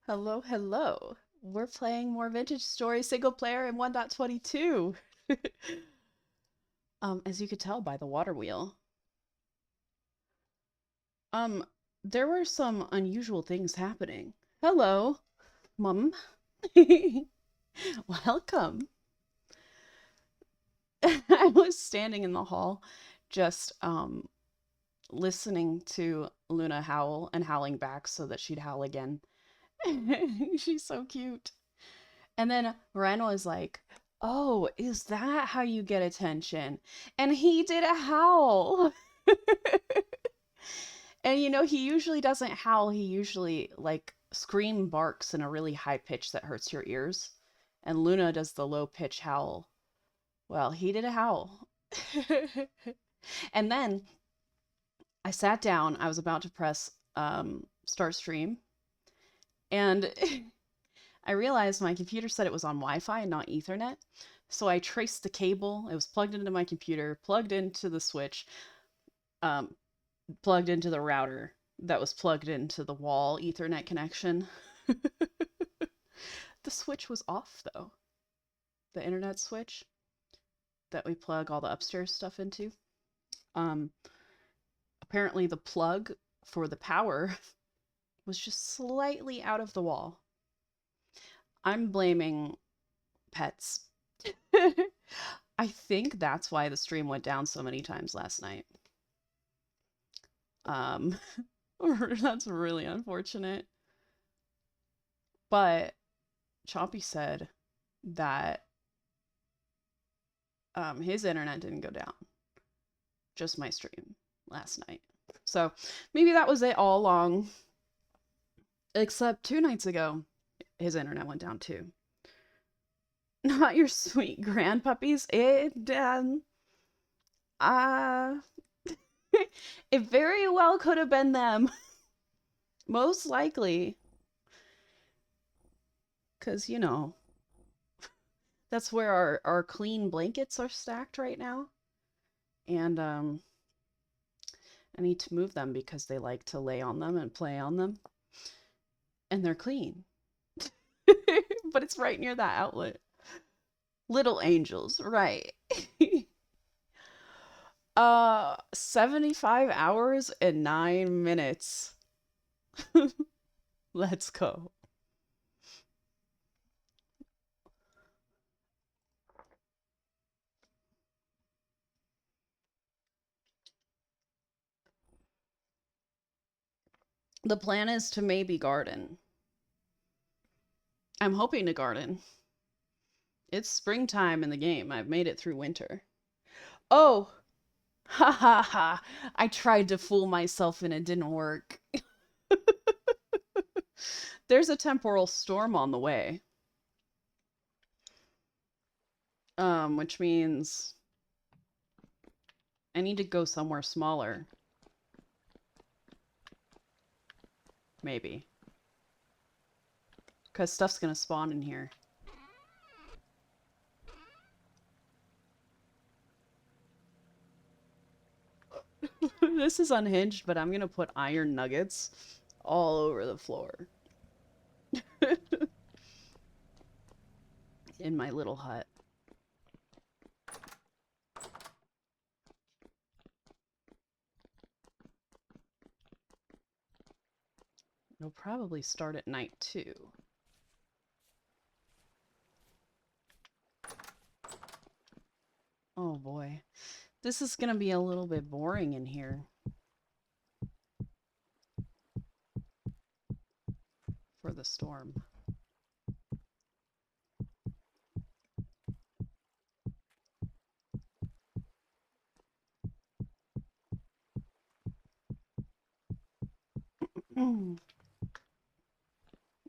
Hello, hello. We're playing more Vintage Story single player in 1.22. As you could tell by the water wheel. Um, there were some unusual things happening. Hello, Mum. Welcome. I was standing in the hall just listening to Luna howl and howling back so that she'd howl again. She's so cute. And then Ren was like, "Oh, is that how you get attention?" And he did a howl. And he usually doesn't howl. He usually like scream barks in a really high pitch that hurts your ears. And Luna does the low pitch howl. Well, he did a howl. And then I sat down. I was about to press start stream, and I realized my computer said it was on Wi-Fi and not Ethernet. So I traced the cable. It was plugged into my computer, plugged into the switch, um, plugged into the router that was plugged into the wall Ethernet connection. The switch was off though. The internet switch that we plug all the upstairs stuff into. Um, Apparently the plug for the power was just slightly out of the wall. I'm blaming pets. I think that's why the stream went down so many times last night. Um, that's really unfortunate. But Chompy said that his internet didn't go down, just my stream last night. So maybe that was it all along. Except 2 nights ago, his internet went down too. Not your sweet grandpuppies. Uh, it very well could have been them. Most likely. Because, that's where our clean blankets are stacked right now. And I need to move them because they like to lay on them and play on them. And they're clean. But it's right near that outlet. Little angels, right. 75 hours and 9 minutes. Let's go. The plan is to maybe garden. I'm hoping to garden. It's springtime in the game. I've made it through winter. Oh, ha ha ha. I tried to fool myself and it didn't work. There's a temporal storm on the way. Which means I need to go somewhere smaller. Maybe. Because stuff's gonna spawn in here. This is unhinged, but I'm gonna put iron nuggets all over the floor. In my little hut. It'll probably start at night too. Oh boy. This is gonna be a little bit boring in here. For the storm.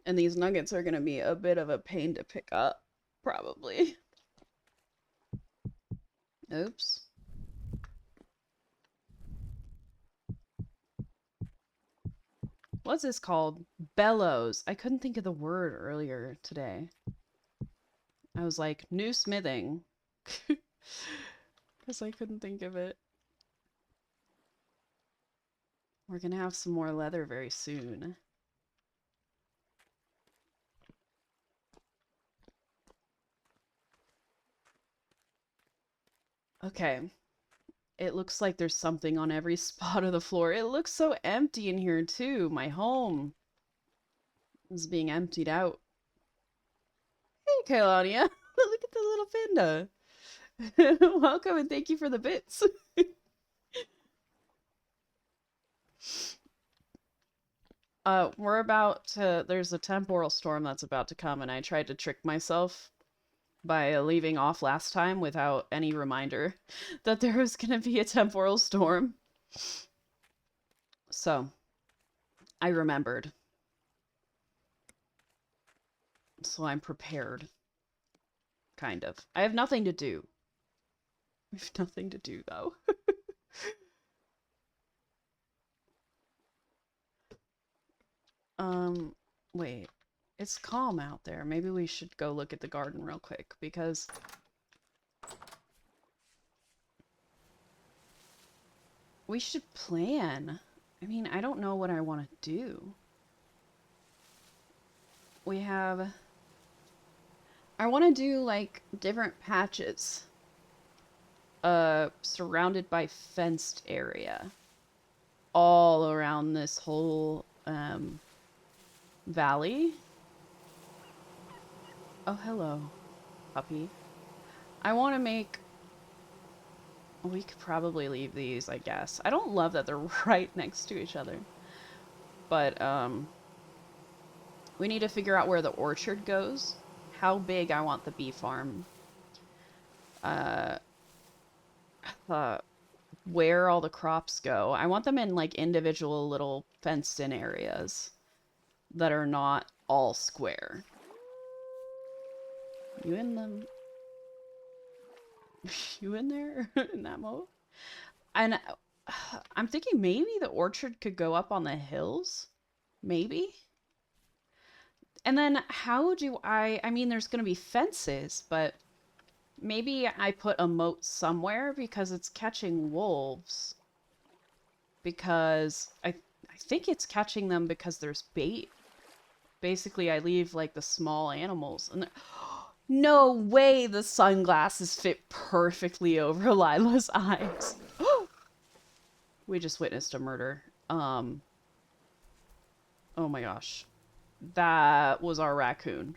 And these nuggets are gonna be a bit of a pain to pick up, probably. Oops. What's this called? Bellows. I couldn't think of the word earlier today. I was like, new smithing. Because I couldn't think of it. We're gonna have some more leather very soon. Okay. It looks like there's something on every spot of the floor. It looks so empty in here, too. My home is being emptied out. Hey, Kailania. Look at the little panda. Welcome and thank you for the bits. We're about to... There's a temporal storm that's about to come, and I tried to trick myself by leaving off last time without any reminder that there was going to be a temporal storm. So, I remembered. So I'm prepared. Kind of. I have nothing to do. I have nothing to do, though. Wait. It's calm out there. Maybe we should go look at the garden real quick, because... we should plan. I mean, I don't know what I want to do. We have... I want to do, like, different patches. Surrounded by fenced area. All around this whole, valley. Oh, hello, puppy. I want to make... we could probably leave these, I guess. I don't love that they're right next to each other. But, we need to figure out where the orchard goes. How big I want the bee farm. Where all the crops go. I want them in, like, individual little fenced-in areas that are not all square. You in them? You in there? In that mode? And I'm thinking maybe the orchard could go up on the hills? Maybe? And then how do I mean, there's going to be fences, but maybe I put a moat somewhere because it's catching wolves. Because I think it's catching them because there's bait. Basically, I leave, like, the small animals. And no way the sunglasses fit perfectly over Lila's eyes. We just witnessed a murder. Oh my gosh. That was our raccoon.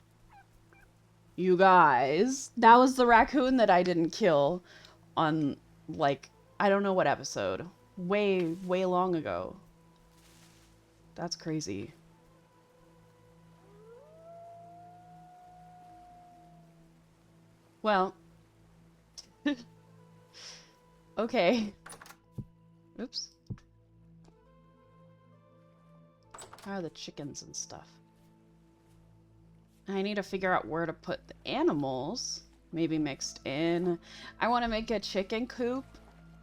You guys, that was the raccoon that I didn't kill on, like, I don't know what episode. Way, way long ago. That's crazy. Well. Okay. Oops. How are the chickens and stuff? I need to figure out where to put the animals. Maybe mixed in. I want to make a chicken coop.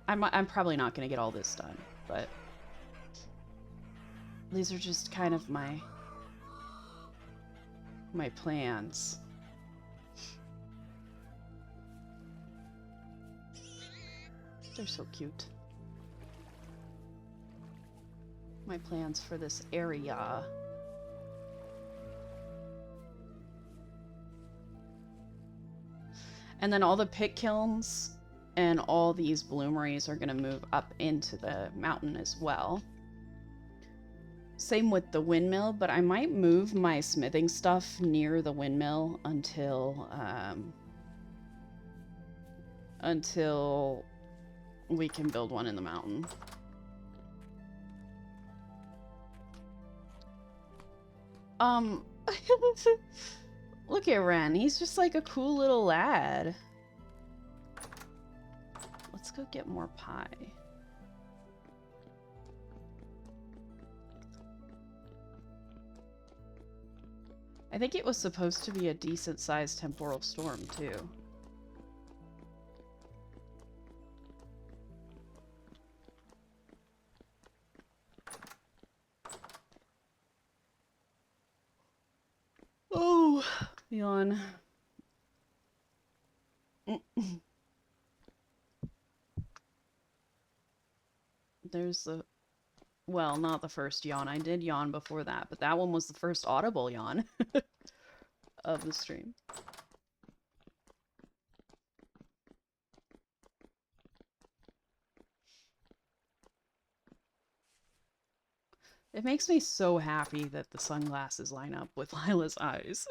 I'm probably not going to get all this done, but these are just kind of my plans. They're so cute. My plans for this area. And then all the pit kilns and all these bloomeries are going to move up into the mountain as well. Same with the windmill, but I might move my smithing stuff near the windmill until we can build one in the mountain. Look at Ren. He's just like a cool little lad. Let's go get more pie. I think it was supposed to be a decent-sized temporal storm, too. Oh, yawn. There's the... well, not the first yawn. I did yawn before that, but that one was the first audible yawn of the stream. It makes me so happy that the sunglasses line up with Lila's eyes.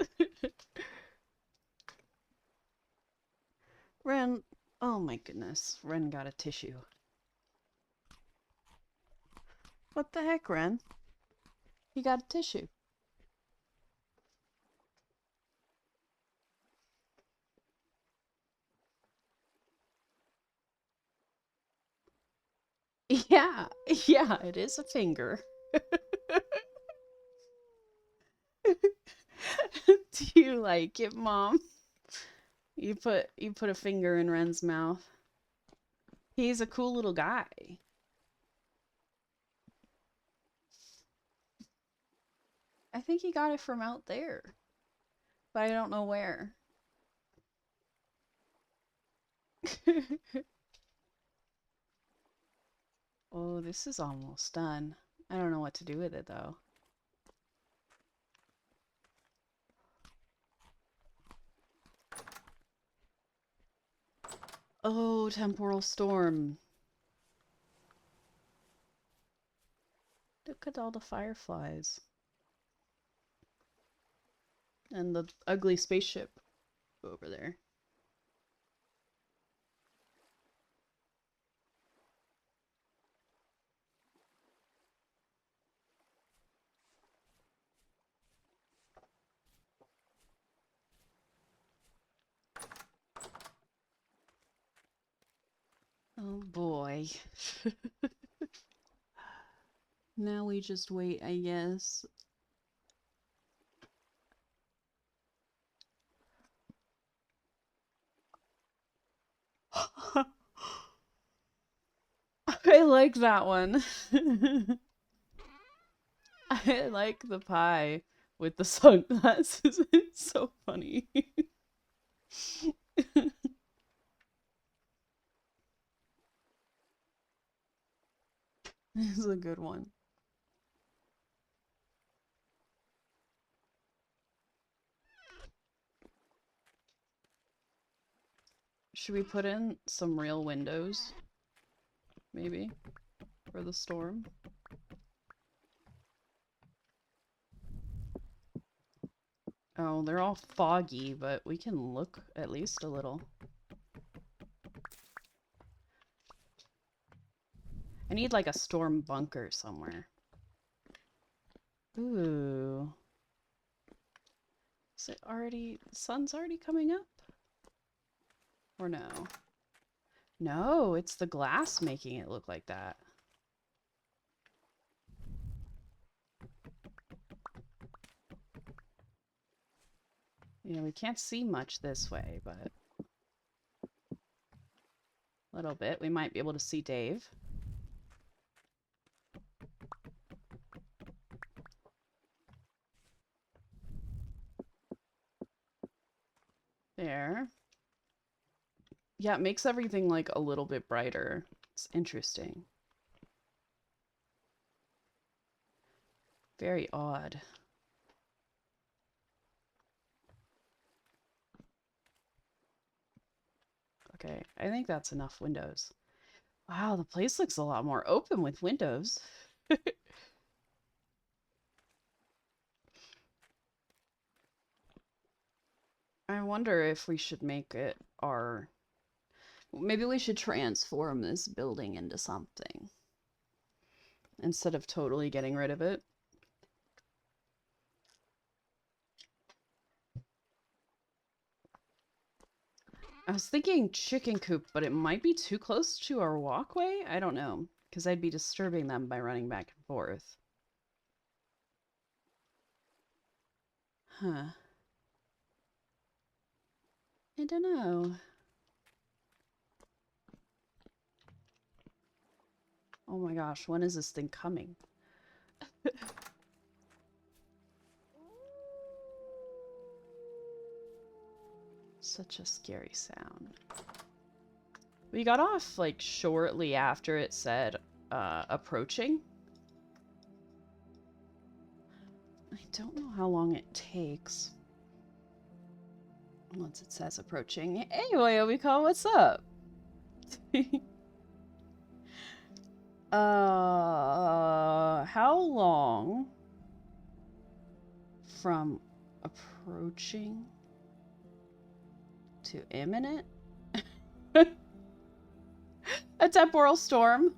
Ren, oh my goodness, Ren got a tissue. What the heck, Ren? He got a tissue. Yeah, yeah, it is a finger. Do you like it, Mom? You put a finger in Ren's mouth. He's a cool little guy. I think he got it from out there, but I don't know where. Oh, this is almost done. I don't know what to do with it though. Oh, temporal storm. Look at all the fireflies. And the ugly spaceship over there. Oh boy. Now we just wait, I guess. I like that one. I like the pie with the sunglasses. It's so funny. This is a good one. Should we put in some real windows? Maybe? For the storm? Oh, they're all foggy, but we can look at least a little. I need like a storm bunker somewhere. Ooh. Is it already... the sun's already coming up? Or no? No, it's the glass making it look like that. You know, we can't see much this way, but... a little bit. We might be able to see Dave. There. Yeah, it makes everything like a little bit brighter. It's interesting. Very odd. Okay, I think that's enough windows. Wow, the place looks a lot more open with windows. I wonder if we should make it our... maybe we should transform this building into something. Instead of totally getting rid of it. I was thinking chicken coop, but it might be too close to our walkway? I don't know, because I'd be disturbing them by running back and forth. Huh. I don't know. Oh my gosh, when is this thing coming? Such a scary sound. We got off like shortly after it said approaching. I don't know how long it takes. Once it says approaching. Hey, Oyobika, what's up? How long from approaching to imminent? A temporal storm.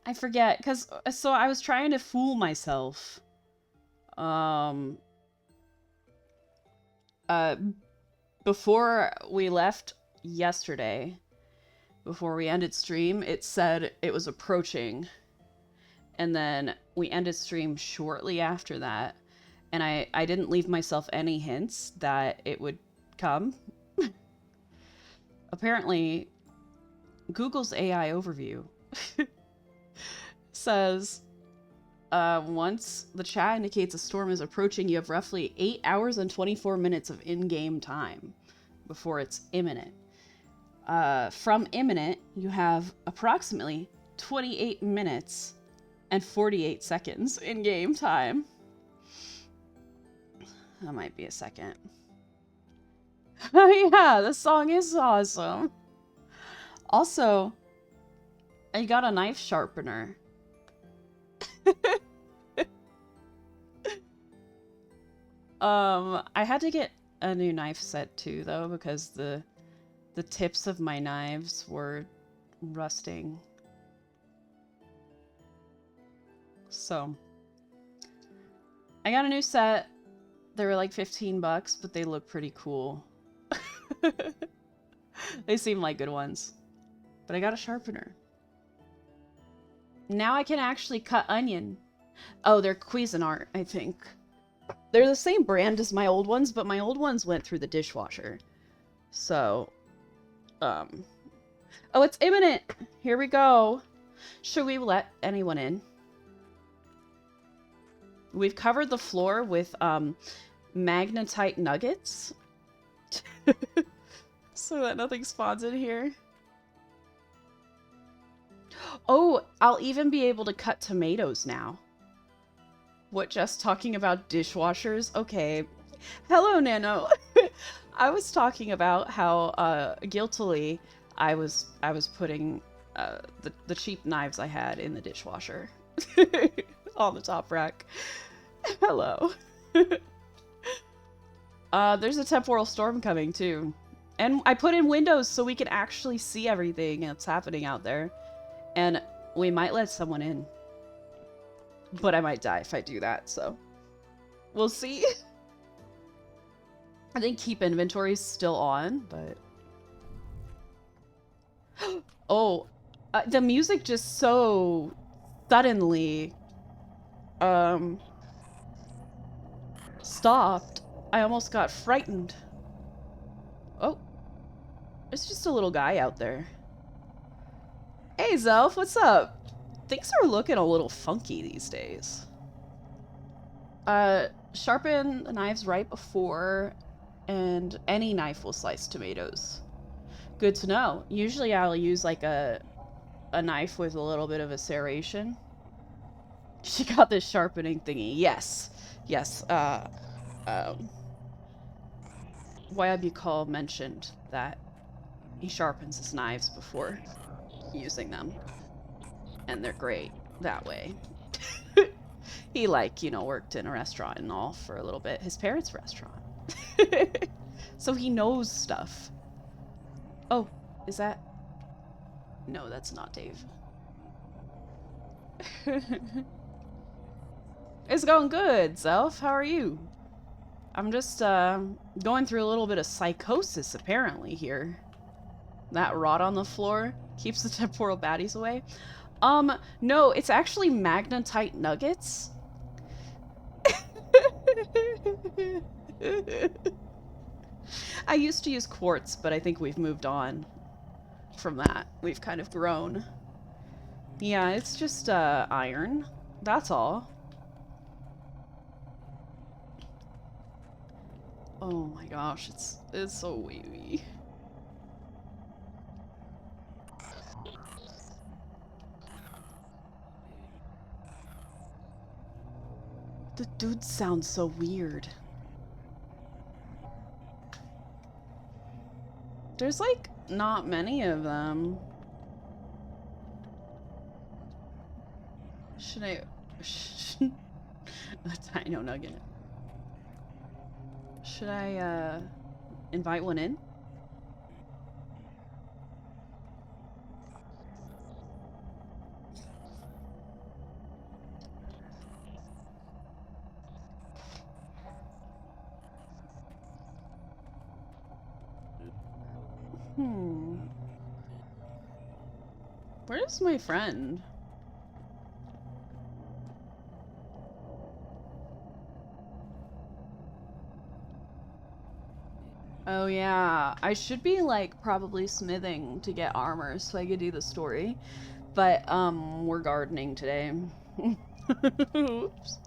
I forget, because so I was trying to fool myself. Um, before we left yesterday, before we ended stream, it said it was approaching. And then we ended stream shortly after that. And I didn't leave myself any hints that it would come. Apparently, Google's AI overview says, once the chat indicates a storm is approaching, you have roughly 8 hours and 24 minutes of in-game time before it's imminent. From imminent, you have approximately 28 minutes and 48 seconds in-game time. That might be a second. Yeah, the song is awesome. Also, I got a knife sharpener. I had to get a new knife set too, though, because the tips of my knives were rusting. So, I got a new set. They were like 15 bucks, but they look pretty cool. They seem like good ones. But I got a sharpener. Now I can actually cut onion. Oh, they're Cuisinart, I think. They're the same brand as my old ones, but my old ones went through the dishwasher. So, oh, it's imminent. Here we go. Should we let anyone in? We've covered the floor with, magnetite nuggets. So that nothing spawns in here. Oh, I'll even be able to cut tomatoes now. What, just talking about dishwashers? Okay. Hello, Nano. I was talking about how, guiltily, I was putting, the cheap knives I had in the dishwasher. On the top rack. Hello. There's a temporal storm coming, too. And I put in windows so we can actually see everything that's happening out there. And we might let someone in. But I might die if I do that, so... We'll see. I think keep inventory is still on, but... Oh, the music just so suddenly... stopped. I almost got frightened. Oh. It's just a little guy out there. Hey, Zelf, what's up? Things are looking a little funky these days. Sharpen the knives right before, and any knife will slice tomatoes. Good to know. Usually I'll use like a knife with a little bit of a serration. She got this sharpening thingy. Yes. Yes. Wayabukal mentioned that he sharpens his knives before using them. And they're great that way. He, like, you know, worked in a restaurant and all for a little bit. His parents' restaurant. So he knows stuff. Oh, is that... No, that's not Dave. It's going good, Zelf. How are you? I'm just, going through a little bit of psychosis, apparently, here. That rot on the floor keeps the temporal baddies away. No, it's actually magnetite nuggets. I used to use quartz, but I think we've moved on from that. We've kind of grown. Yeah, it's just, iron. That's all. Oh my gosh, it's so wavy. The dude sounds so weird. There's like not many of them. Should I... A Dino Nugget. Should I, invite one in? Where's my friend? Oh yeah, I should be like probably smithing to get armor so I could do the story. But we're gardening today. Oops.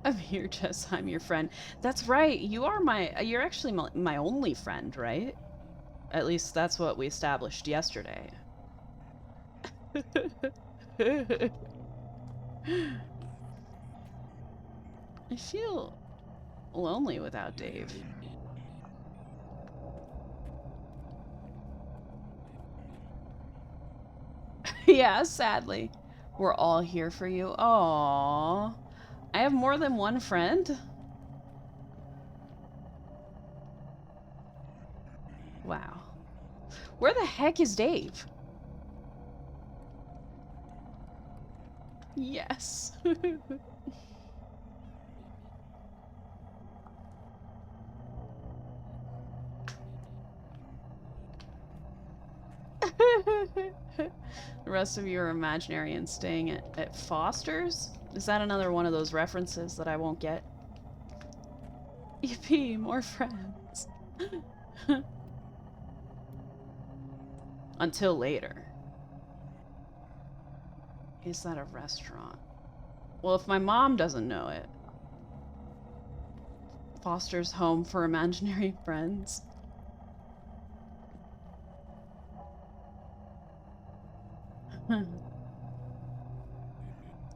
I'm here, Jess. I'm your friend. That's right. You're actually my only friend, right? At least that's what we established yesterday. I feel lonely without Dave. Yeah, sadly. We're all here for you. Aww. I have more than one friend? Wow. Where the heck is Dave? Yes. The rest of you are imaginary and staying at Foster's? Is that another one of those references that I won't get? Yippee, more friends. Until later. Is that a restaurant? Well, if my mom doesn't know it. Foster's home for imaginary friends.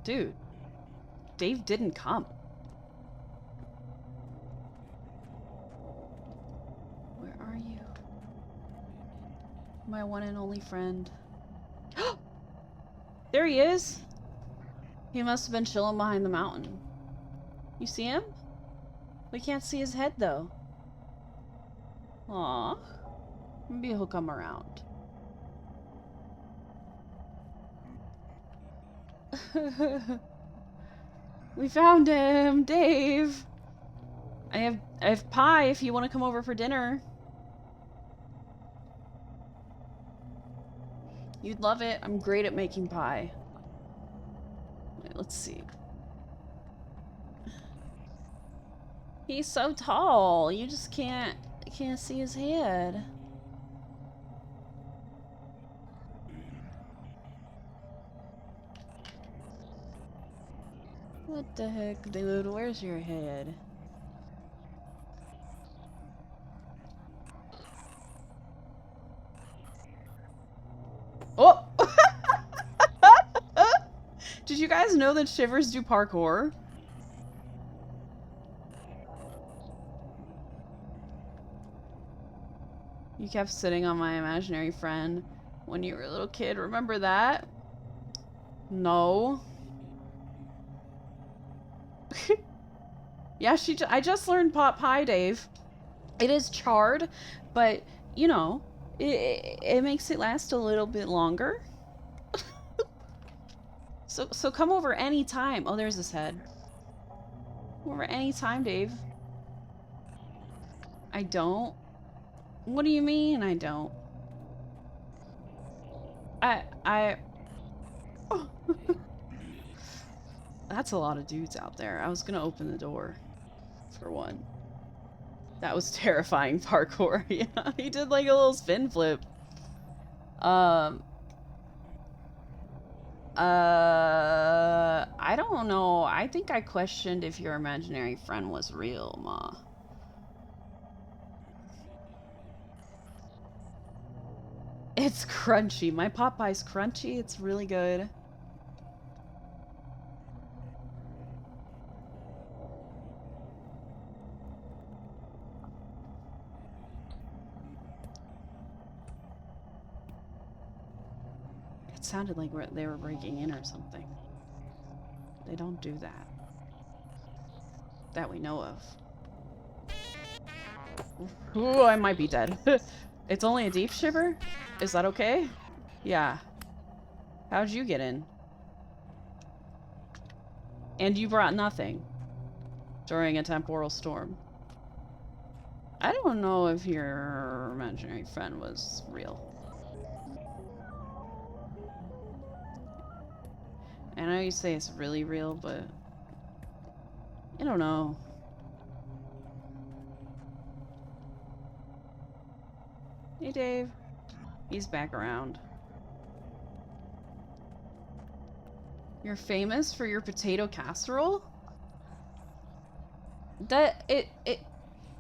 Dude, Dave didn't come. Where are you? My one and only friend. There he is! He must have been chilling behind the mountain. You see him? We can't see his head, though. Aw. Maybe he'll come around. We found him! Dave! I have pie if you want to come over for dinner. You'd love it. I'm great at making pie. Wait, let's see. He's so tall. You just can't see his head. What the heck, dude? Where's your head? Oh! Did you guys know that Shivers do parkour? You kept sitting on my imaginary friend when you were a little kid. Remember that? No. Yeah, I just learned pot pie, Dave. It is charred, but, you know, it makes it last a little bit longer. So come over anytime. Oh, there's his head. Come over anytime, Dave. I don't? What do you mean I don't? Oh. That's a lot of dudes out there. I was gonna open the door. For one. That was terrifying parkour. Yeah, he did like a little spin flip. I don't know. I think I questioned if your imaginary friend was real, Ma. It's crunchy. My Popeye's crunchy. It's really good. That sounded like they were breaking in or something. They don't do that. That we know of. Ooh, I might be dead. It's only a deep shiver? Is that okay? Yeah. How'd you get in? And you brought nothing during a temporal storm. I don't know if your imaginary friend was real. I know you say it's really real, but I don't know. Hey, Dave. He's back around. You're famous for your potato casserole?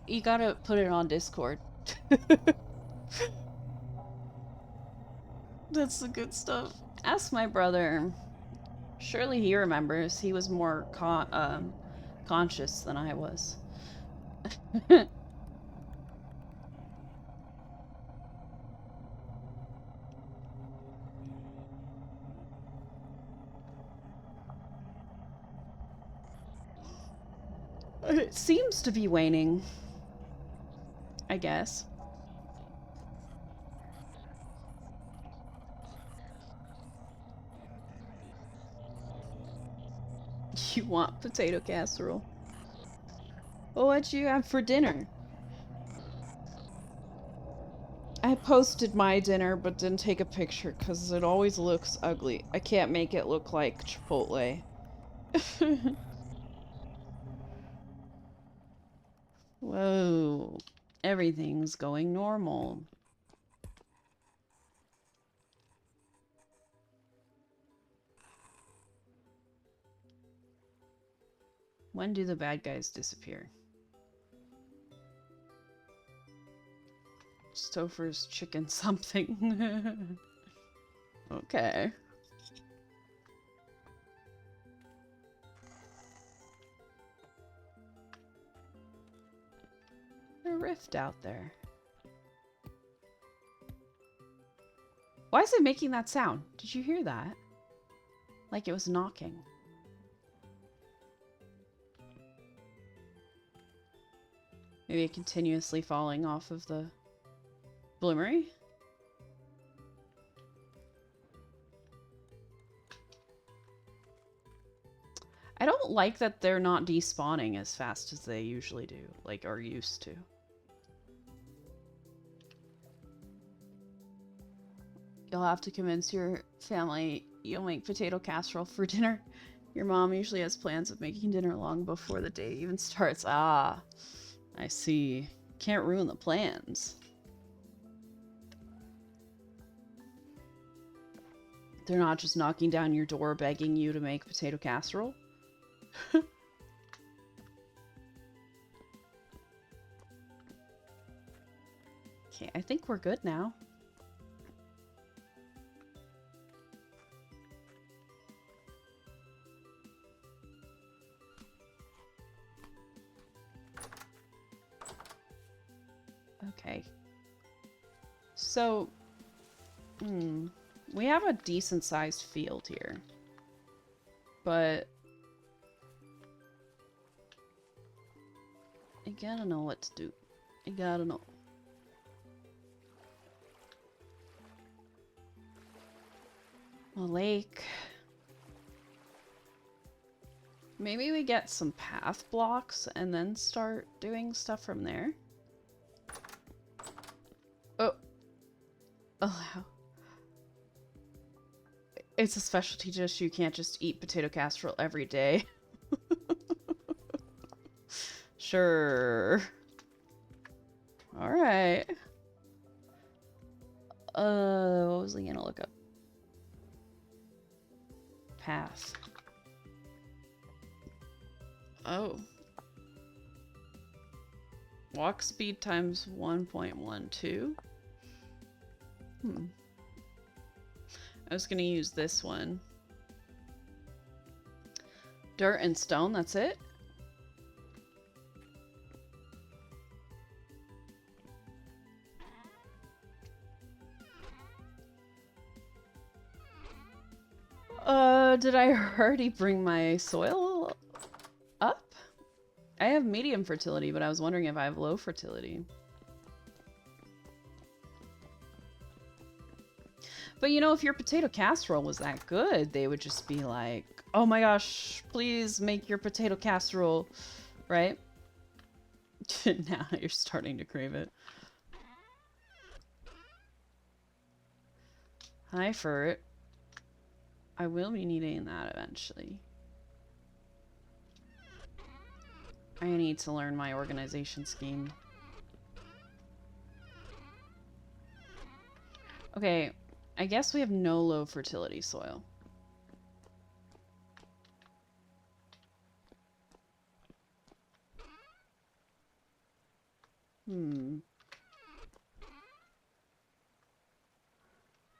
You gotta put it on Discord. That's the good stuff. Ask my brother. Surely he remembers. He was more conscious than I was. It seems to be waning. I guess. You want potato casserole? Well, what'd you have for dinner? I posted my dinner, but didn't take a picture because it always looks ugly. I can't make it look like Chipotle. Whoa. Everything's going normal. When do the bad guys disappear? Stouffer's chicken something. Okay. A rift out there. Why is it making that sound? Did you hear that? Like it was knocking. Maybe it continuously falling off of the bloomery? I don't like that they're not despawning as fast as they usually do, like, are used to. You'll have to convince your family you'll make potato casserole for dinner. Your mom usually has plans of making dinner long before the day even starts. Ah, I see. Can't ruin the plans. They're not just knocking down your door begging you to make potato casserole? Okay, I think we're good now. Okay. So, we have a decent sized field here. But I gotta know what to do. I gotta know. A lake. Maybe we get some path blocks and then start doing stuff from there. Oh. Oh. It's a specialty dish. You can't just eat potato casserole every day. Sure. Alright. What was I gonna look up? Path. Oh. Walk speed times 1.12. I was gonna use this one. Dirt and stone, that's it? Did I already bring my soil up? I have medium fertility, but I was wondering if I have low fertility. But you know, if your potato casserole was that good, they would just be like, oh my gosh, please make your potato casserole, right? Now you're starting to crave it. Hi, Furt. I will be needing that eventually. I need to learn my organization scheme. Okay, I guess we have no low fertility soil.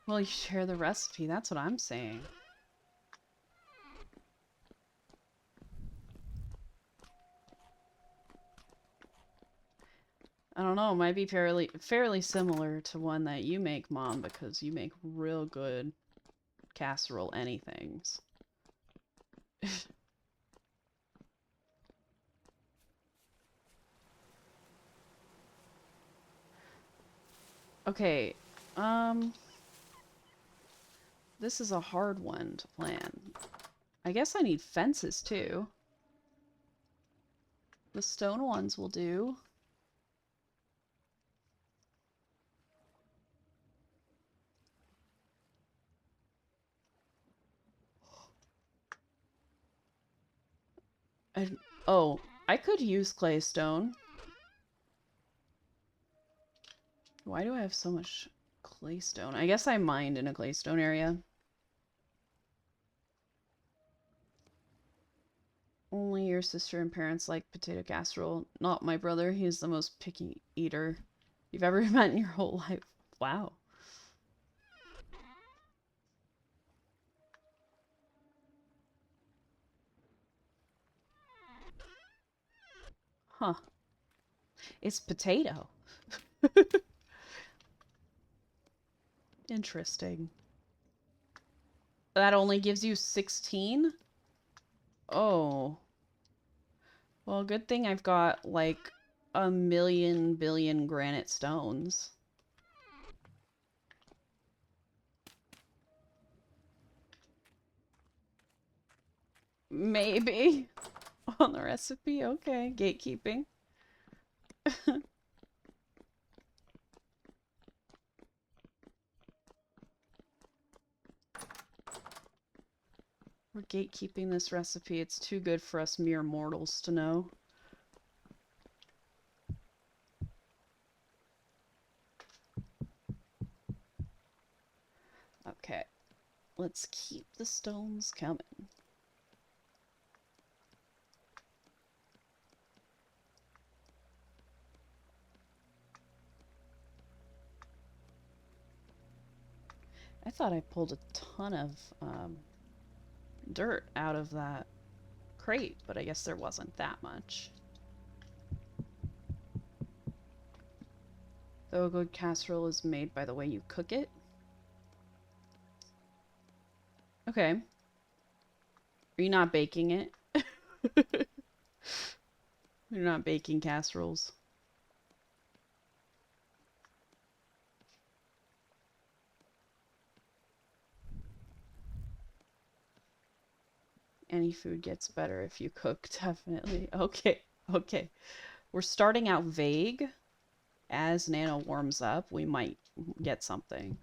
Well, you share the recipe, that's what I'm saying. I don't know, it might be fairly similar to one that you make, Mom, because you make real good casserole anythings. Okay, this is a hard one to plan. I guess I need fences too. The stone ones will do. Oh, I could use clay stone. Why do I have so much clay stone? I guess I mined in a clay stone area. Only your sister and parents like potato casserole. Not my brother. He's the most picky eater you've ever met in your whole life. Wow. Huh. It's potato. Interesting. That only gives you 16? Oh. Well, good thing I've got, like, a million billion granite stones. Maybe. On the recipe? Okay. Gatekeeping. We're gatekeeping this recipe. It's too good for us mere mortals to know. Okay. Let's keep the stones coming. I thought I pulled a ton of dirt out of that crate, but I guess there wasn't that much. Though a good casserole is made by the way you cook it. Okay. Are you not baking it? You're not baking casseroles. Any food gets better if you cook, definitely. Okay, okay. We're starting out vague. As Nano warms up, we might get something.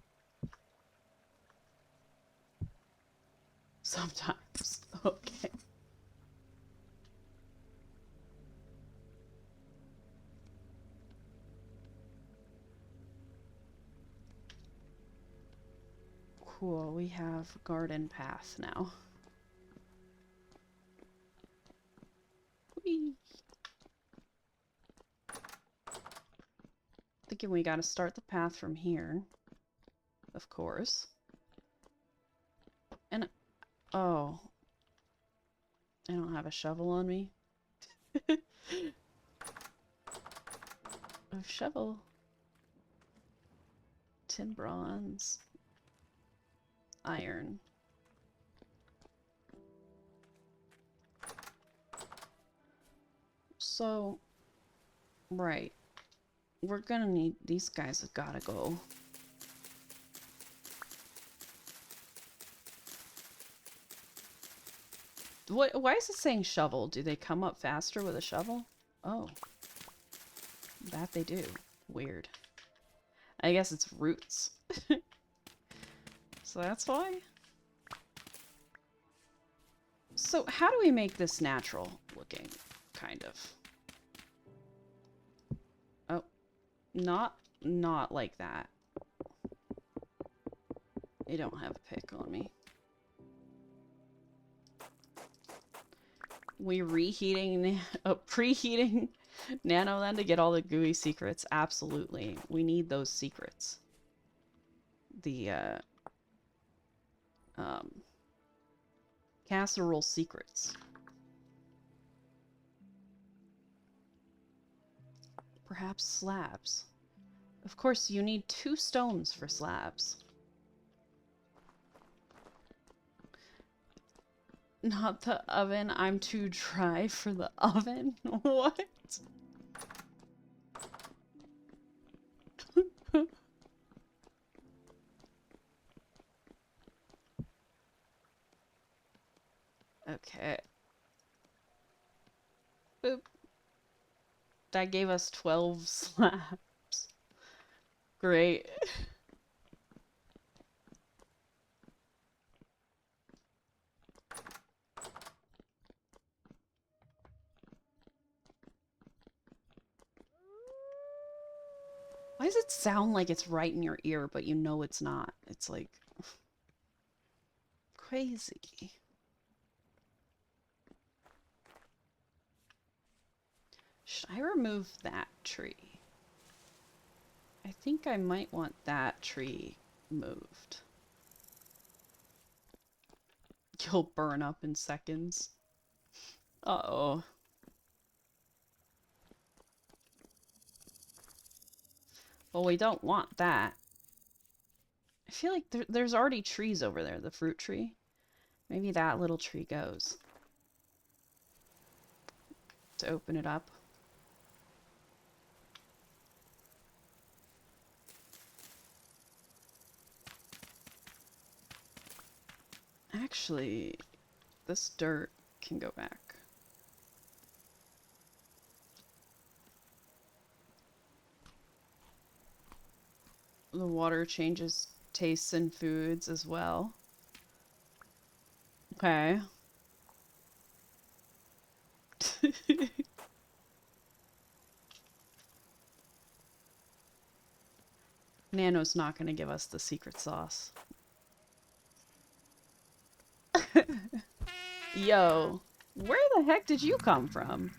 Sometimes. Okay. Cool, we have garden path now. Whee! Thinking we gotta start the path from here. Of course. And, oh. I don't have a shovel on me. A shovel. Tin bronze. Iron. So, right. We're gonna need... These guys have gotta go. What? Why is it saying shovel? Do they come up faster with a shovel? Oh. That they do. Weird. I guess it's roots. So that's why? So how do we make this natural looking? Kind of. Oh. Not like that. They don't have a pick on me. We preheating Nano then to get all the gooey secrets? Absolutely. We need those secrets. The, casserole secrets. Perhaps slabs. Of course, you need 2 stones for slabs. Not the oven. I'm too dry for the oven. What? Okay. Boop. That gave us 12 slabs. Great. Why does it sound like it's right in your ear, but you know it's not? It's like... crazy. Should I remove that tree? I think I might want that tree moved. You'll burn up in seconds. Uh-oh. Well, we don't want that. I feel like there's already trees over there. The fruit tree. Maybe that little tree goes. To open it up. Actually, this dirt can go back. The water changes tastes in foods as well. Okay. Nano's not going to give us the secret sauce. Yo, where the heck did you come from?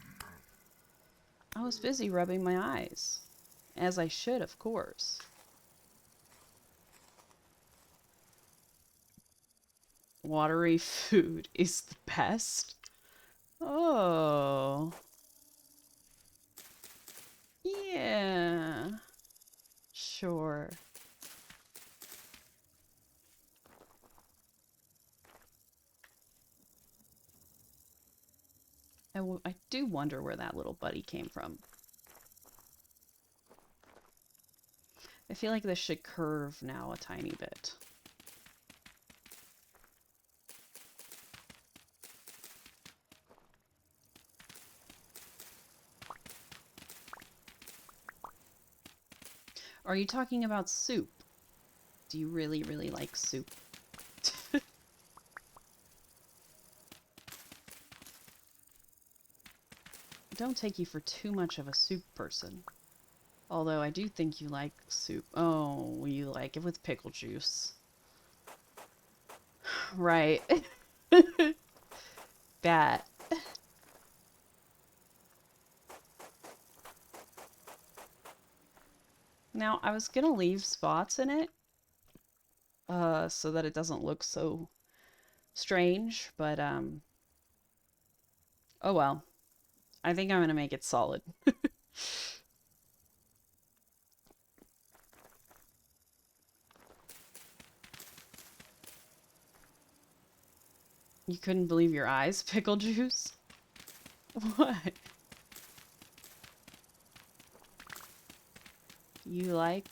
I was busy rubbing my eyes. As I should, of course. Watery food is the best. Oh. Yeah. Sure. I do wonder where that little buddy came from. I feel like this should curve now a tiny bit. Are you talking about soup? Do you really, really like soup? Don't take you for too much of a soup person. Although I do think you like soup. Oh, you like it with pickle juice. Right. That. Now, I was gonna leave spots in it, so that it doesn't look so strange, but, oh well. I think I'm gonna make it solid. You couldn't believe your eyes, pickle juice? What? You like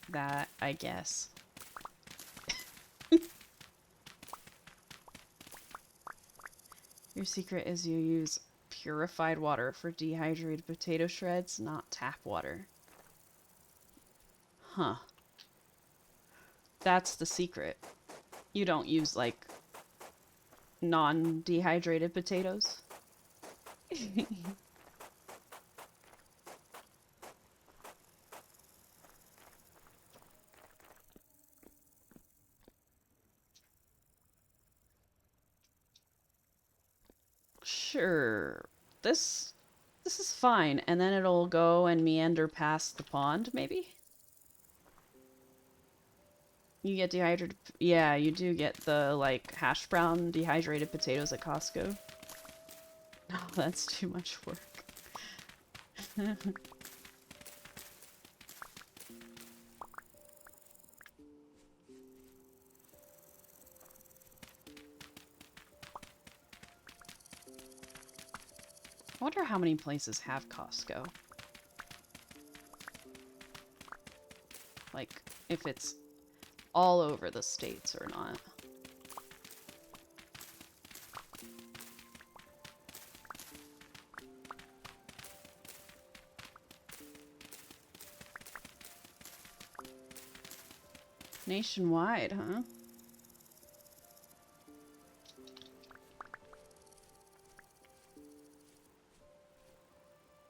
that, I guess. Your secret is you use purified water for dehydrated potato shreds, not tap water. Huh. That's the secret. You don't use, like, non-dehydrated potatoes? Sure. This is fine, and then it'll go and meander past the pond, maybe? You get dehydrated... Yeah, you do get the, like, hash brown dehydrated potatoes at Costco. Oh, that's too much work. I wonder how many places have Costco. Like, if it's all over the states or not. Nationwide, huh?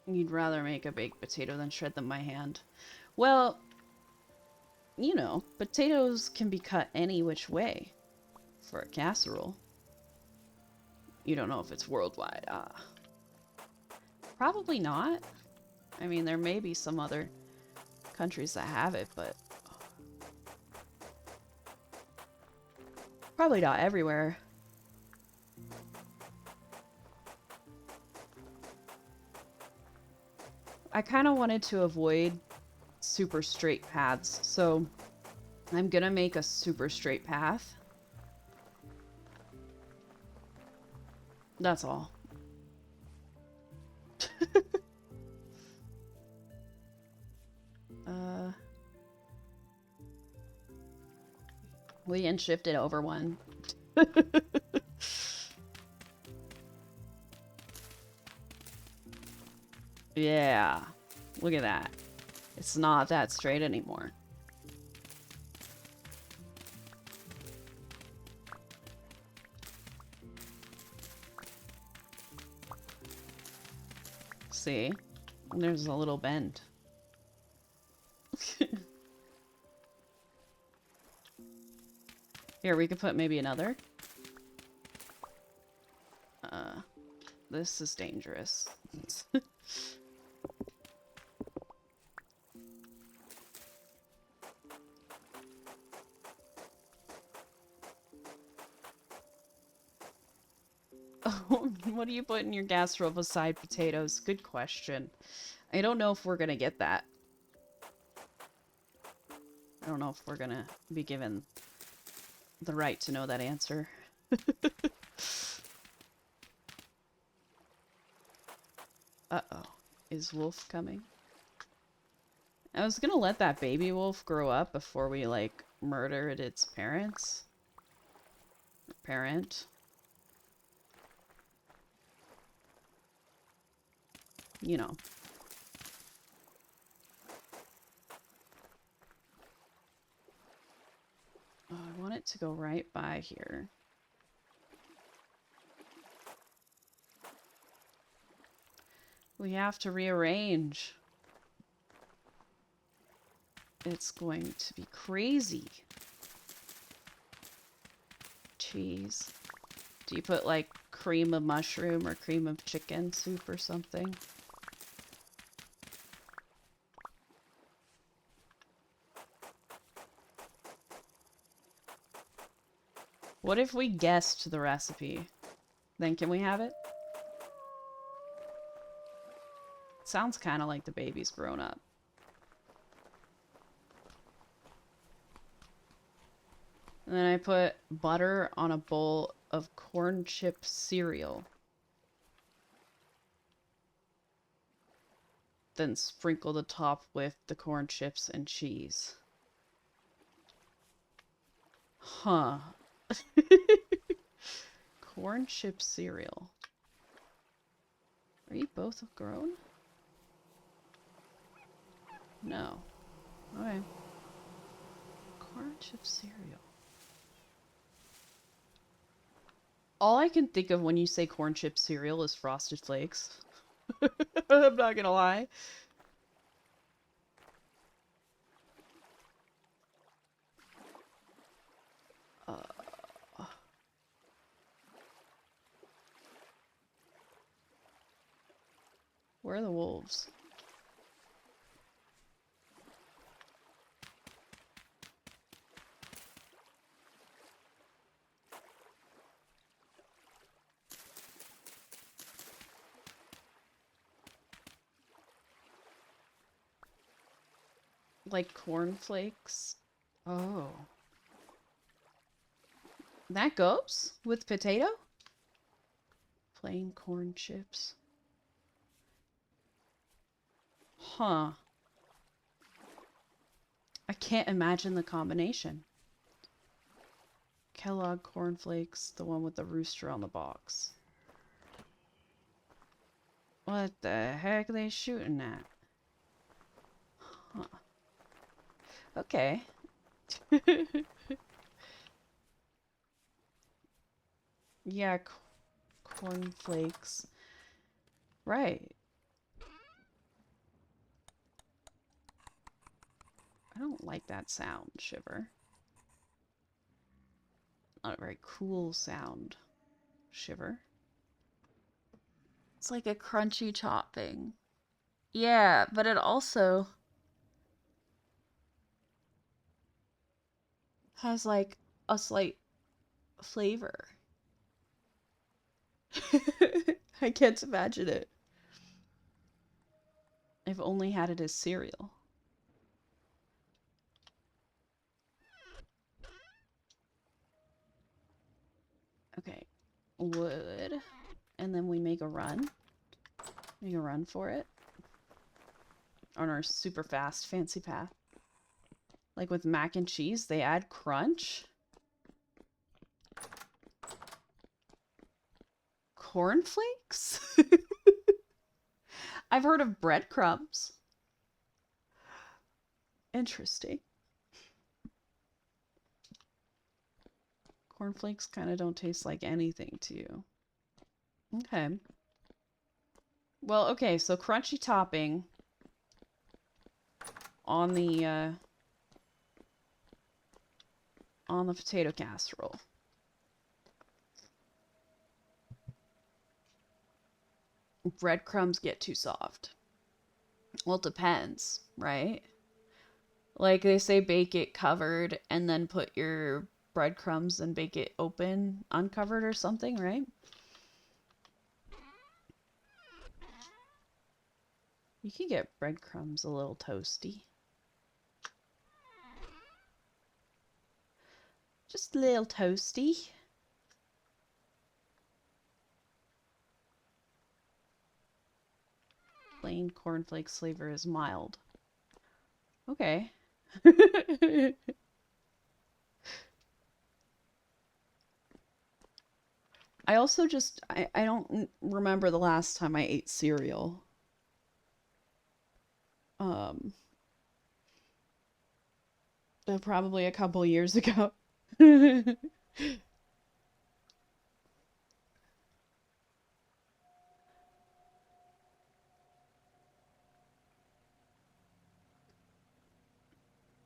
You'd rather make a baked potato than shred them by hand. Well, you know, potatoes can be cut any which way for a casserole. You don't know if it's worldwide. Probably not. I mean, there may be some other countries that have it, but probably not everywhere. I kind of wanted to avoid super straight paths, so I'm gonna make a super straight path. That's all. We can shift it over one. Yeah. Look at that. It's not that straight anymore. See? There's a little bend. Here, we could put maybe another. This is dangerous. Oh, what do you put in your casserole beside potatoes? Good question. I don't know if we're gonna get that. I don't know if we're gonna be given the right to know that answer. Uh-oh. Is Wolf coming? I was gonna let that baby wolf grow up before we, like, murdered its parents. Parent. You know. Oh, I want it to go right by here. We have to rearrange. It's going to be crazy. Cheese. Do you put, like, cream of mushroom or cream of chicken soup or something? What if we guessed the recipe? Then can we have it? Sounds kind of like the baby's grown up. And then I put butter on a bowl of corn chip cereal. then sprinkle the top with the corn chips and cheese. Huh. Corn chip cereal. Are you both grown? No. Okay. Corn chip cereal. All I can think of when you say corn chip cereal is Frosted Flakes. I'm not gonna lie. Where are the wolves? Like cornflakes? Oh. That goes with potato? Plain corn chips. Huh. I can't imagine the combination. Kellogg cornflakes, the one with the rooster on the box. What the heck are they shooting at? Huh. Okay. Yeah, cornflakes. Right. I don't like that sound, Shiver. Not a very cool sound, Shiver. It's like a crunchy chopping. Yeah, but it also has like a slight flavor. I can't imagine it. I've only had it as cereal. Okay, wood. And then we make a run. Make a run for it. On our super fast fancy path. Like with mac and cheese, they add crunch. Cornflakes? I've heard of breadcrumbs. Interesting. Cornflakes kind of don't taste like anything to you. Okay. Well, okay, so crunchy topping on the potato casserole. Breadcrumbs get too soft. Well, it depends, right? Like they say bake it covered and then put your breadcrumbs and bake it open, uncovered or something, right? You can get breadcrumbs a little toasty. Just a little toasty. Plain cornflakes flavor is mild. Okay. I also just, I don't remember the last time I ate cereal. Probably a couple years ago.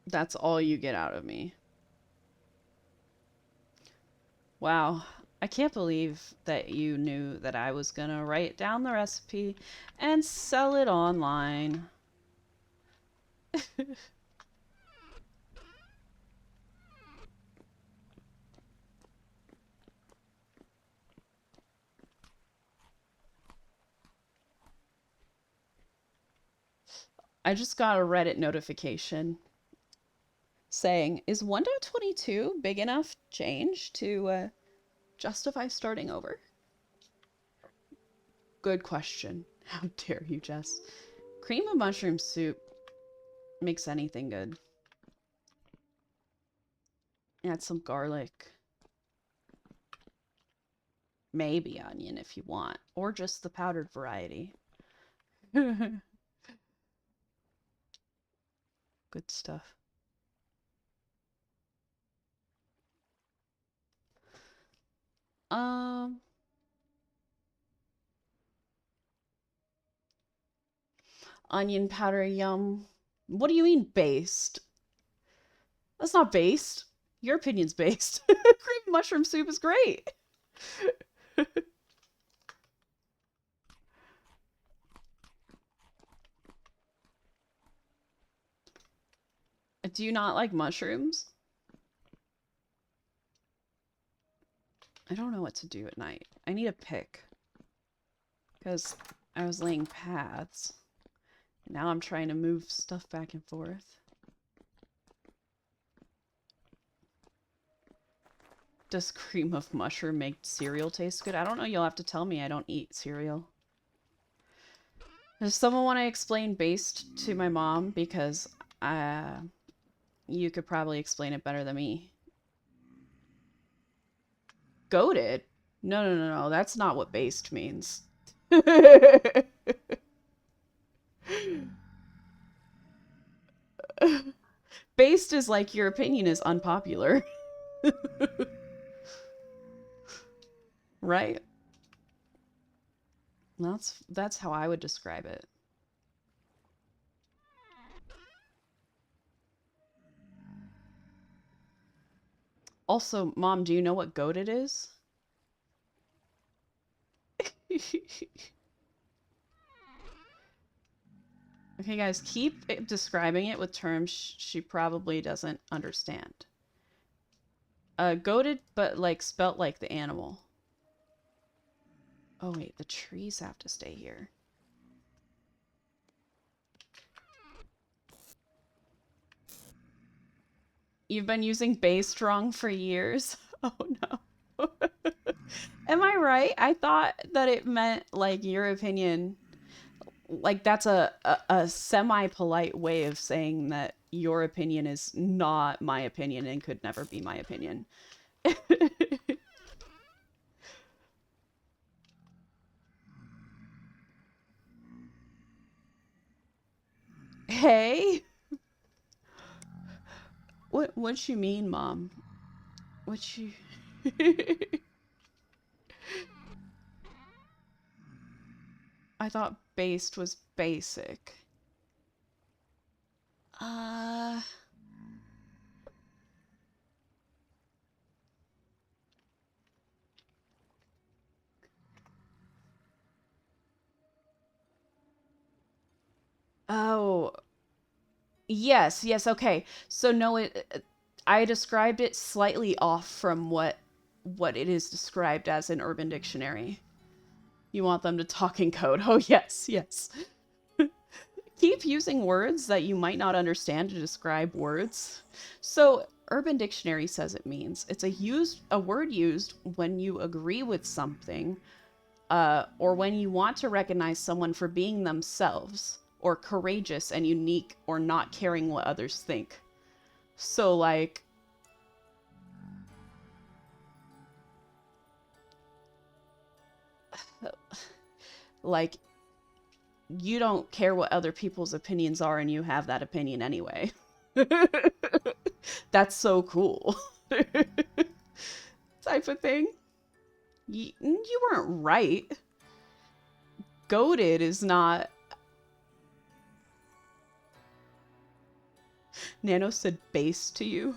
That's all you get out of me. Wow. I can't believe that you knew that I was gonna write down the recipe and sell it online. I just got a Reddit notification saying, is 1.22 big enough change to justify starting over? Good question. How dare you, Jess? Cream of mushroom soup makes anything good. Add some garlic. Maybe onion if you want. Or just the powdered variety. Good stuff. Onion powder, yum. What do you mean based? That's not based. Your opinion's based. Cream mushroom soup is great. Do you not like mushrooms? I don't know what to do at night. I need a pick. Because I was laying paths. Now I'm trying to move stuff back and forth. Does cream of mushroom make cereal taste good? I don't know. You'll have to tell me. I don't eat cereal. Does someone want to explain based to my mom? Because you could probably explain it better than me. Goated? No. That's not what based means. Based is like your opinion is unpopular. Right? That's how I would describe it. Also, Mom, do you know what goated is? Okay, guys, keep describing it with terms she probably doesn't understand. Goated, but like spelt like the animal. Oh wait, the trees have to stay here. You've been using based wrong for years? Oh no. Am I right? I thought that it meant like your opinion. Like that's a semi-polite way of saying that your opinion is not my opinion and could never be my opinion. Hey? What you mean, Mom? What you I thought based was basic. Uh Oh, yes, okay. So no, I described it slightly off from what it is described as in Urban Dictionary. You want them to talk in code. Oh, yes. Keep using words that you might not understand to describe words. So, Urban Dictionary says it means it's a word used when you agree with something, or when you want to recognize someone for being themselves, or courageous and unique, or not caring what others think. So, like you don't care what other people's opinions are, and you have that opinion anyway. That's so cool. Type of thing. You weren't right. Goated is not. Nano said base to you.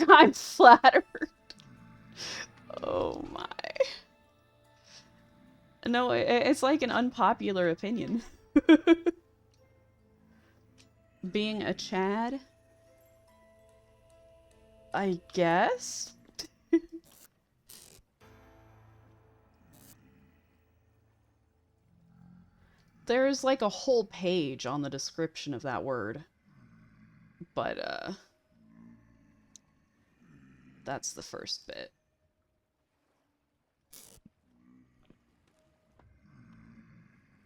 I'm flattered. Oh my. No, it's like an unpopular opinion. Being a Chad? I guess? There's like a whole page on the description of that word. But, That's the first bit.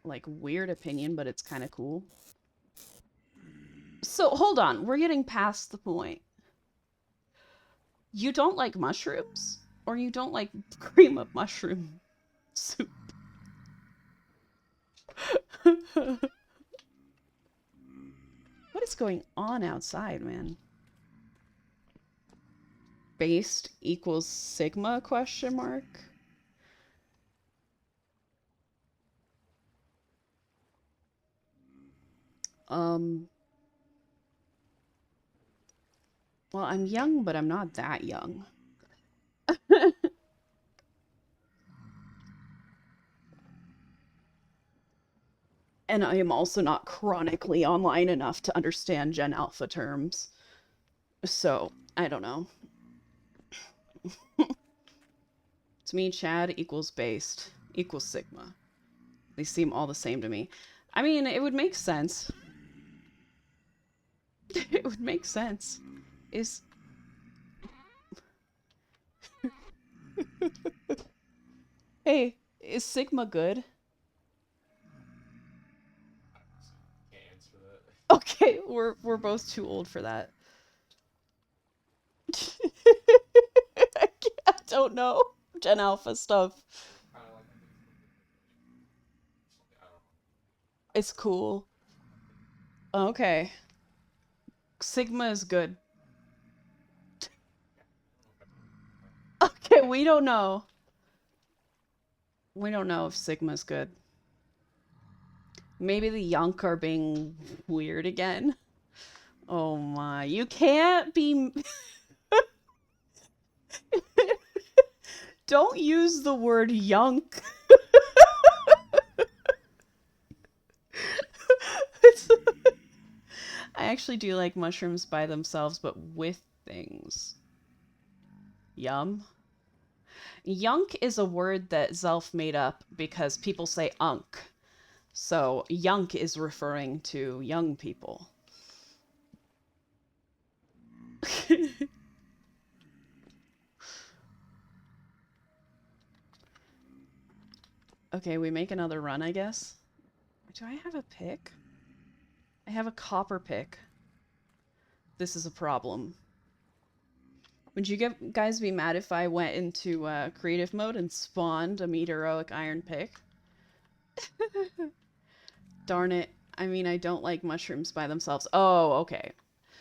Like, weird opinion, but it's kind of cool. So, hold on. We're getting past the point. You don't like mushrooms? Or you don't like cream of mushroom soup? What is going on outside, man? Based equals sigma question mark? Well, I'm young, but I'm not that young. And I am also not chronically online enough to understand Gen Alpha terms. So, I don't know. To me, Chad equals based equals sigma. They seem all the same to me. I mean, it would make sense. It would make sense. Is... Hey, is sigma good? Can't answer that. Okay, we're both too old for that. I don't know. Gen Alpha stuff. It's cool. Okay. Sigma is good. Okay, we don't know. We don't know if Sigma's good. Maybe the Yunk are being weird again. Oh my. You can't be... Don't use the word Yunk. I actually do like mushrooms by themselves, but with things. Yum. Yunk is a word that Zelf made up because people say unk. So Yunk is referring to young people. Okay, we make another run, I guess. Do I have a pick? I have a copper pick. This is a problem. Would you guys be mad if I went into creative mode and spawned a meteoric iron pick? Darn it. I mean, I don't like mushrooms by themselves. Oh, okay.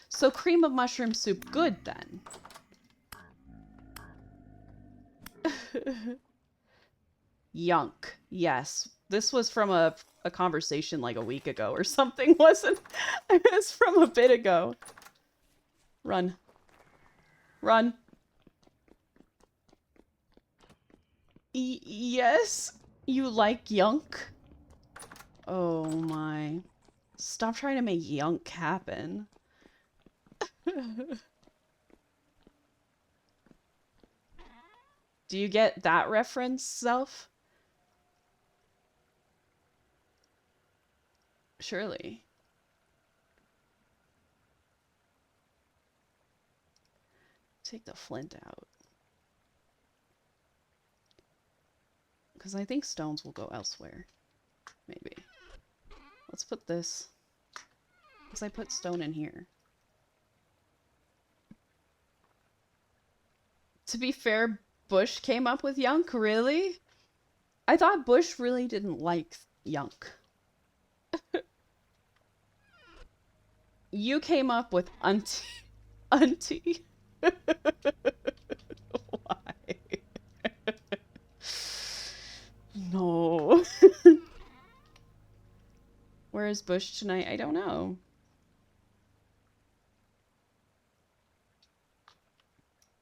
So cream of mushroom soup, good then. Yunk. Yes. This was from a conversation like a week ago or something, wasn't it? It's from a bit ago. Run. Run. Yes? You like Yunk? Oh my. Stop trying to make Yunk happen. Do you get that reference, Self? Surely. Take the flint out. Because I think stones will go elsewhere. Maybe. Let's put this. Because I put stone in here. To be fair, Bush came up with Yunk, really? I thought Bush really didn't like Yunk. You came up with Unty. Unty. Why? No. Where is Bush tonight? I don't know.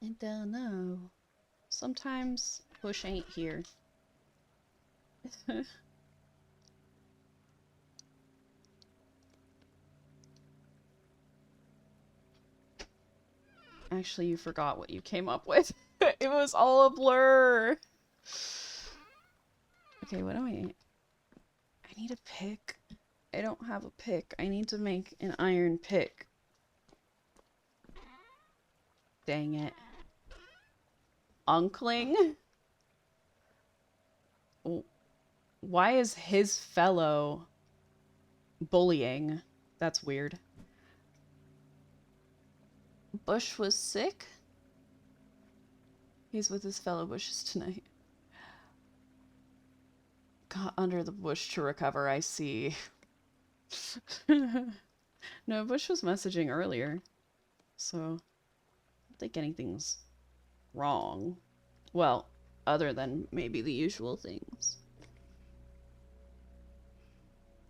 I don't know. Sometimes Bush ain't here. Actually, you forgot what you came up with. It was all a blur. Okay, what do I need a pick. I don't have a pick. I need to make an iron pick. Dang it. uncling? Why is his fellow bullying? That's weird. Bush was sick? He's with his fellow Bushes tonight. Got under the bush to recover, I see. No, Bush was messaging earlier. So, I don't think anything's wrong. Well, other than maybe the usual things.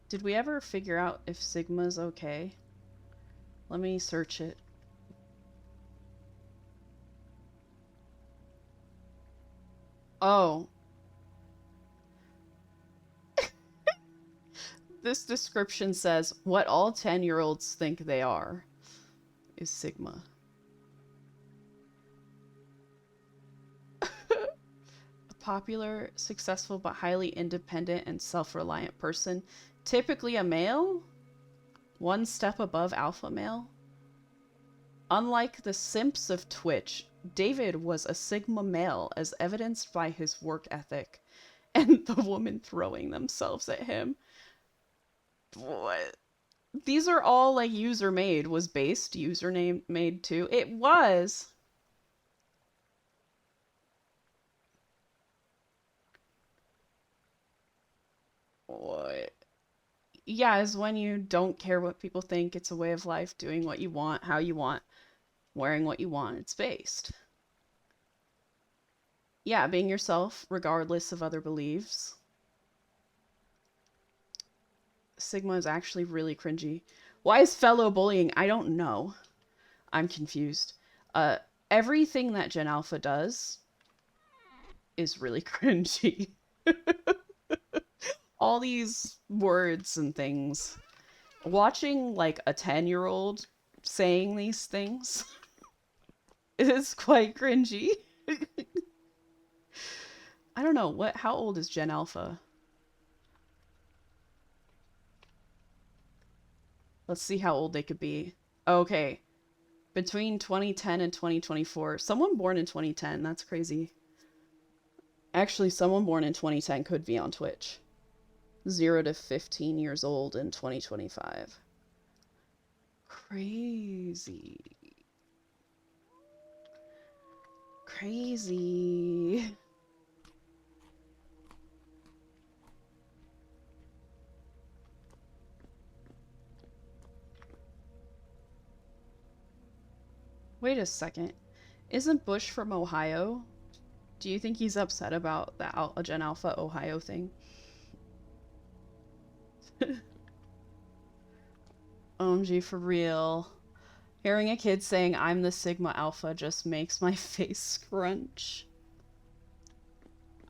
Did we ever figure out if Sigma's okay? Let me search it. Oh. This description says, what all 10-year-olds think they are is Sigma. A popular, successful, but highly independent and self-reliant person. Typically a male? One step above alpha male? Unlike the simps of Twitch, David was a Sigma male as evidenced by his work ethic and the woman throwing themselves at him. What? These are all like user made. Was based username made too? It was. What? Yeah, is when you don't care what people think. It's a way of life, doing what you want, how you want, wearing what you want. It's based. Yeah, being yourself regardless of other beliefs. Sigma is actually really cringy. Why is fellow bullying? I don't know. I'm confused. Everything that Gen Alpha does is really cringy. All these words and things. Watching like a 10-year-old saying these things is quite cringy. I don't know, how old is Gen Alpha? Let's see how old they could be. Okay. Between 2010 and 2024. Someone born in 2010, that's crazy. Actually, someone born in 2010 could be on Twitch. 0 to 15 years old in 2025. Crazy. Crazy. Wait a second. Isn't Bush from Ohio? Do you think he's upset about the Gen Alpha Ohio thing? OMG, for real. Hearing a kid saying I'm the Sigma Alpha just makes my face scrunch.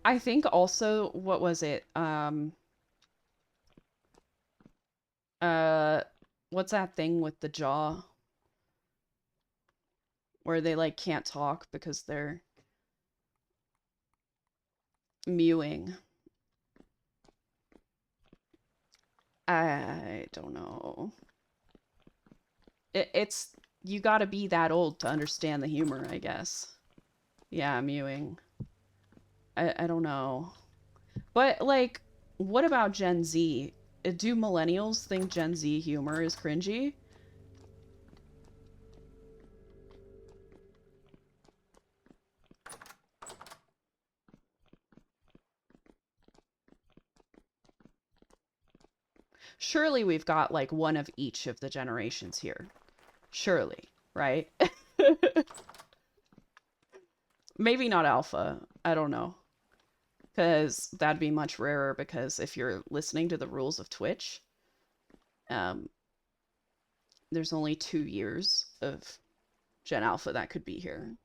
I think also, what was it? What's that thing with the jaw? Where they like can't talk because they're mewing. I don't know. It's you gotta be that old to understand the humor, I guess. Yeah, mewing. I don't know. But like, what about Gen Z? Do millennials think Gen Z humor is cringy? Surely we've got like one of each of the generations here. Surely, right? Maybe not alpha. I don't know. Because that'd be much rarer because if you're listening to the rules of Twitch, there's only 2 years of Gen Alpha that could be here.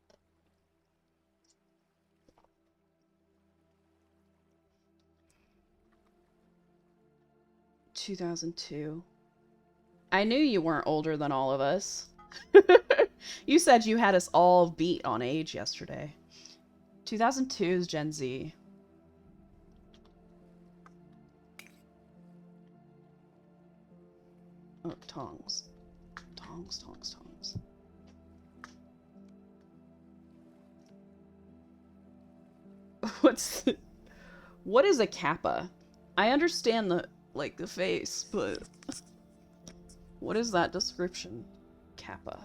(2002) I knew you weren't older than all of us. You said you had us all beat on age yesterday. 2002 is Gen Z. Oh, tongs. Tongs, tongs, tongs. What is a kappa? I understand the face, but what is that description? Kappa.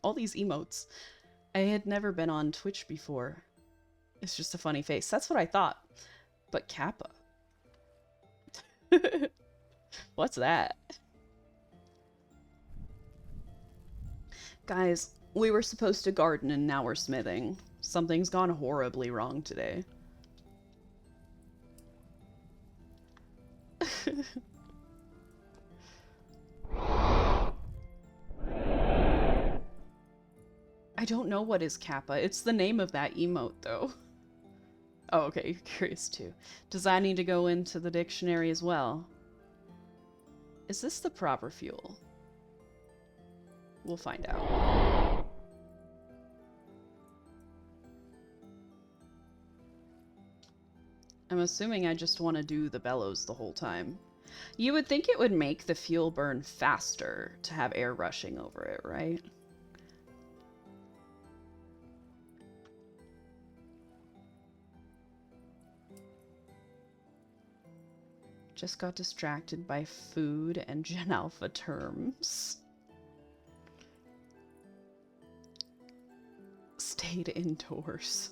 All these emotes. I had never been on Twitch before. It's just a funny face. That's what I thought. But kappa. What's that? Guys, we were supposed to garden and now we're smithing. Something's gone horribly wrong today. I don't know what is kappa. It's the name of that emote, though. Oh, okay, you're curious too. Does that need to go into the dictionary as well? Is this the proper fuel? We'll find out. I'm assuming I just want to do the bellows the whole time. You would think it would make the fuel burn faster to have air rushing over it, right? Just got distracted by food and Gen Alpha terms. Stayed indoors.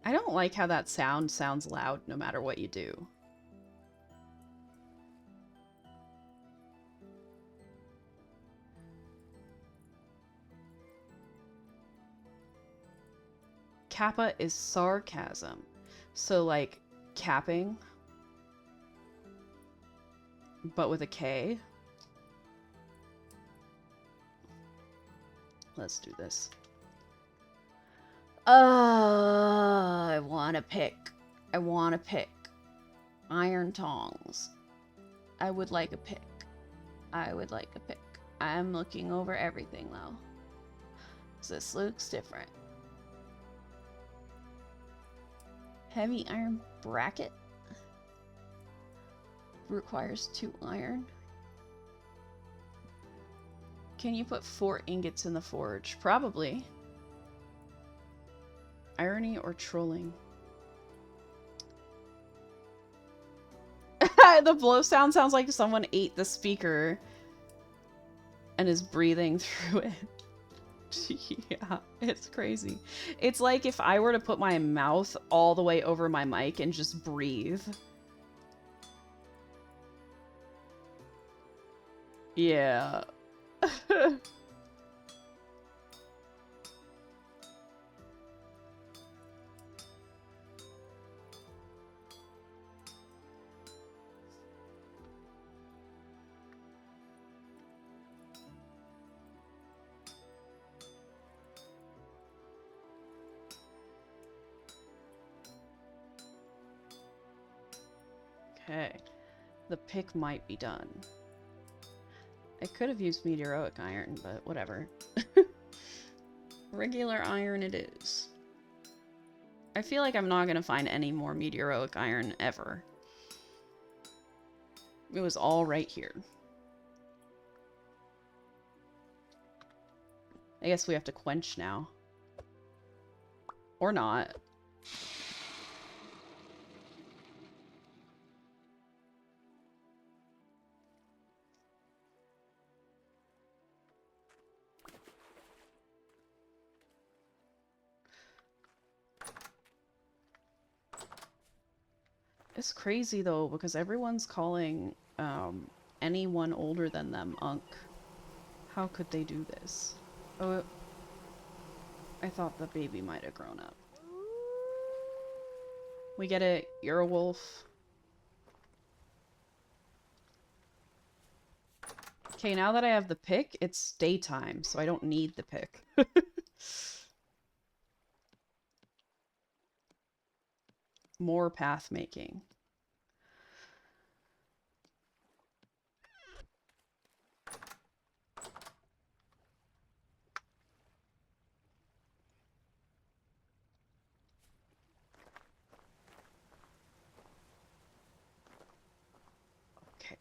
I don't like how that sounds loud no matter what you do. Kappa is sarcasm. So like capping, but with a K. Let's do this. I want to pick. I want to pick. Iron tongs. I would like a pick. I would like a pick. I'm looking over everything though. This looks different. Heavy iron bracket. Requires 2 iron. Can you put 4 ingots in the forge? Probably. Irony or trolling? The blow sound sounds like someone ate the speaker and is breathing through it. Yeah, it's crazy. It's like if I were to put my mouth all the way over my mic and just breathe. Yeah. Okay. The pick might be done. I could have used meteoric iron, but whatever. Regular iron it is. I feel like I'm not going to find any more meteoric iron ever. It was all right here. I guess we have to quench now. Or not. It's crazy though, because everyone's calling anyone older than them Unk. How could they do this? Oh, I thought the baby might have grown up. We get it. You're a wolf. Okay, now that I have the pick, it's daytime, so I don't need the pick. More path making.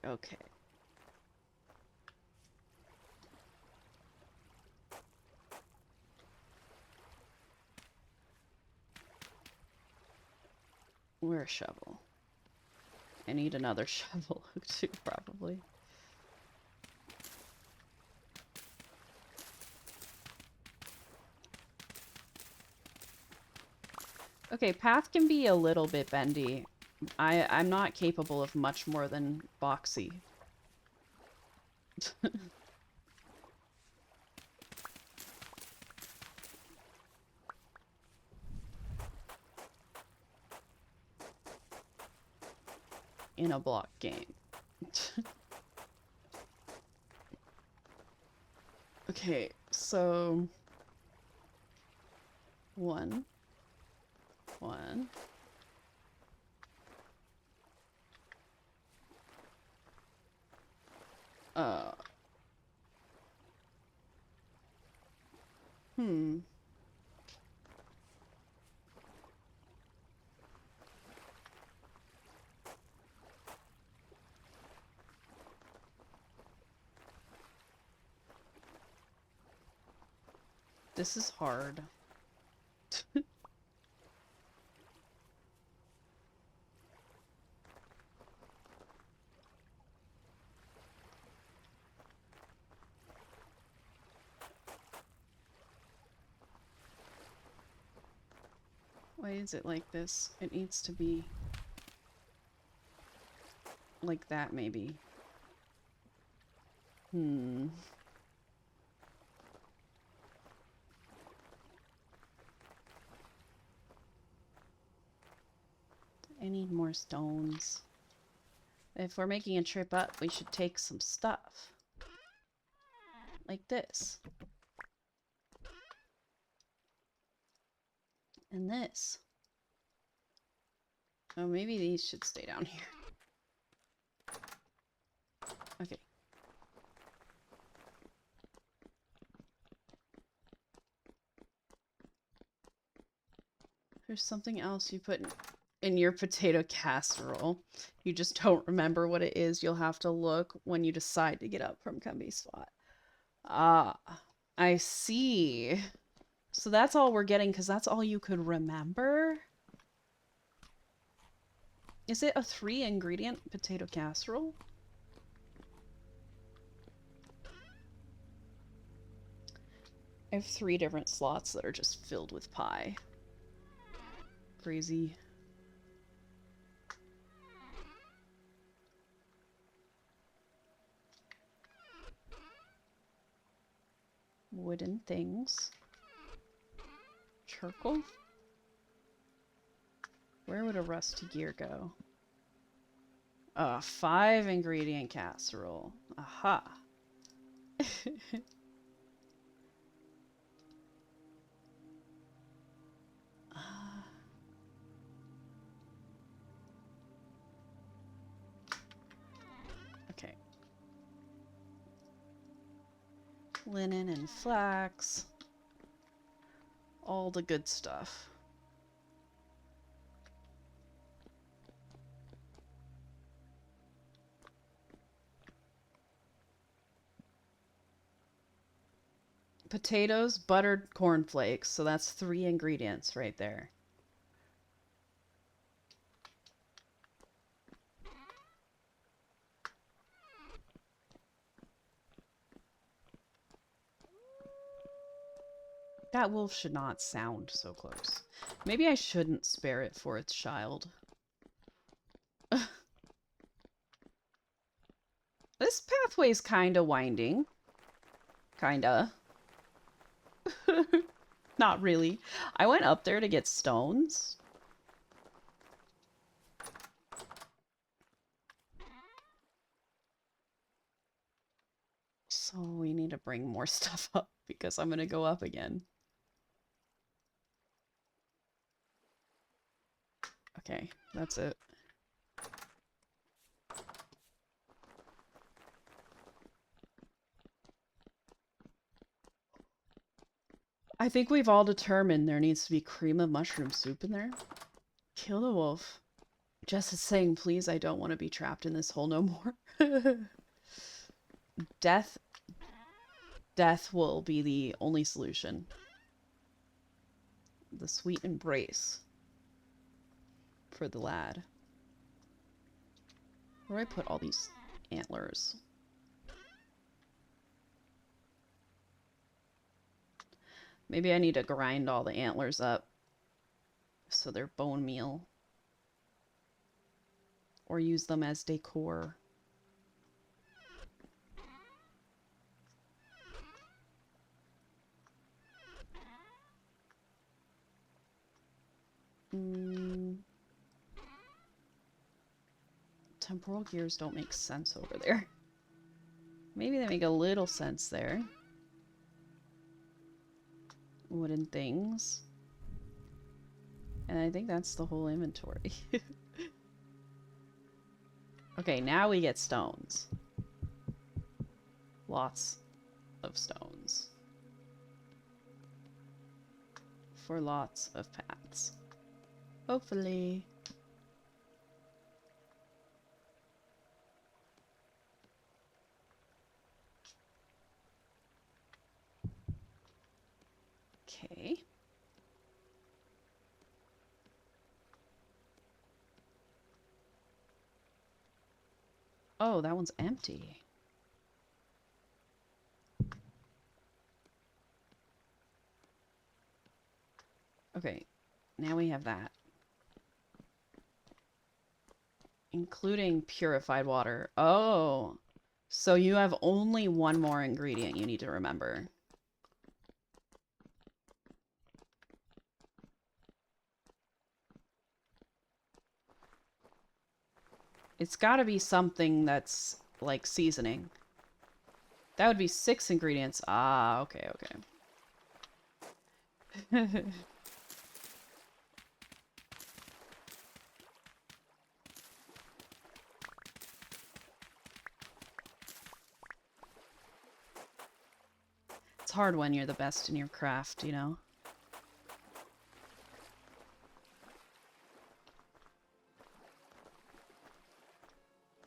Okay. Where's shovel? I need another shovel too, probably. Okay, path can be a little bit bendy. I'm not capable of much more than boxy. In a block game. Okay, so... One. Hmm. This is hard. Why is it like this? It needs to be like that, maybe. Hmm. I need more stones. If we're making a trip up, we should take some stuff. Like this. And this. Oh, maybe these should stay down here. Okay. There's something else you put in your potato casserole. You just don't remember what it is. You'll have to look when you decide to get up from Cumby Spot. Ah, I see. So that's all we're getting because that's all you could remember? Is it a 3-ingredient potato casserole? I have 3 different slots that are just filled with pie. Crazy. Wooden things. Charcoal? Where would a rusty gear go? 5-ingredient casserole. Aha. Okay. Linen and flax. All the good stuff. Potatoes, buttered cornflakes. So that's 3 ingredients right there. That wolf should not sound so close. Maybe I shouldn't spare it for its child. This pathway's kinda winding. Kinda. Not really. I went up there to get stones. So we need to bring more stuff up because I'm gonna go up again. Okay, that's it. I think we've all determined there needs to be cream of mushroom soup in there. Kill the wolf. Jess is saying, please, I don't want to be trapped in this hole no more. Death. Death will be the only solution. The sweet embrace for the lad. Where do I put all these antlers? Maybe I need to grind all the antlers up so they're bone meal. Or use them as decor. Temporal gears don't make sense over there. Maybe they make a little sense there. Wooden things. And I think that's the whole inventory. Okay, now we get stones. Lots of stones. For lots of paths. Hopefully. Okay. Oh, that one's empty. Okay, now we have that. Including purified water. Oh, so you have only one more ingredient you need to remember. It's gotta be something that's like seasoning. That would be 6 ingredients. Ah, okay, okay. It's hard when you're the best in your craft, you know?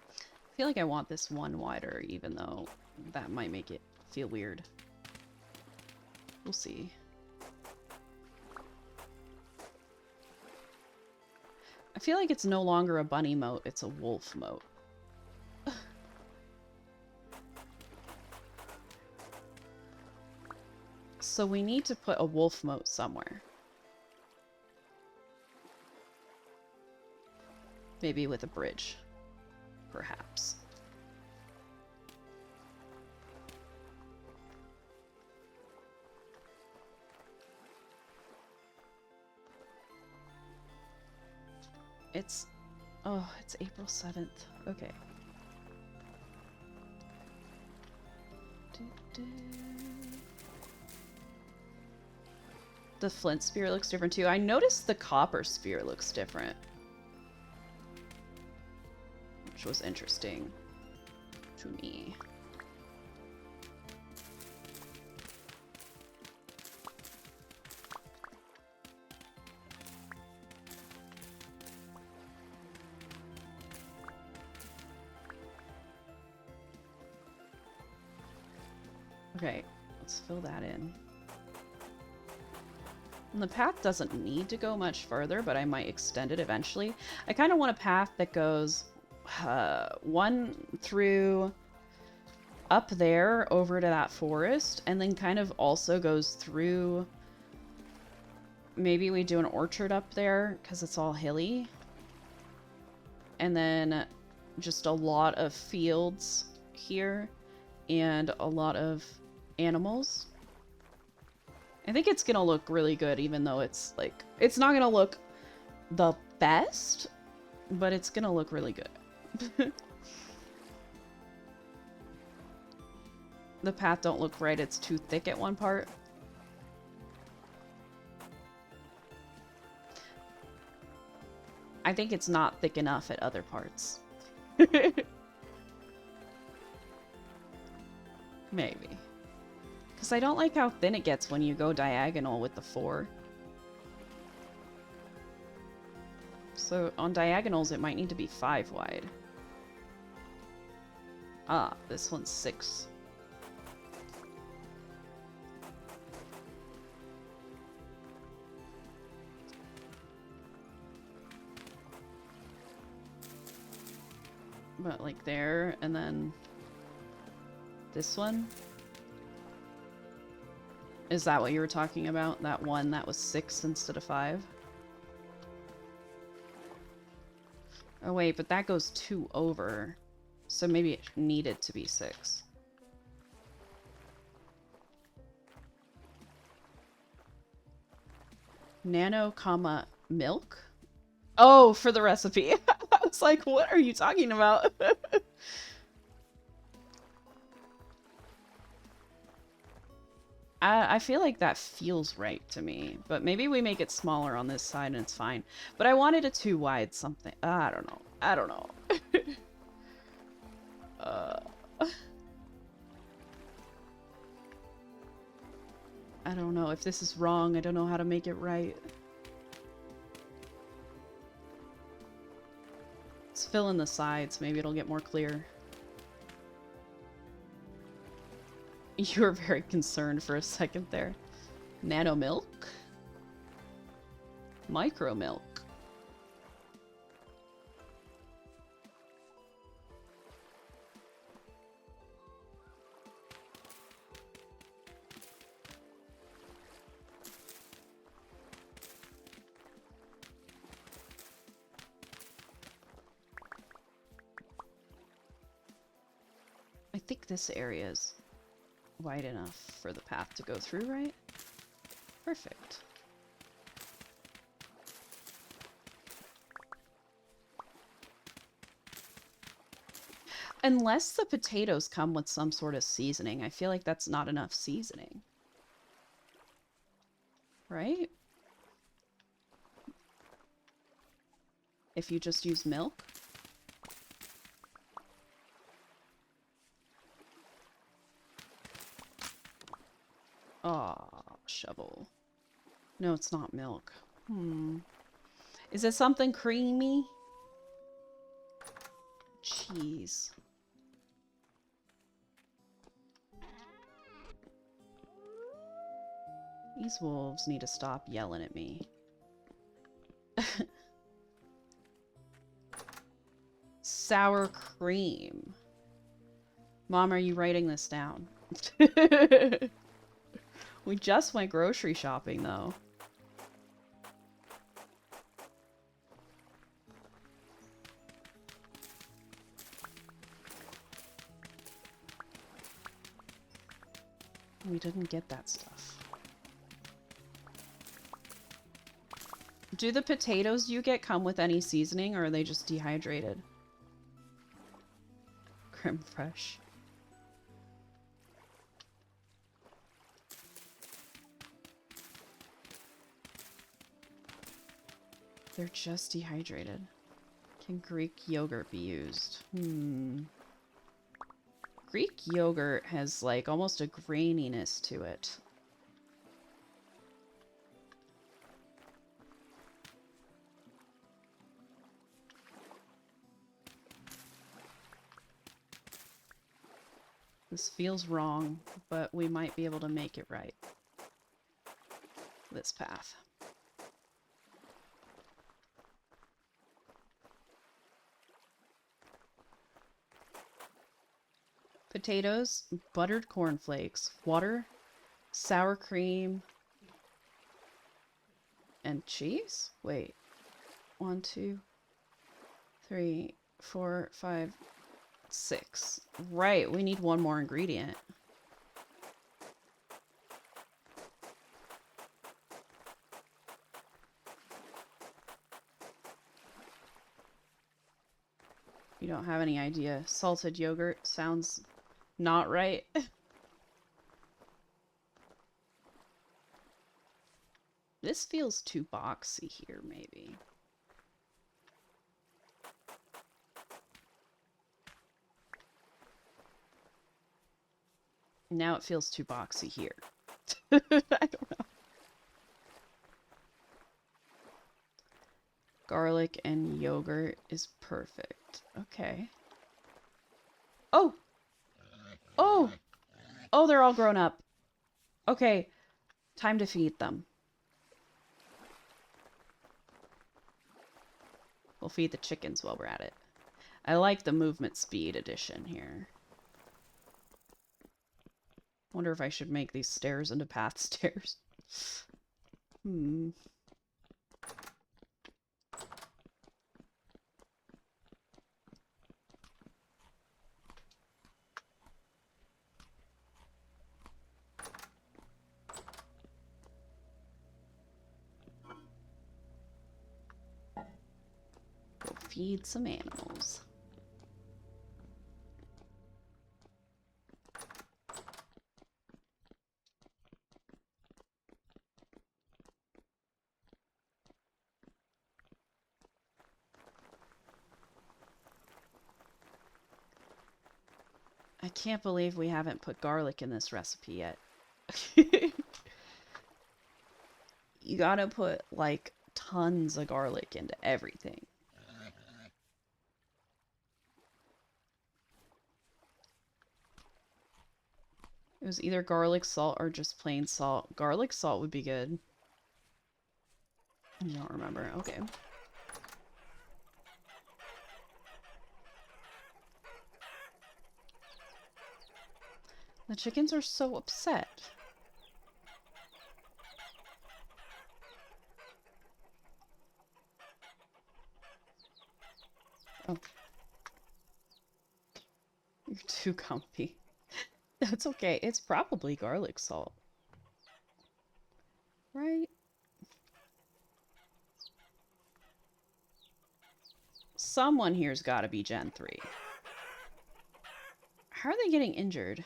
I feel like I want this one wider, even though that might make it feel weird. We'll see. I feel like it's no longer a bunny moat, it's a wolf moat. So we need to put a wolf moat somewhere. Maybe with a bridge. Perhaps. It's... Oh, it's April 7th. Okay. The flint spear looks different too. I noticed the copper spear looks different. Which was interesting to me. Okay, let's fill that in. And the path doesn't need to go much further, but I might extend it eventually. I kind of want a path that goes one through up there over to that forest, and then kind of also goes through... Maybe we do an orchard up there, because it's all hilly. And then just a lot of fields here, and a lot of animals. I think it's gonna look really good, even though it's like... It's not gonna look the best, but it's gonna look really good. The path don't look right, it's too thick at one part. I think it's not thick enough at other parts. Maybe. Because I don't like how thin it gets when you go diagonal with the 4. So on diagonals, it might need to be 5 wide. Ah, this one's 6. But like there, and then this one? Is that what you were talking about? That one that was 6 instead of 5? Oh wait, but that goes 2 over. So maybe it needed to be 6. Nano, comma, milk? Oh, for the recipe. I was like, what are you talking about? I feel like that feels right to me, but maybe we make it smaller on this side and it's fine. But I wanted it too wide something. I don't know. I don't know. I don't know. If this is wrong, I don't know how to make it right. Let's fill in the sides. Maybe it'll get more clear. You were very concerned for a second there. Nano milk? Micro milk. I think this area is wide enough for the path to go through, right? Perfect. Unless the potatoes come with some sort of seasoning, I feel like that's not enough seasoning. Right? If you just use milk? Aw, shovel. No, it's not milk. Is it something creamy? Cheese. These wolves need to stop yelling at me. Sour cream. Mom, are you writing this down? We just went grocery shopping, though. We didn't get that stuff. Do the potatoes you get come with any seasoning, or are they just dehydrated? Creme fraiche. They're just dehydrated. Can Greek yogurt be used? Greek yogurt has like almost a graininess to it. This feels wrong, but we might be able to make it right. This path. Potatoes, buttered cornflakes, water, sour cream, and cheese? Wait. 1, 2, 3, 4, 5, 6. Right, we need one more ingredient. You don't have any idea. Salted yogurt sounds not right. This feels too boxy here, maybe. Now it feels too boxy here. I don't know. Garlic and yogurt is perfect. Okay. Oh! Oh! Oh, they're all grown up. Okay, time to feed them. We'll feed the chickens while we're at it. I like the movement speed edition here. Wonder if I should make these stairs into path stairs. Hmm. Go feed some animals. I can't believe we haven't put garlic in this recipe yet. You gotta put, like, tons of garlic into everything. It was either garlic salt or just plain salt. Garlic salt would be good. I don't remember. Okay. The chickens are so upset. Oh. You're too comfy. That's okay. It's probably garlic salt. Right? Someone here's gotta be Gen 3. How are they getting injured?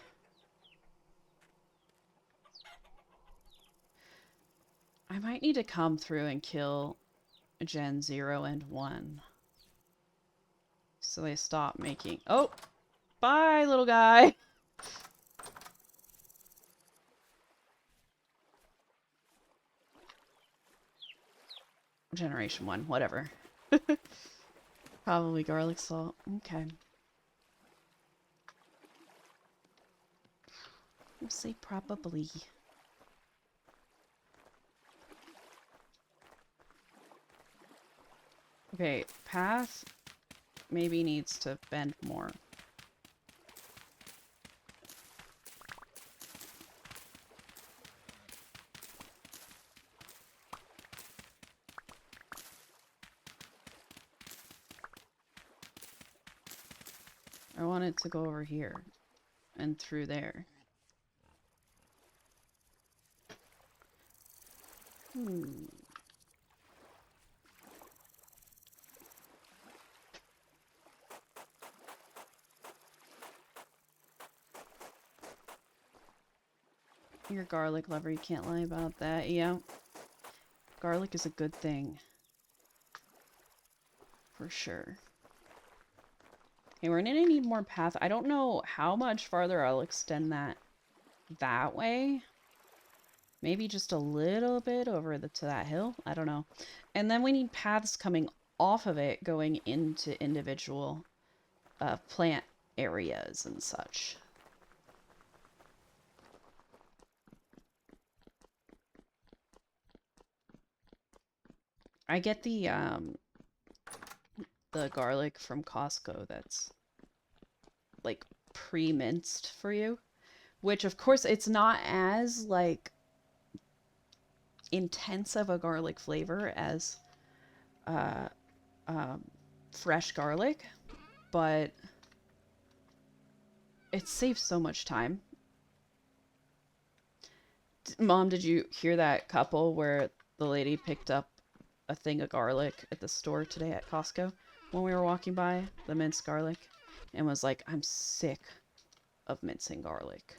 I might need to come through and kill Gen 0 and 1. So they stop making... Oh! Bye, little guy! Generation 1, whatever. Probably garlic salt. Okay. We'll say probably. Okay, path maybe needs to bend more. I want it to go over here and through there. You're a garlic lover, you can't lie about that. Yeah. Garlic is a good thing. For sure. Okay, we're gonna need more path. I don't know how much farther I'll extend that way. Maybe just a little bit over to that hill. I don't know. And then we need paths coming off of it going into individual plant areas and such. I get the garlic from Costco that's like pre-minced for you, which of course it's not as like intense of a garlic flavor as fresh garlic, but it saves so much time. Mom, did you hear that couple where the lady picked up a thing of garlic at the store today at Costco when we were walking by, the minced garlic, and was like, I'm sick of mincing garlic.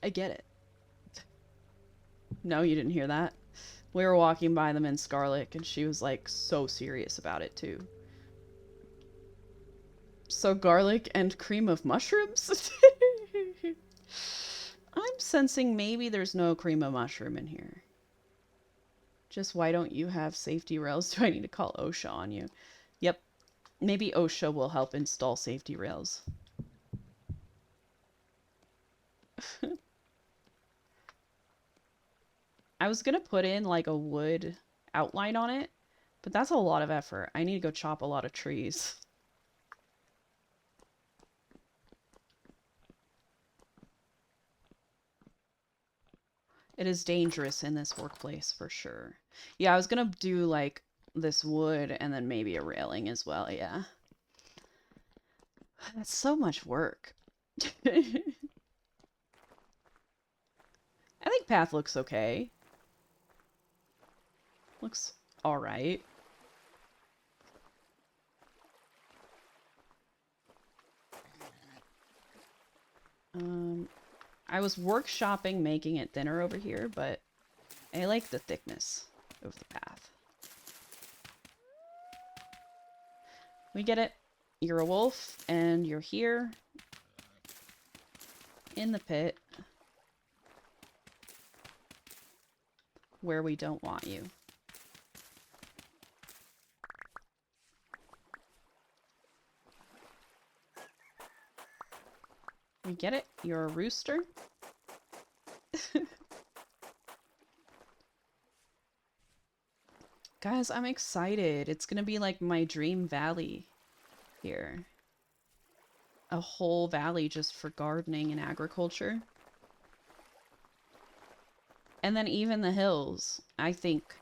I get it. No, you didn't hear that? We were walking by the minced garlic and she was like so serious about it too. So garlic and cream of mushrooms? I'm sensing maybe there's no cream of mushroom in here. Just why don't you have safety rails? Do I need to call OSHA on you? Yep. Maybe OSHA will help install safety rails. I was gonna put in like a wood outline on it, but that's a lot of effort. I need to go chop a lot of trees. It is dangerous in this workplace for sure. Yeah, I was gonna do like this wood and then maybe a railing as well, yeah. That's so much work. I think path looks okay. Looks alright. I was workshopping making it thinner over here, but I like the thickness of the path. We get it. You're a wolf, and you're here in the pit where we don't want you. We get it. You're a rooster. Guys, I'm excited. It's gonna be like my dream valley here. A whole valley just for gardening and agriculture. And then even the hills. I think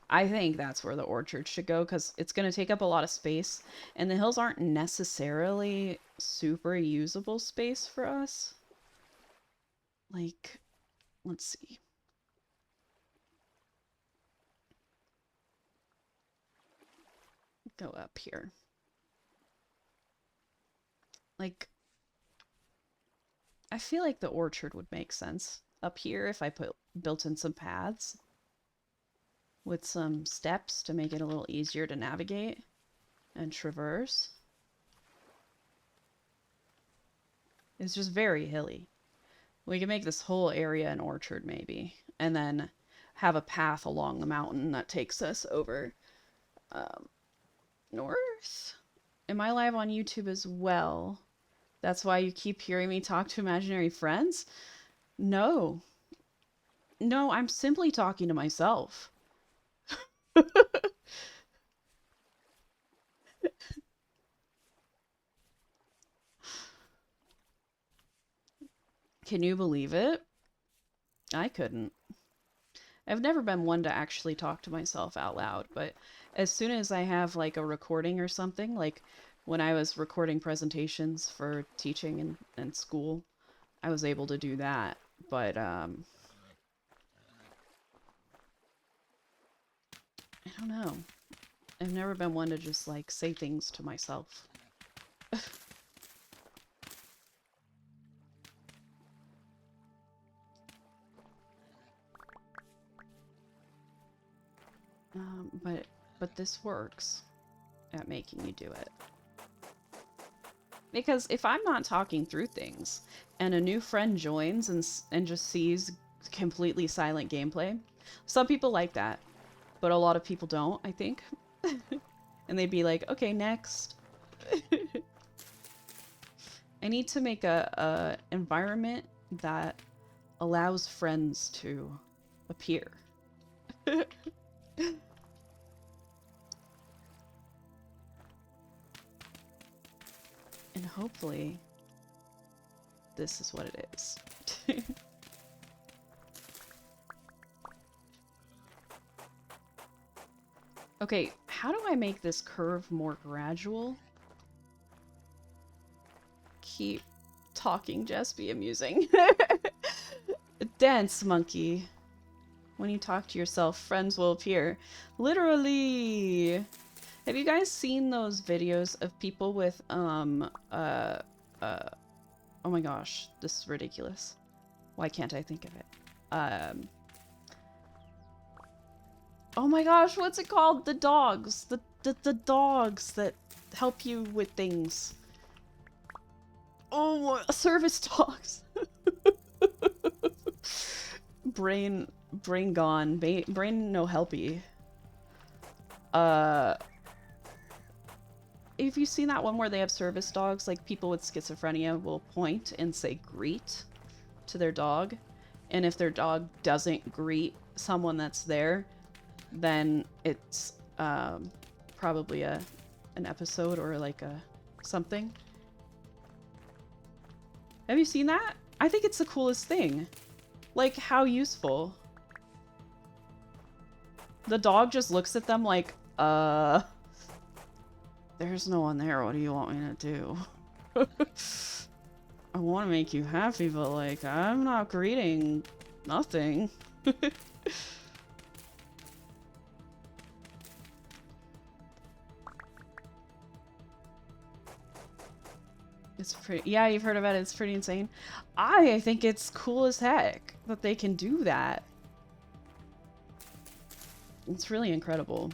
that's where the orchard should go because it's going to take up a lot of space. And the hills aren't necessarily super usable space for us. Like, let's see. Go up here. Like, I feel like the orchard would make sense up here if I built in some paths with some steps to make it a little easier to navigate and traverse. It's just very hilly. We can make this whole area an orchard maybe, and then have a path along the mountain that takes us over north. Am I live on YouTube as well? That's why you keep hearing me talk to imaginary friends? No. No, I'm simply talking to myself. Can you believe it? I couldn't. I've never been one to actually talk to myself out loud, but as soon as I have like a recording or something, like when I was recording presentations for teaching in school, I was able to do that. But I don't know. I've never been one to just like say things to myself. But this works at making you do it. Because if I'm not talking through things and a new friend joins and just sees completely silent gameplay, some people like that, but a lot of people don't, I think. And they'd be like, okay, next. I need to make a environment that allows friends to appear. And hopefully, this is what it is. Okay, how do I make this curve more gradual? Keep talking, Jess, be amusing. Dance, monkey. When you talk to yourself, friends will appear. Literally! Have you guys seen those videos of people with, oh my gosh, this is ridiculous. Why can't I think of it? Oh my gosh, what's it called? The dogs. The dogs that help you with things. Oh, service dogs. Brain gone. Brain no helpy. if you've seen that one where they have service dogs, like people with schizophrenia will point and say greet to their dog. And if their dog doesn't greet someone that's there, then it's probably an episode or like a something. Have you seen that? I think it's the coolest thing. Like, how useful. The dog just looks at them like, there's no one there. What do you want me to do? I want to make you happy, but like, I'm not greeting nothing. It's pretty, yeah, you've heard about it. It's pretty insane. I think it's cool as heck that they can do that. It's really incredible.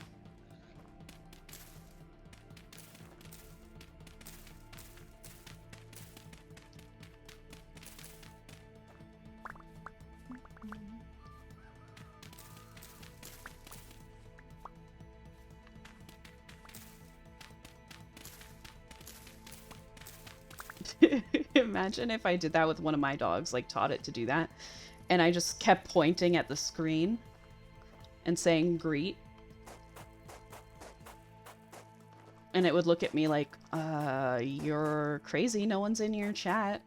Imagine if I did that with one of my dogs, like taught it to do that, and I just kept pointing at the screen and saying greet. And it would look at me like, you're crazy, no one's in your chat.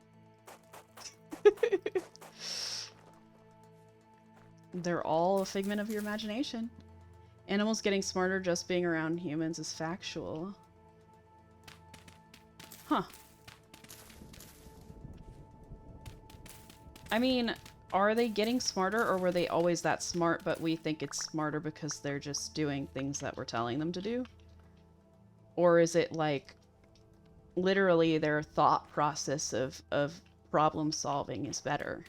They're all a figment of your imagination. Animals getting smarter just being around humans is factual. Huh. I mean, are they getting smarter, or were they always that smart, but we think it's smarter because they're just doing things that we're telling them to do? Or is it like literally their thought process of problem solving is better?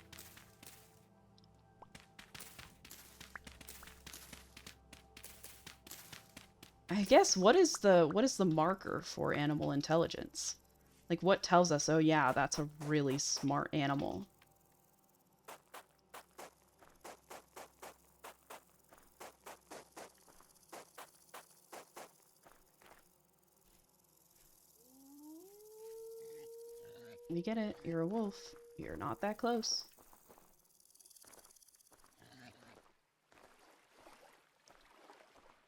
I guess what is the marker for animal intelligence? Like, what tells us, oh yeah, that's a really smart animal? We get it. You're a wolf. You're not that close.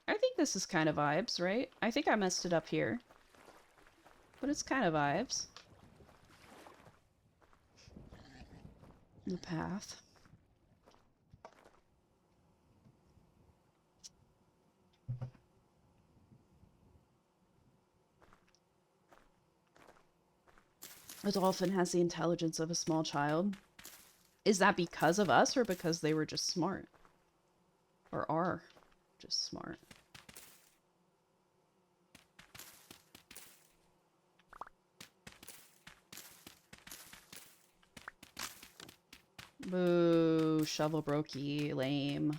I think this is kind of vibes, right? I think I messed it up here. But it's kind of vibes. The path. A dolphin has the intelligence of a small child. Is that because of us or because they were just smart? Or are just smart? Boo, shovel brokey, lame.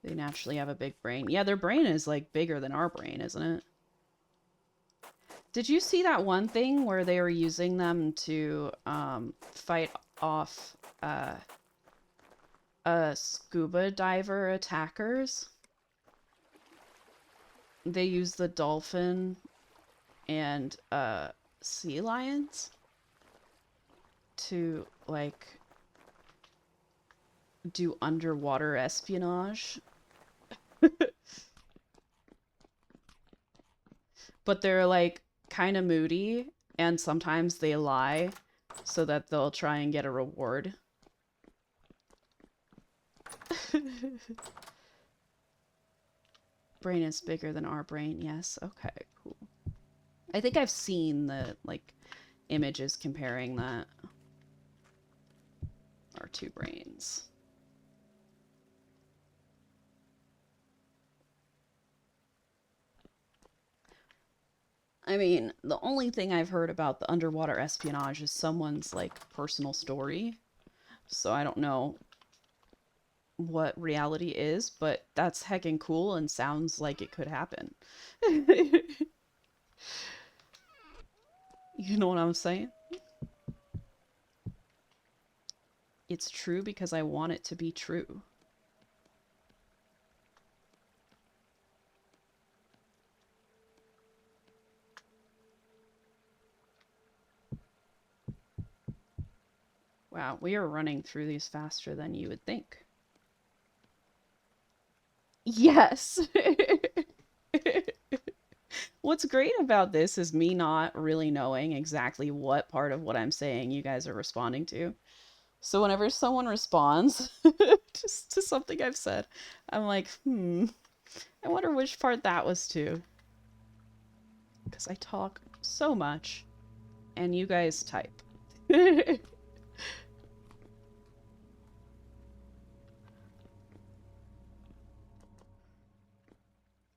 They naturally have a big brain. Yeah, their brain is like bigger than our brain, isn't it? Did you see that one thing where they were using them to fight off scuba diver attackers? They use the dolphin and sea lions to like do underwater espionage. But they're like kind of moody and sometimes they lie so that they'll try and get a reward. Brain is bigger than our brain. Yes. Okay, cool. I think I've seen the like images comparing that. Our two brains. I mean, the only thing I've heard about the underwater espionage is someone's like personal story. So I don't know what reality is, but that's heckin' cool and sounds like it could happen. You know what I'm saying? It's true because I want it to be true. Wow, we are running through these faster than you would think. Yes! What's great about this is me not really knowing exactly what part of what I'm saying you guys are responding to. So whenever someone responds just to something I've said, I'm like, I wonder which part that was to. Because I talk so much, and you guys type.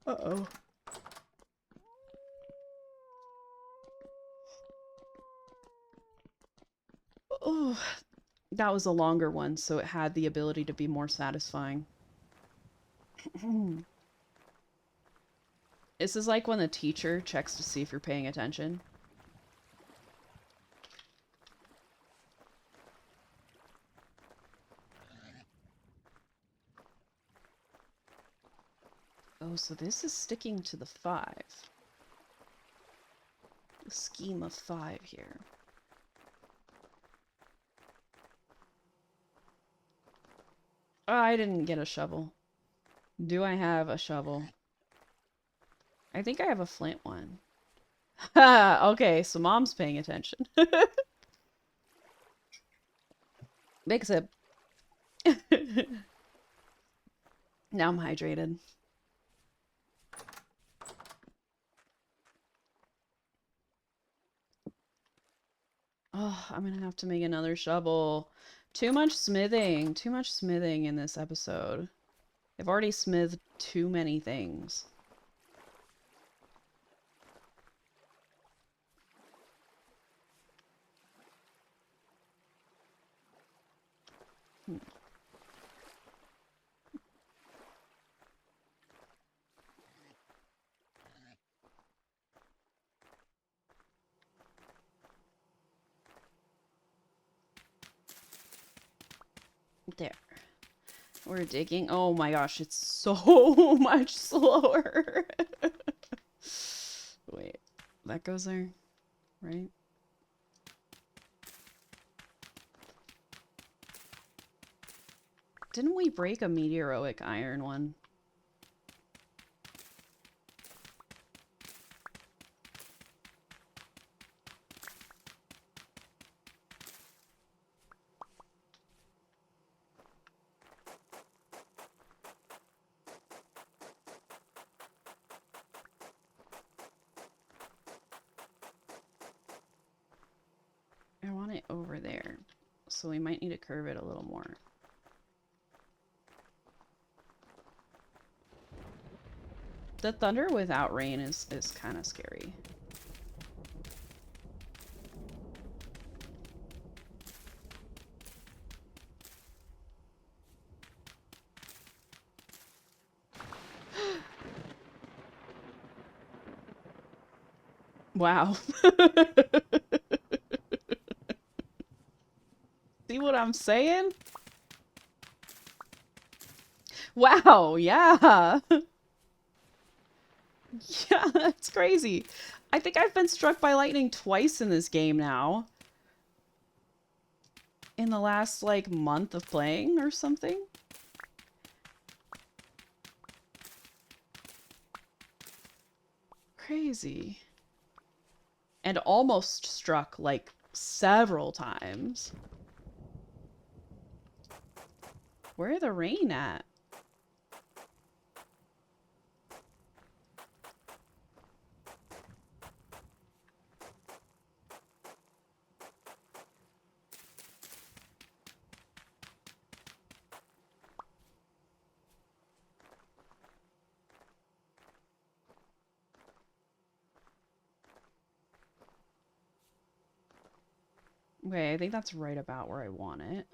Uh-oh. Oh, that was a longer one, so it had the ability to be more satisfying. This is like when the teacher checks to see if you're paying attention. Oh, so this is sticking to the 5. The scheme of 5 here. Oh, I didn't get a shovel. Do I have a shovel? I think I have a flint one. Ha! Okay, so mom's paying attention. Big sip. Now I'm hydrated. Oh, I'm gonna have to make another shovel. Too much smithing. Too much smithing in this episode. I've already smithed too many things. There. We're digging. Oh my gosh, it's so much slower. Wait, that goes there, right? Didn't we break a meteoric iron one? I want it over there, so we might need to curve it a little more. The thunder without rain is kind of scary. Wow. See what I'm saying? Wow, yeah. Yeah, that's crazy. I think I've been struck by lightning twice in this game now. In the last, like, month of playing or something. Crazy. And almost struck, like, several times. Where are the rain at? Okay, I think that's right about where I want it.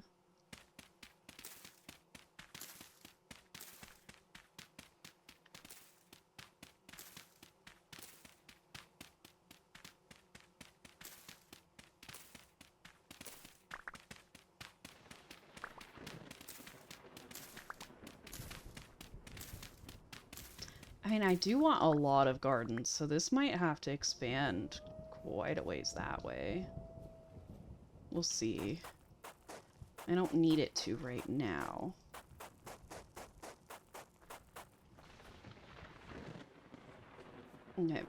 I mean, I do want a lot of gardens, so this might have to expand quite a ways that way. We'll see. I don't need it to right now. Okay.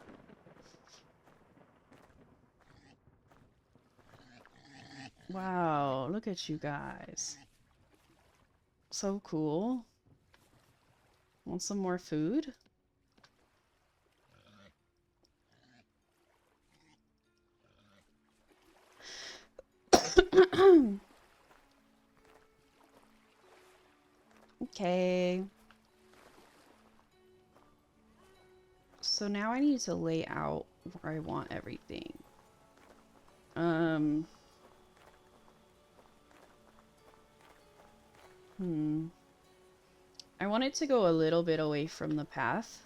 Wow, look at you guys. So cool. Want some more food? Okay. So now I need to lay out where I want everything. I want it to go a little bit away from the path.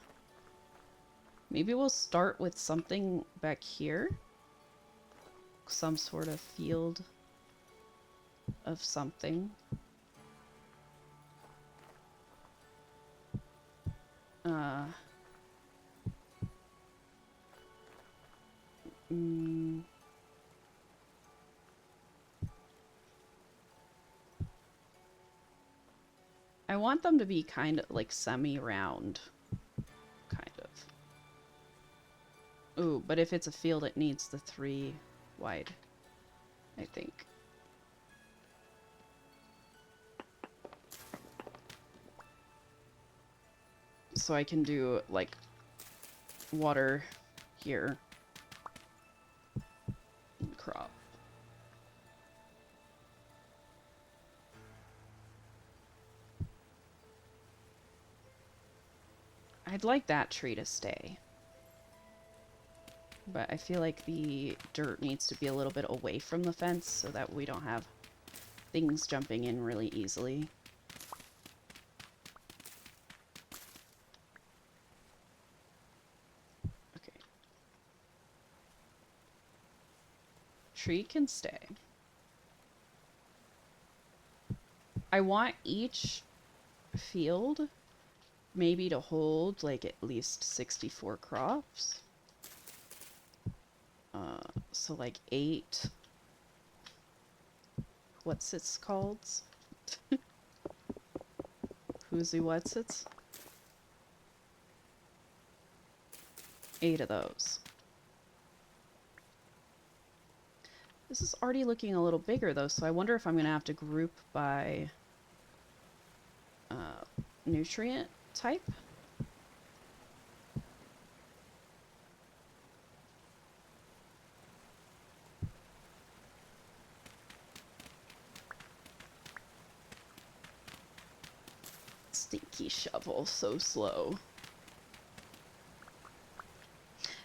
Maybe we'll start with something back here. Some sort of field of something. I want them to be kind of like semi-round. Kind of. Ooh, but if it's a field, it needs the 3 wide, I think. So I can do, like, water here. And crop. I'd like that tree to stay. But I feel like the dirt needs to be a little bit away from the fence so that we don't have things jumping in really easily. Okay. Tree can stay. I want each field maybe to hold like at least 64 crops. So like 8. What's it's called? Who's what's it's? 8 of those. This is already looking a little bigger though, so I wonder if I'm gonna have to group by nutrient type. Stinky shovel, so slow.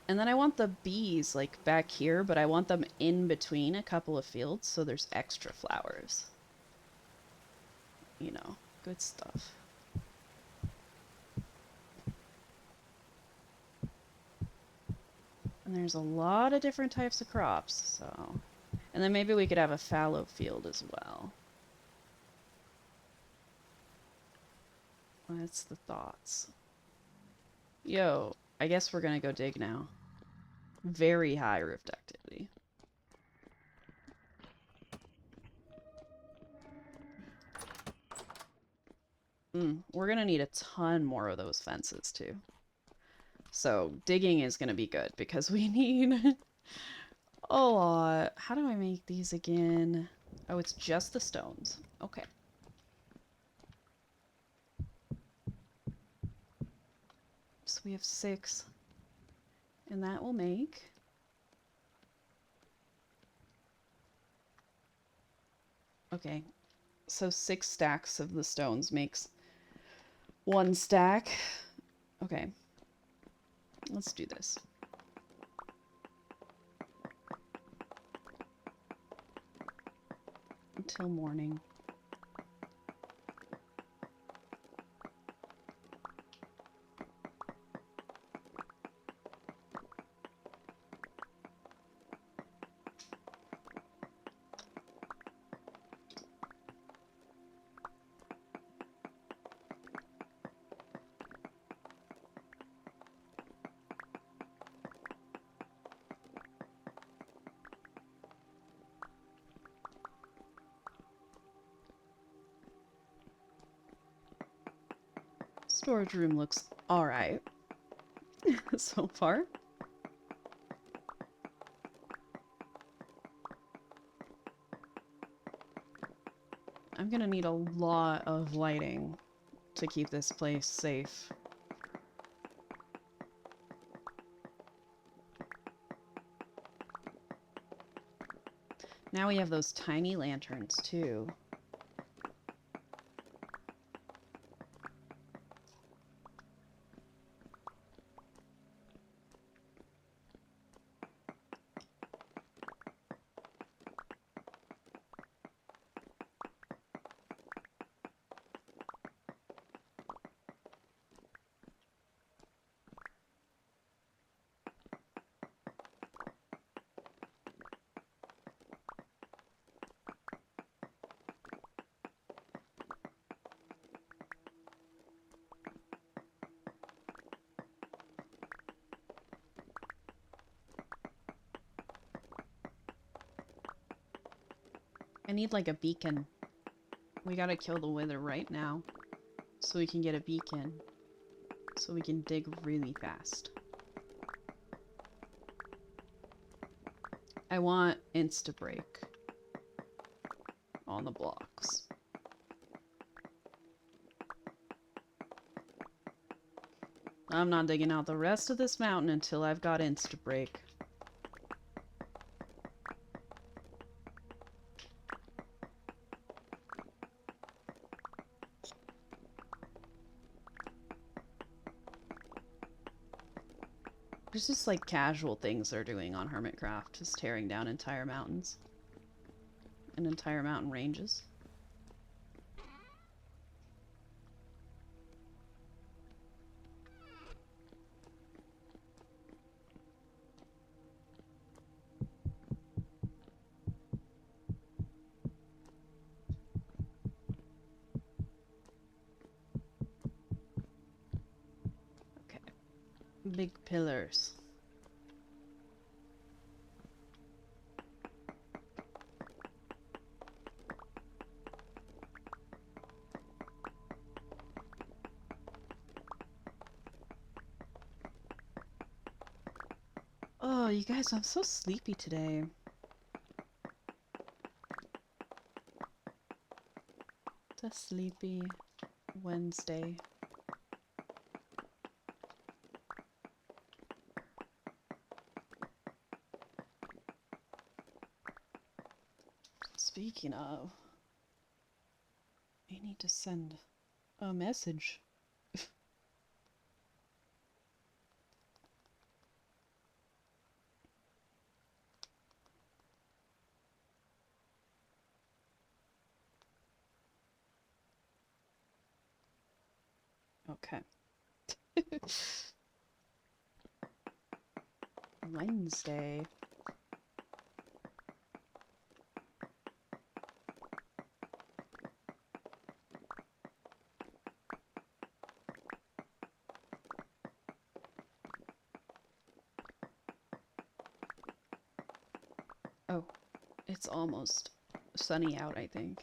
And then I want the bees like back here, but I want them in between a couple of fields so there's extra flowers. You know, good stuff. And there's a lot of different types of crops, so... And then maybe we could have a fallow field as well. That's the thoughts. Yo, I guess we're gonna go dig now. Very high roofed activity. We're gonna need a ton more of those fences too. So digging is gonna be good because we need a lot. How do I make these again? Oh, it's just the stones. Okay. So we have 6. And that will make... Okay. So 6 stacks of the stones makes 1 stack. Okay. Let's do this. Until morning. storage room looks alright so far. I'm gonna need a lot of lighting to keep this place safe. Now we have those tiny lanterns too. I need like a beacon. We gotta kill the wither right now so we can get a beacon. So we can dig really fast. I want insta-break on the blocks. I'm not digging out the rest of this mountain until I've got insta-break. There's just like casual things they're doing on Hermitcraft, just tearing down entire mountains and entire mountain ranges. Okay, big pillars. Oh, you guys, I'm so sleepy today. It's a sleepy Wednesday. Speaking of, I need to send a message. Okay. Wednesday. Oh, it's almost sunny out, I think.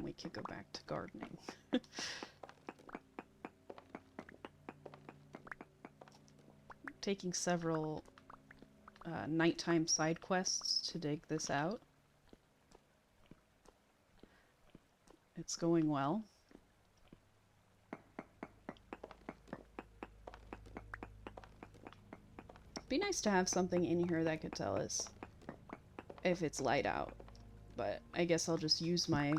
We could go back to gardening. Taking several nighttime side quests to dig this out. It's going well. Be nice to have something in here that could tell us if it's light out, but I guess I'll just use my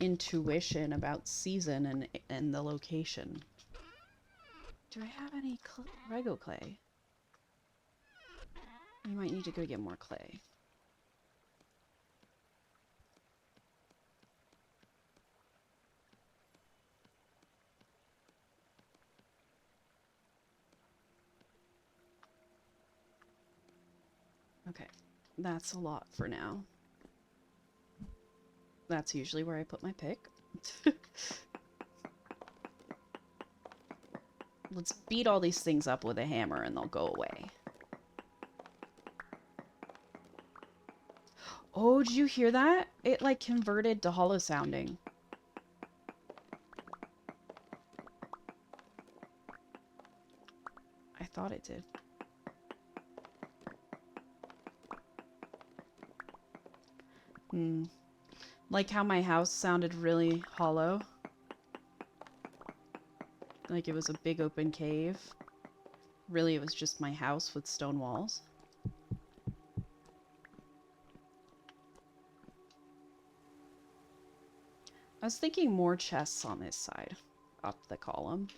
intuition about season and the location. Do I have any Rego clay? I might need to go get more clay. Okay, that's a lot for now. That's usually where I put my pick. Let's beat all these things up with a hammer and they'll go away. Oh, did you hear that? It like converted to hollow sounding. thought it did. Like how my house sounded really hollow. Like it was a big open cave. Really, it was just my house with stone walls. I was thinking more chests on this side, up the column.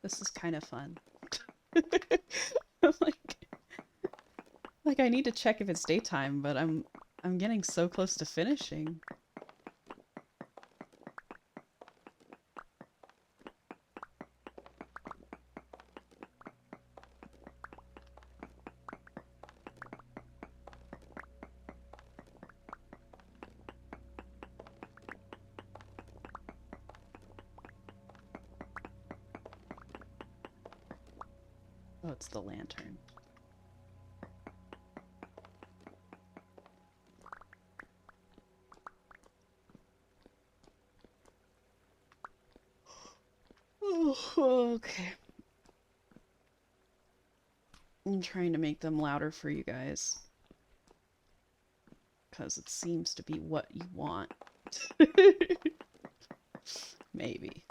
This is kind of fun. like I need to check if it's daytime, but I'm getting so close to finishing. Oh, it's the lantern. Oh, okay. I'm trying to make them louder for you guys. Because it seems to be what you want. Maybe.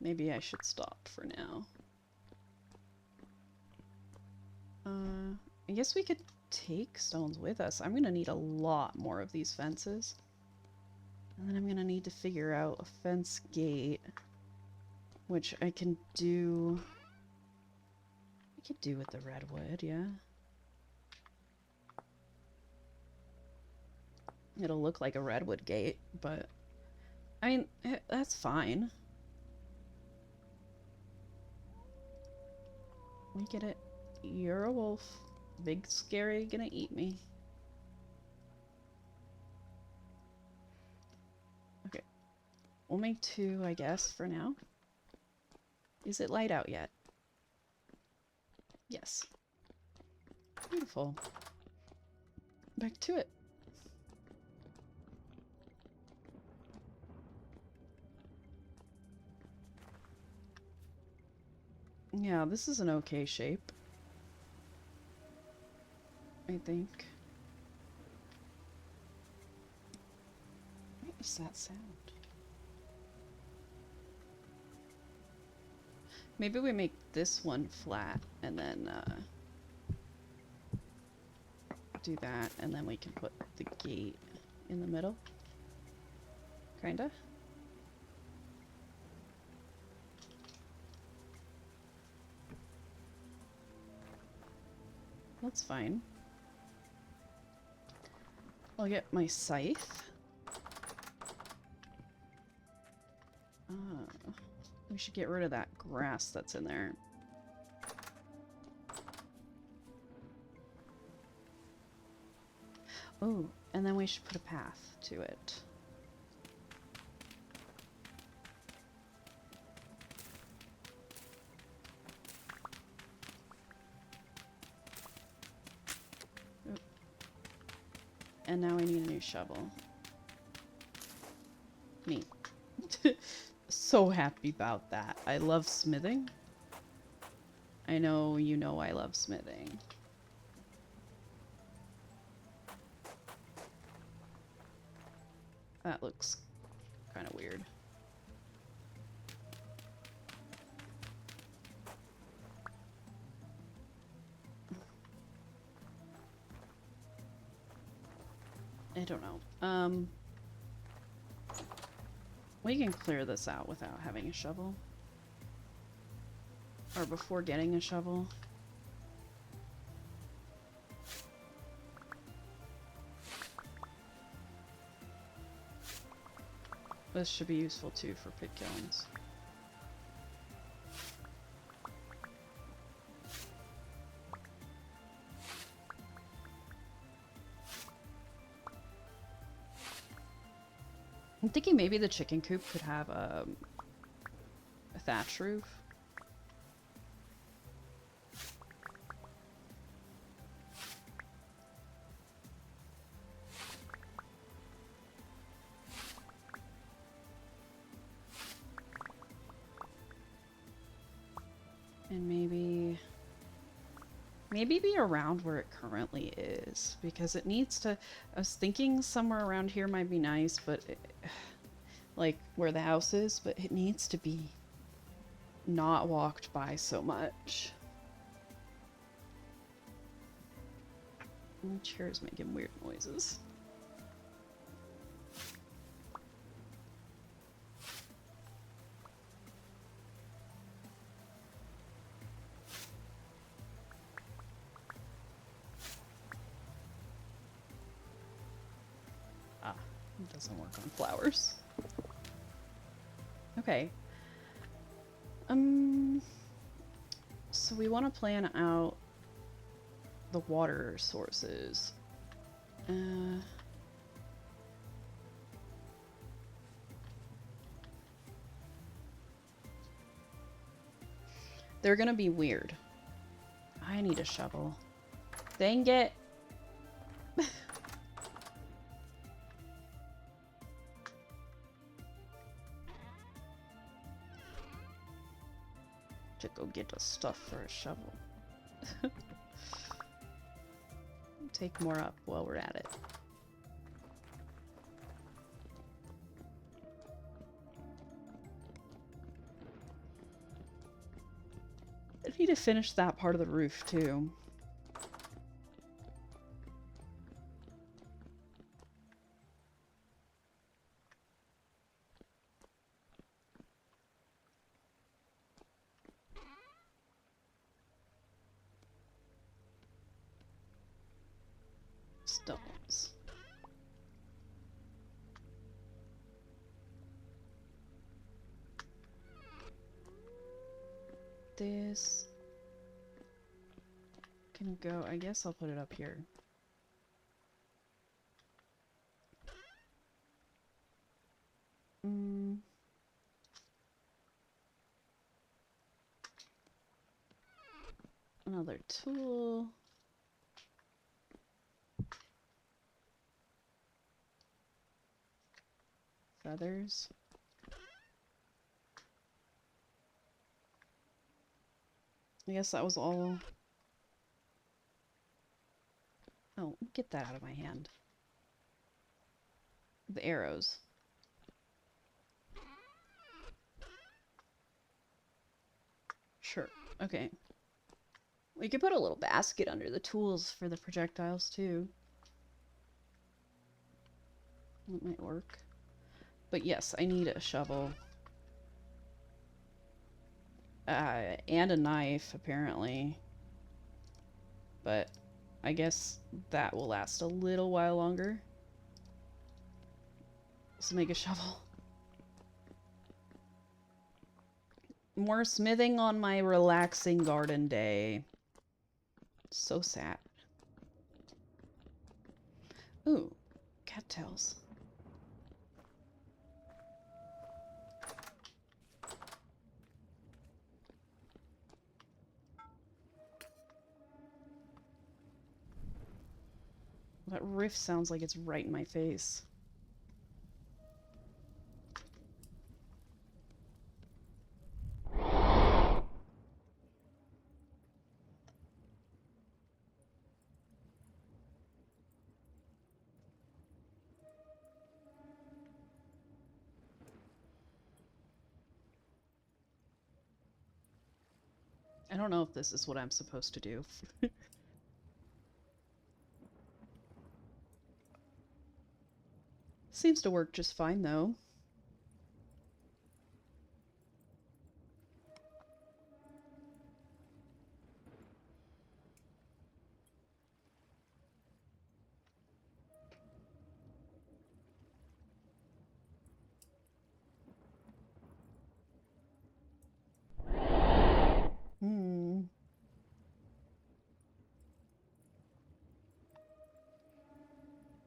Maybe I should stop for now. I guess we could take stones with us. I'm gonna need a lot more of these fences. And then I'm gonna need to figure out a fence gate. Which I can do... I could do with the redwood, yeah. It'll look like a redwood gate, but... I mean, that's fine. We get it. You're a wolf. Big, scary, gonna eat me. Okay. We'll make 2, I guess, for now. Is it light out yet? Yes. Beautiful. Back to it. Yeah, this is an okay shape. I think. What is that sound? Maybe we make this one flat and then do that, and then we can put the gate in the middle. Kinda. That's fine. I'll get my scythe. We should get rid of that grass that's in there. Oh, and then we should put a path to it. Oop. And now we need a new shovel. Neat. So happy about that. I love smithing. I know you know I love smithing. That looks kind of weird. I don't know. We can clear this out without having a shovel. Or before getting a shovel. This should be useful too for pit kilns. I'm thinking maybe the chicken coop could have a thatch roof. And maybe be around where it currently is, because it needs to. I was thinking somewhere around here might be nice, but like where the house is, but it needs to be not walked by so much. The chair's making weird noises. It doesn't work on flowers. Okay. So we want to plan out the water sources. They're gonna be weird. I need a shovel. Dang it! To go get the stuff for a shovel. Take more up while we're at it. I need to finish that part of the roof too. Stones. This can go, I guess I'll put it up here. Another tool. Feathers. I guess that was all. Oh, get that out of my hand. The arrows. Sure. Okay. We could put a little basket under the tools for the projectiles too. That might work. But yes, I need a shovel. And a knife, apparently. But I guess that will last a little while longer. Let's make a shovel. More smithing on my relaxing garden day. So sad. Ooh, cattails. That riff sounds like it's right in my face. I don't know if this is what I'm supposed to do. Seems to work just fine, though.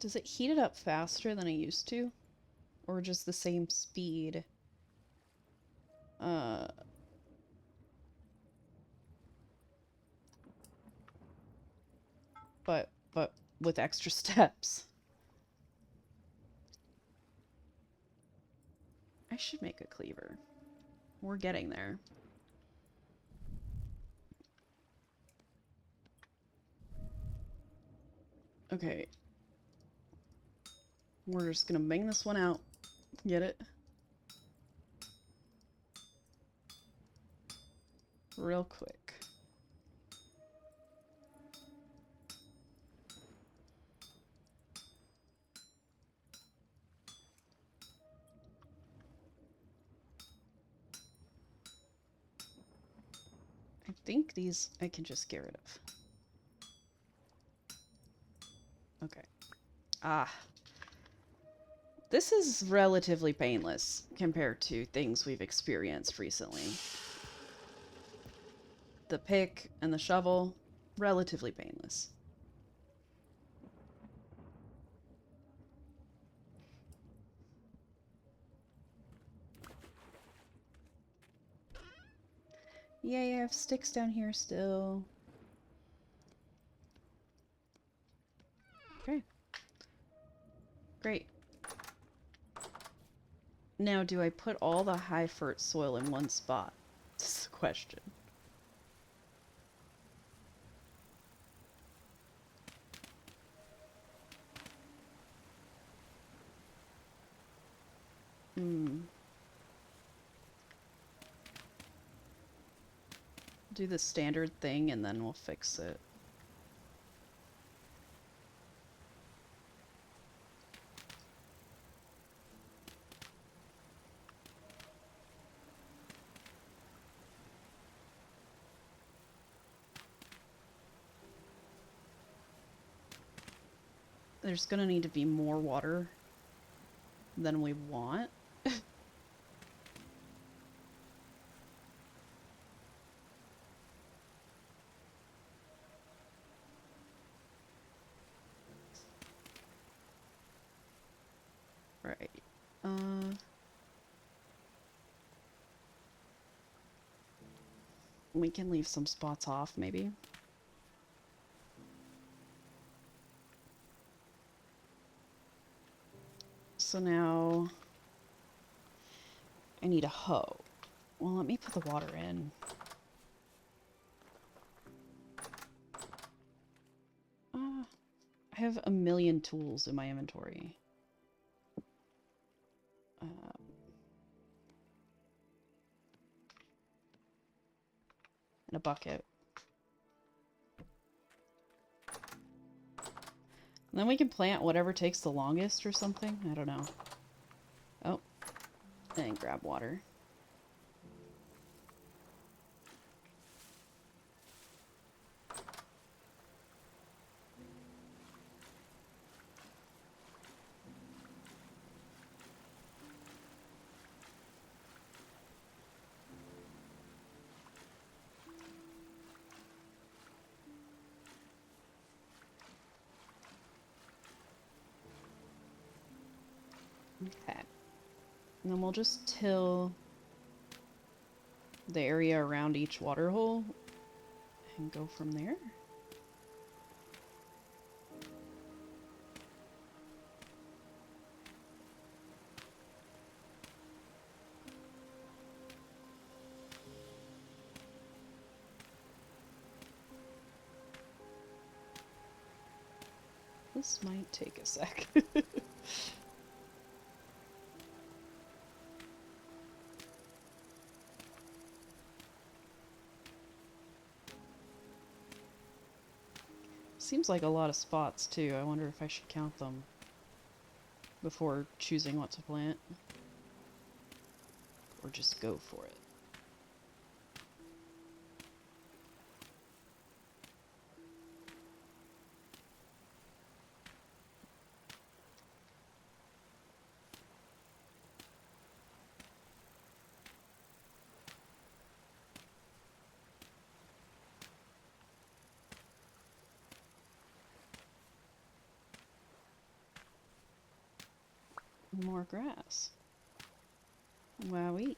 Does it heat it up faster than it used to? Or just the same speed? But with extra steps. I should make a cleaver. We're getting there. Okay. We're just gonna bang this one out. Get it? Real quick. I think these I can just get rid of. Okay. Ah. This is relatively painless compared to things we've experienced recently. The pick and the shovel, relatively painless. Yay, I have sticks down here still. Okay. Great. Now, do I put all the high fert soil in one spot? That's the question. Do the standard thing and then we'll fix it. There's gonna need to be more water than we want. Right. We can leave some spots off, maybe. So now I need a hoe. Well, let me put the water in. I have a million tools in my inventory. And a bucket. And then we can plant whatever takes the longest or something. I don't know. Oh. And grab water. Okay. And then we'll just till the area around each water hole and go from there. This might take a sec. Seems like a lot of spots, too. I wonder if I should count them before choosing what to plant. Or just go for it. more grass. Wowee.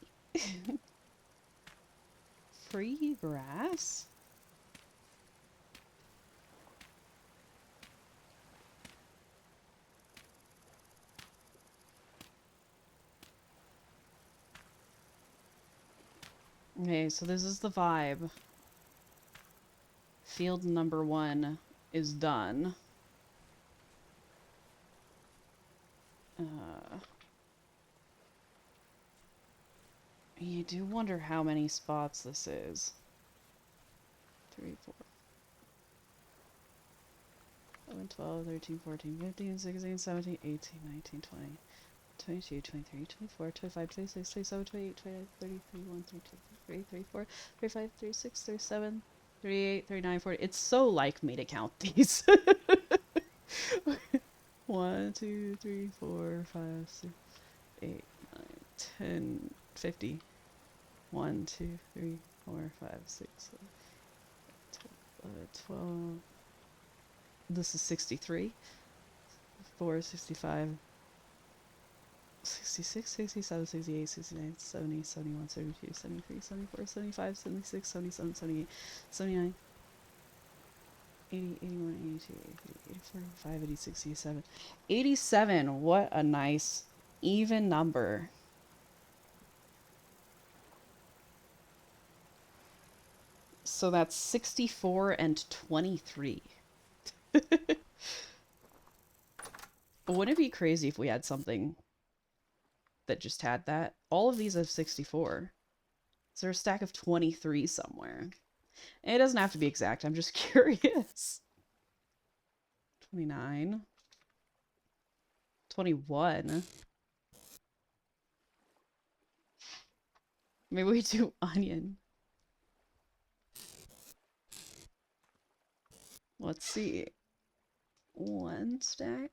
Free grass? Okay, so this is the vibe. Field number 1 is done. You do wonder how many spots this is. 3, 4, 11, 12, 13, 14, 15, 16, 17, 18, 19, 20, 22, 23, 24, 25, 26, 27, 28, 29, 30, 31, 32, 33, 34, 35, 36, 37, 38, 39, 40. It's so like me to count these. 1, 2, 3, 4, 5, 6, 8, 9, 10, 50. 1, 2, 3, 4, 5, 6, 7, 12. This is 63. 4, 65. 66, 67, 68, 69, 70, 71, 72, 73, 74, 75, 76, 77, 78, 79, 80, 81, 82, 83, 84, 85, 86, 87. 87! What a nice even number. So that's 64 and 23. Wouldn't it be crazy if we had something that just had that? All of these have 64. Is there a stack of 23 somewhere? It doesn't have to be exact, I'm just curious. 29. 21. Maybe we do onion. Let's see. 1 stack.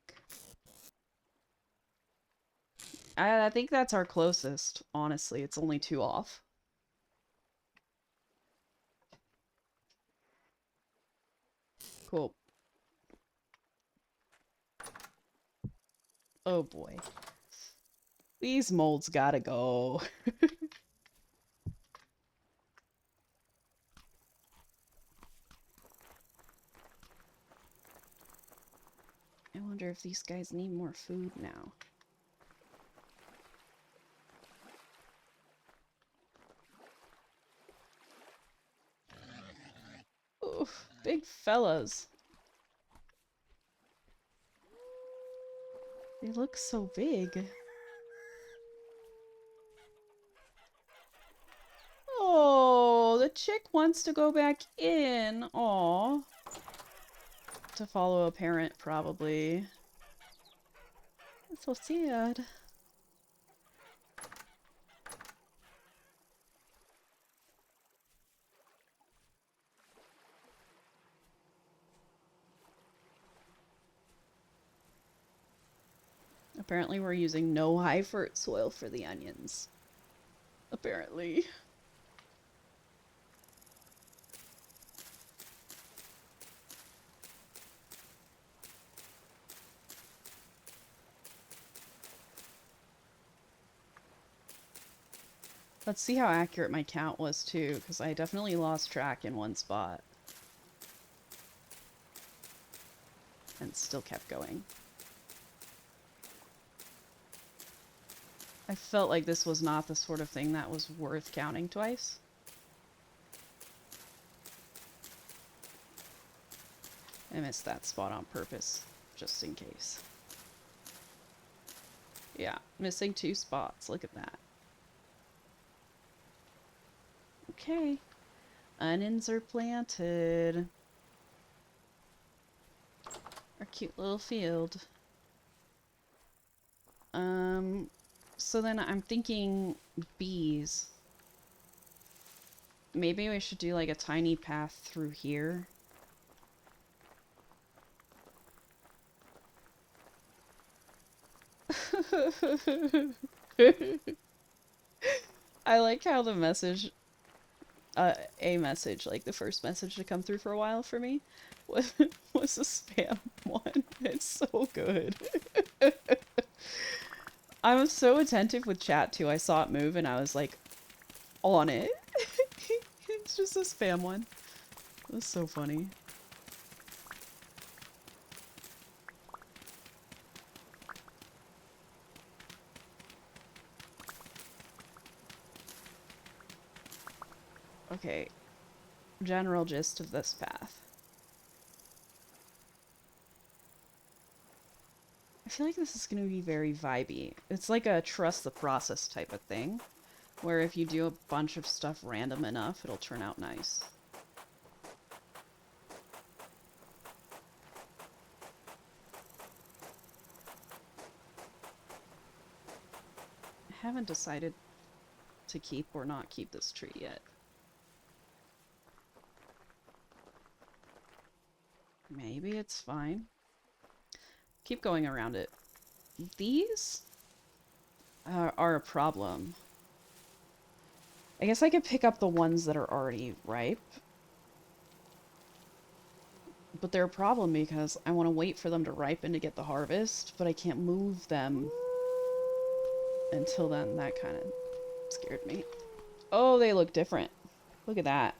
I think that's our closest, honestly. It's only 2 off. Cool. Oh boy. These molds gotta go. I wonder if these guys need more food now. Oof, big fellas. They look so big. Oh, the chick wants to go back in. Aw. To follow a parent, probably. That's so sad. Apparently we're using no high fert soil for the onions. Apparently. Let's see how accurate my count was too, because I definitely lost track in one spot. And still kept going. I felt like this was not the sort of thing that was worth counting twice. I missed that spot on purpose, just in case. Yeah, missing 2 spots. Look at that. Okay. Onions are planted. Our cute little field. So then I'm thinking bees. Maybe we should do like a tiny path through here. I like how the message, a message, like the first message to come through for a while for me, was a spam one. It's so good. I was so attentive with chat too. I saw it move and I was like, on it. It's just a spam one. It was so funny. Okay, general gist of this path. I feel like this is going to be very vibey. It's like a trust the process type of thing, where if you do a bunch of stuff random enough, it'll turn out nice. I haven't decided to keep or not keep this tree yet. Maybe it's fine. Keep going around it. These are a problem. I guess I could pick up the ones that are already ripe. But they're a problem because I want to wait for them to ripen to get the harvest, but I can't move them until then. That kind of scared me. Oh, they look different. Look at that.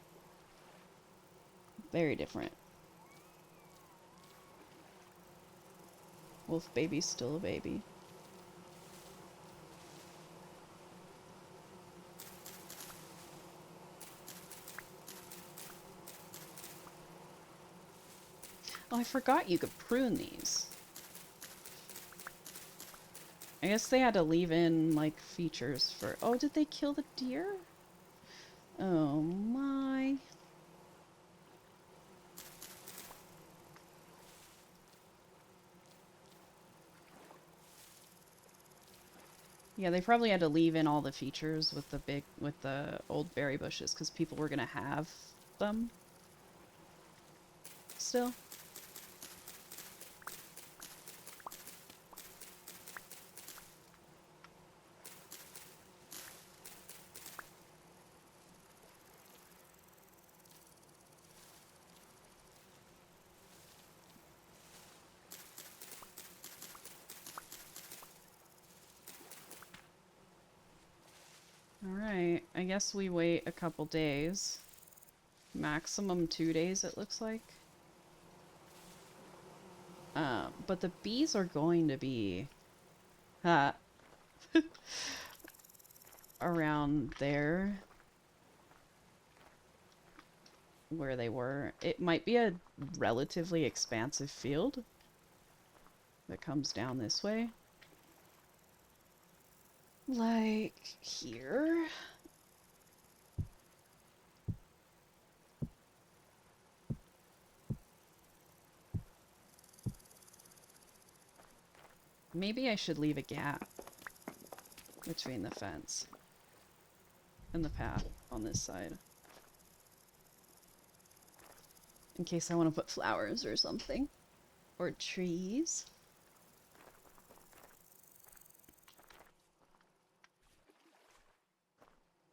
Very different. Wolf baby's still a baby. Oh, I forgot you could prune these. I guess they had to leave in, like, features for... Oh, did they kill the deer? Oh, my... Yeah, they probably had to leave in all the features with the old berry bushes because people were gonna have them still. Alright, I guess we wait a couple days. Maximum 2 days, it looks like. But the bees are going to be around there where they were. It might be a relatively expansive field that comes down this way. Like here. Maybe I should leave a gap between the fence and the path on this side. In case I want to put flowers or something. Or trees.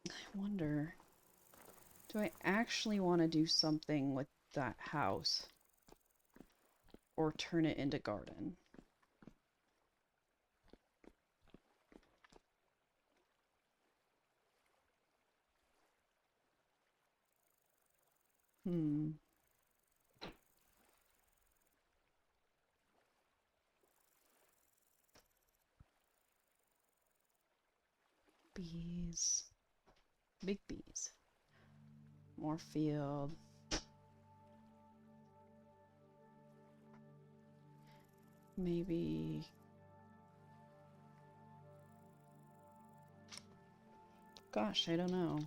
I wonder, do I actually want to do something with that house? Or turn it into garden? Hmm. Bees. Big bees. More field. Maybe... Gosh, I don't know.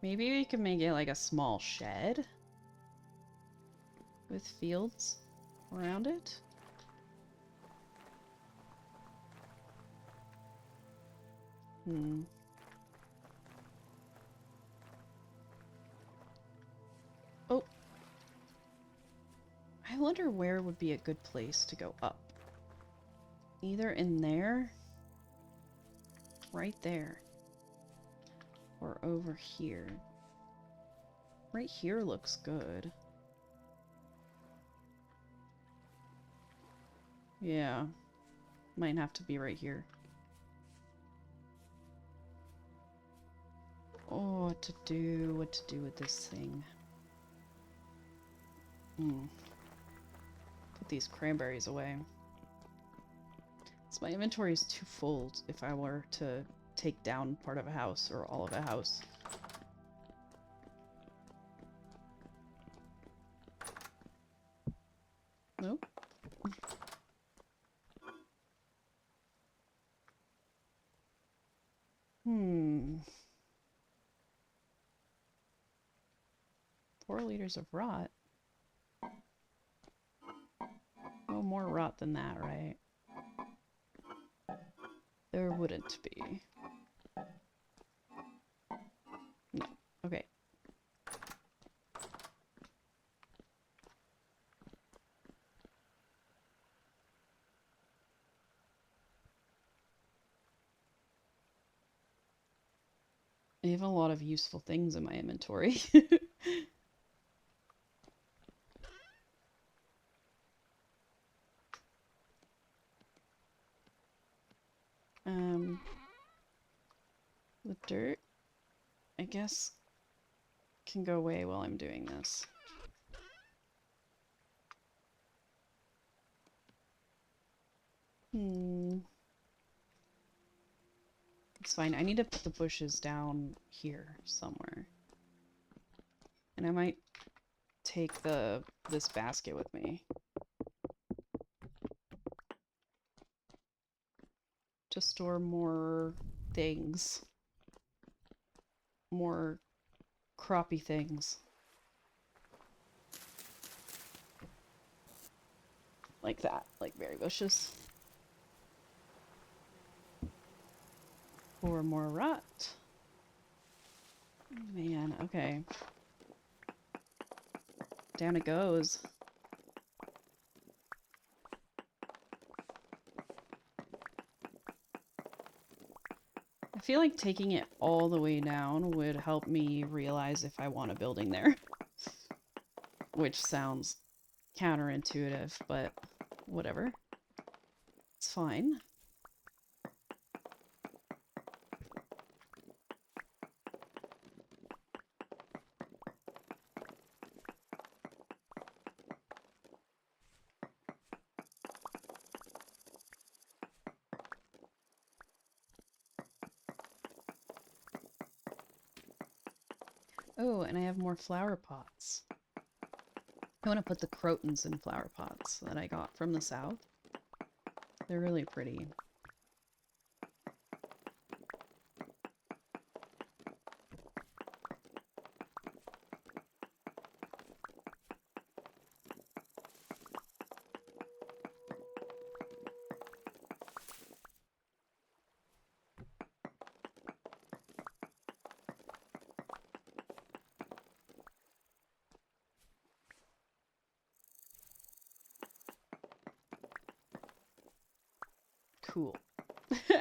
Maybe we could make it like a small shed with fields around it. Hmm. Oh. I wonder where would be a good place to go up. Either in there. Right there. Or over here. Right here looks good. Yeah. Might have to be right here. Oh, what to do with this thing. Put these cranberries away. So my inventory is too full if I were to take down part of a house or all of a house. Nope. Hmm. 4 liters of rot. No more rot than that, right? There wouldn't be. No. Okay. I have a lot of useful things in my inventory. The dirt, I guess, can go away while I'm doing this. It's fine. I need to put the bushes down here somewhere. And I might take this basket with me. To store more things. More croppy things. Like that. Like berry bushes. Or more rot. Man, okay. Down it goes. I feel like taking it all the way down would help me realize if I want a building there. Which sounds counterintuitive, but whatever. It's fine. Oh, and I have more flower pots. I want to put the crotons in flower pots that I got from the south. They're really pretty. Cool.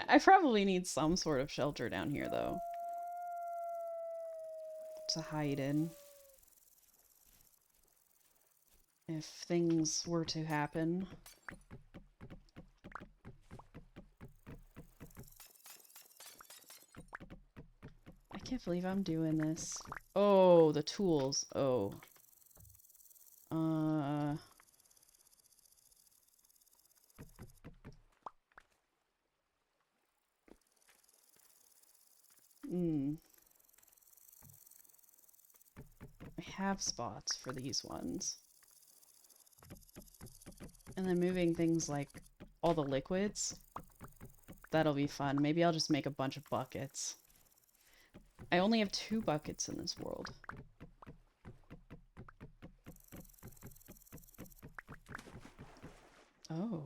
I probably need some sort of shelter down here, though. To hide in. If things were to happen. I can't believe I'm doing this. Oh, the tools. Oh. I have spots for these ones. And then moving things like all the liquids. That'll be fun. Maybe I'll just make a bunch of buckets. I only have 2 buckets in this world. Oh,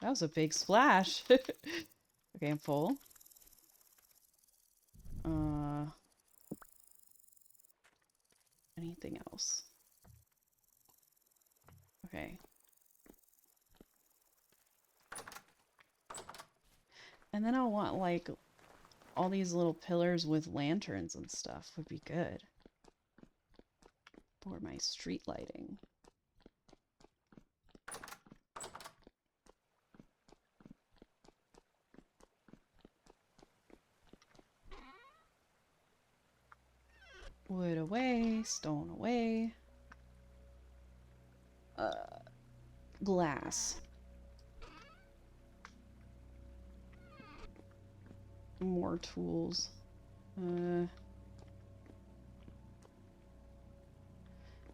that was a big splash. Okay, I'm full. Anything else? Okay. And then I'll want, like, all these little pillars with lanterns and stuff would be good. For my street lighting. Wood away, stone away. Glass. More tools. I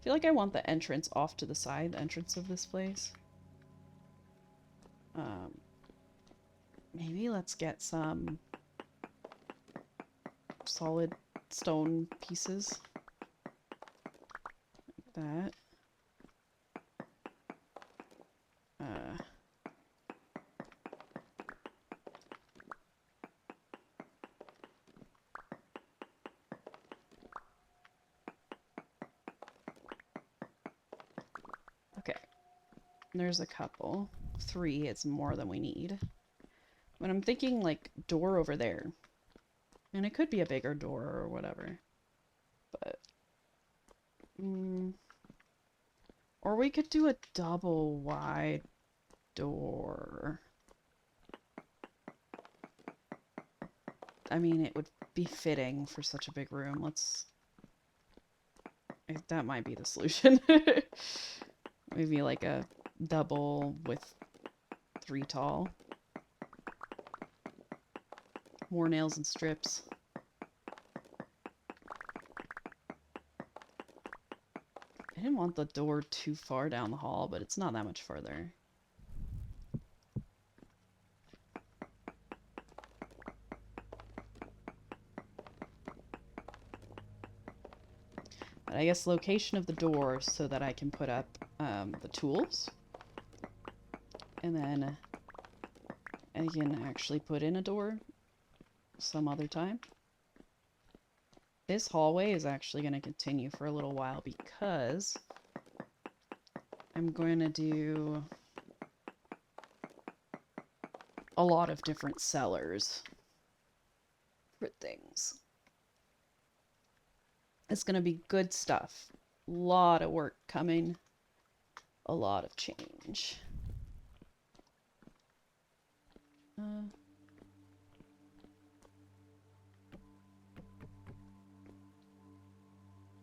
feel like I want the entrance off to the side, the entrance of this place. Maybe let's get some solid stone pieces. Like that. Okay. There's a couple. 3, it's more than we need. But I'm thinking, like, door over there. And it could be a bigger door or whatever. But... or we could do a double wide door. I mean, it would be fitting for such a big room. Let's... that might be the solution. Maybe like a double with 3 tall. More nails and strips. I didn't want the door too far down the hall, but it's not that much further. But I guess location of the door so that I can put up the tools. And then I can actually put in a door some other time. This hallway is actually going to continue for a little while because I'm going to do a lot of different cellars for things. It's going to be good stuff. A lot of work coming. A lot of change.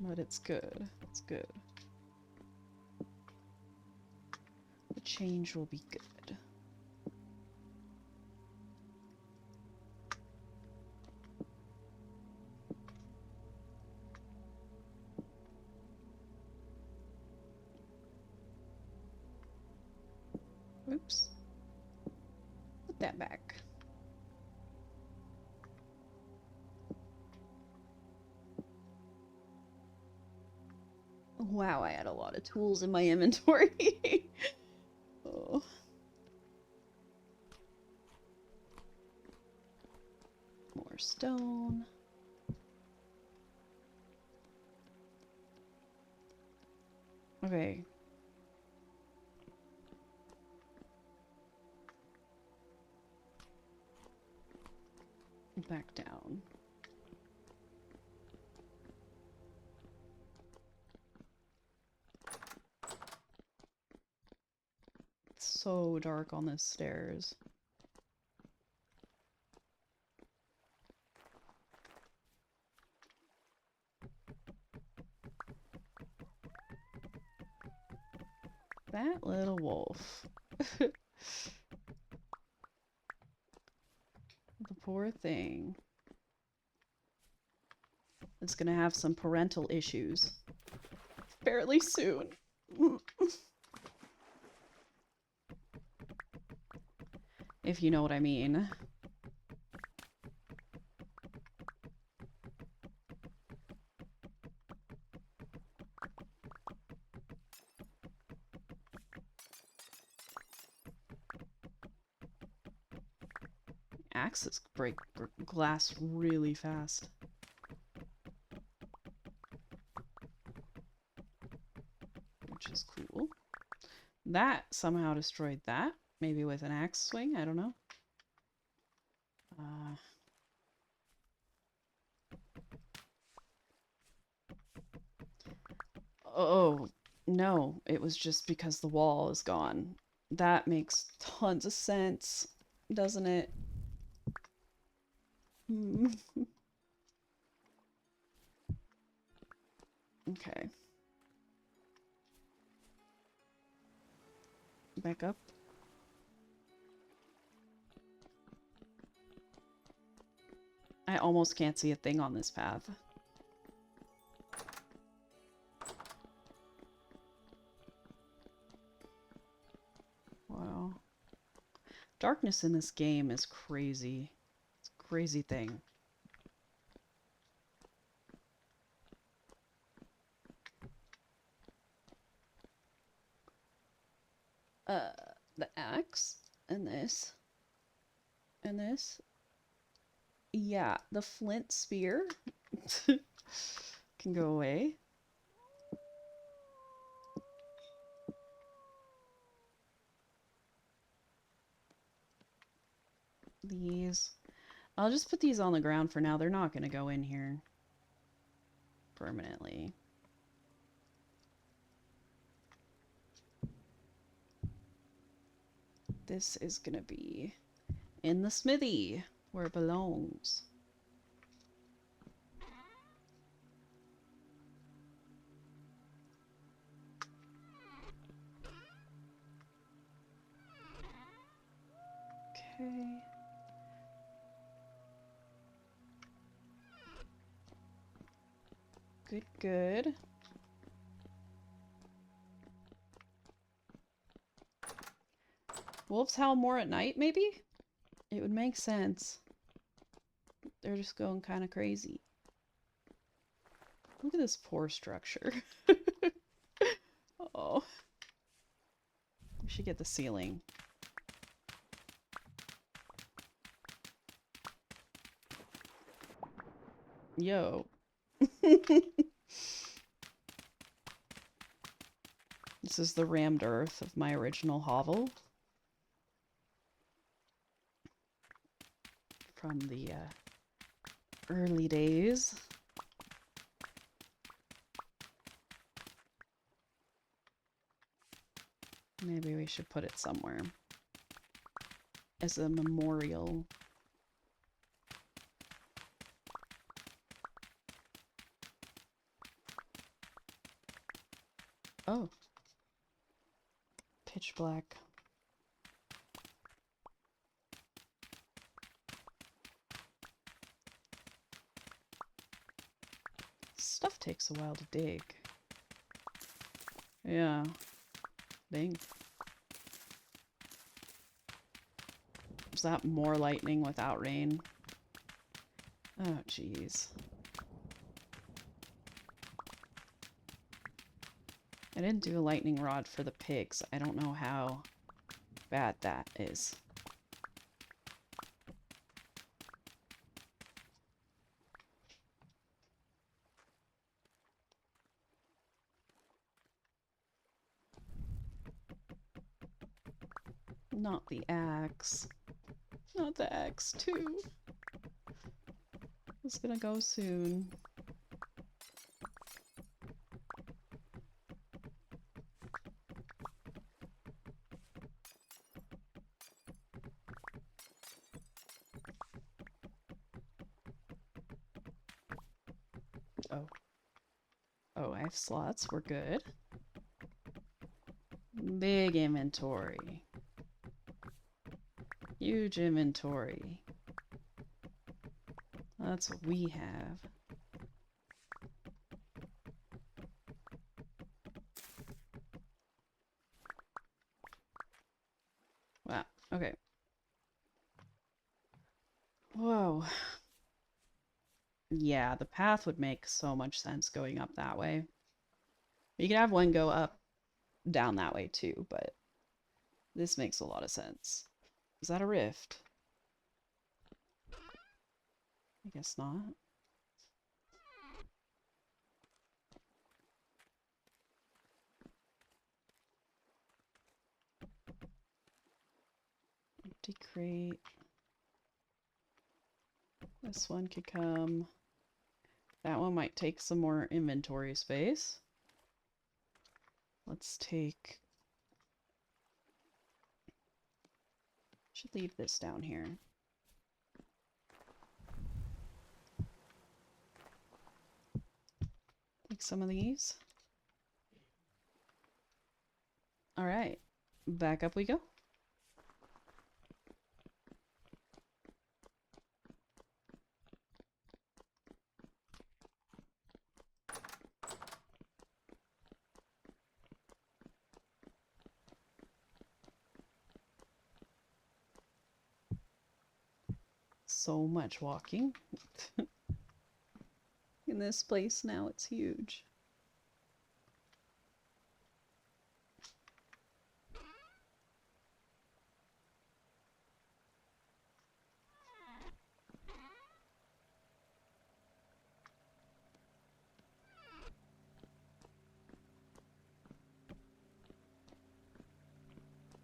But it's good. It's good. The change will be good. Oops. Put that back. Wow, I had a lot of tools in my inventory. Oh. More stone. Okay. Back down. It's so dark on the stairs. That little wolf. The poor thing. It's gonna have some parental issues fairly soon. If you know what I mean. Axes break glass really fast. Which is cool. That somehow destroyed that. Maybe with an axe swing, I don't know. Oh, no. It was just because the wall is gone. That makes tons of sense, doesn't it? Okay. Back up. I almost can't see a thing on this path. Wow. Darkness in this game is crazy. It's a crazy thing. The axe and this and this. Yeah, the flint spear can go away. These. I'll just put these on the ground for now. They're not going to go in here permanently. This is going to be in the smithy where it belongs. Okay. Good, good. Wolves howl more at night, maybe? It would make sense. They're just going kind of crazy. Look at this poor structure. Oh. We should get the ceiling. Yo. This is the rammed earth of my original hovel. From the early days. Maybe we should put it somewhere as a memorial. Oh. Pitch black. Stuff takes a while to dig. Yeah. Dang. Is that more lightning without rain? Oh, jeez. I didn't do a lightning rod for the pigs. I don't know how bad that is. Not the axe. Not the axe, too. It's gonna go soon. Oh. Oh, I have slots. We're good. Big inventory. Huge inventory. That's what we have. Wow. Okay. Whoa. Yeah, the path would make so much sense going up that way. You could have one go up, down that way too, but this makes a lot of sense. Is that a rift? I guess not. Empty crate. This one could come. That one might take some more inventory space. Let's take... Should leave this down here. take some of these. All right, back up we go. So much walking in this place now. It's huge.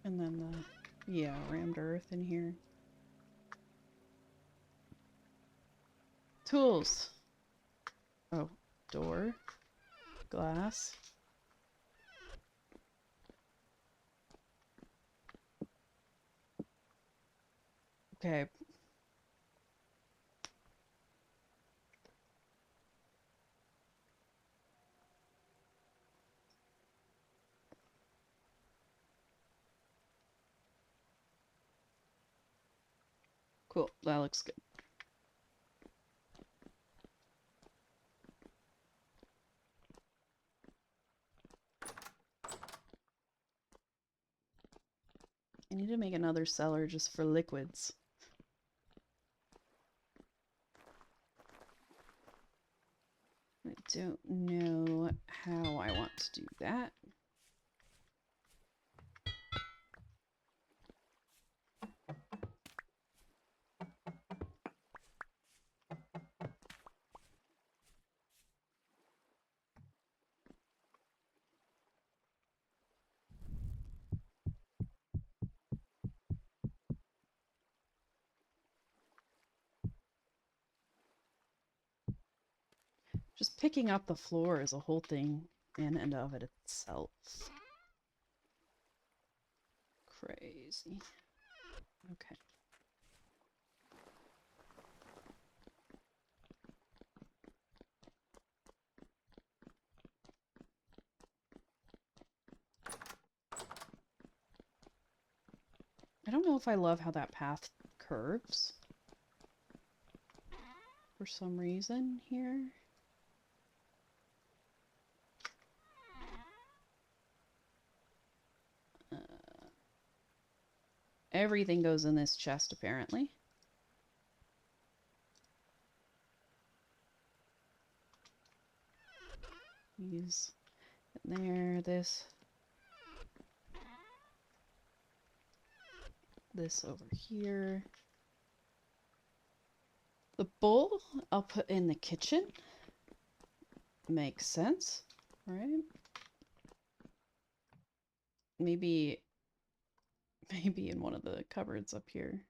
And then the, yeah, rammed earth in here. Tools. Oh, door. Glass. Okay. Cool, that looks good. I need to make another cellar just for liquids. I don't know how I want to do that. Just picking up the floor is a whole thing in and of it itself. Crazy. Okay. I don't know if I love how that path curves for some reason here. Everything goes in this chest, apparently. These in there, this over here. The bowl I'll put in the kitchen. Makes sense, right? Maybe in one of the cupboards up here.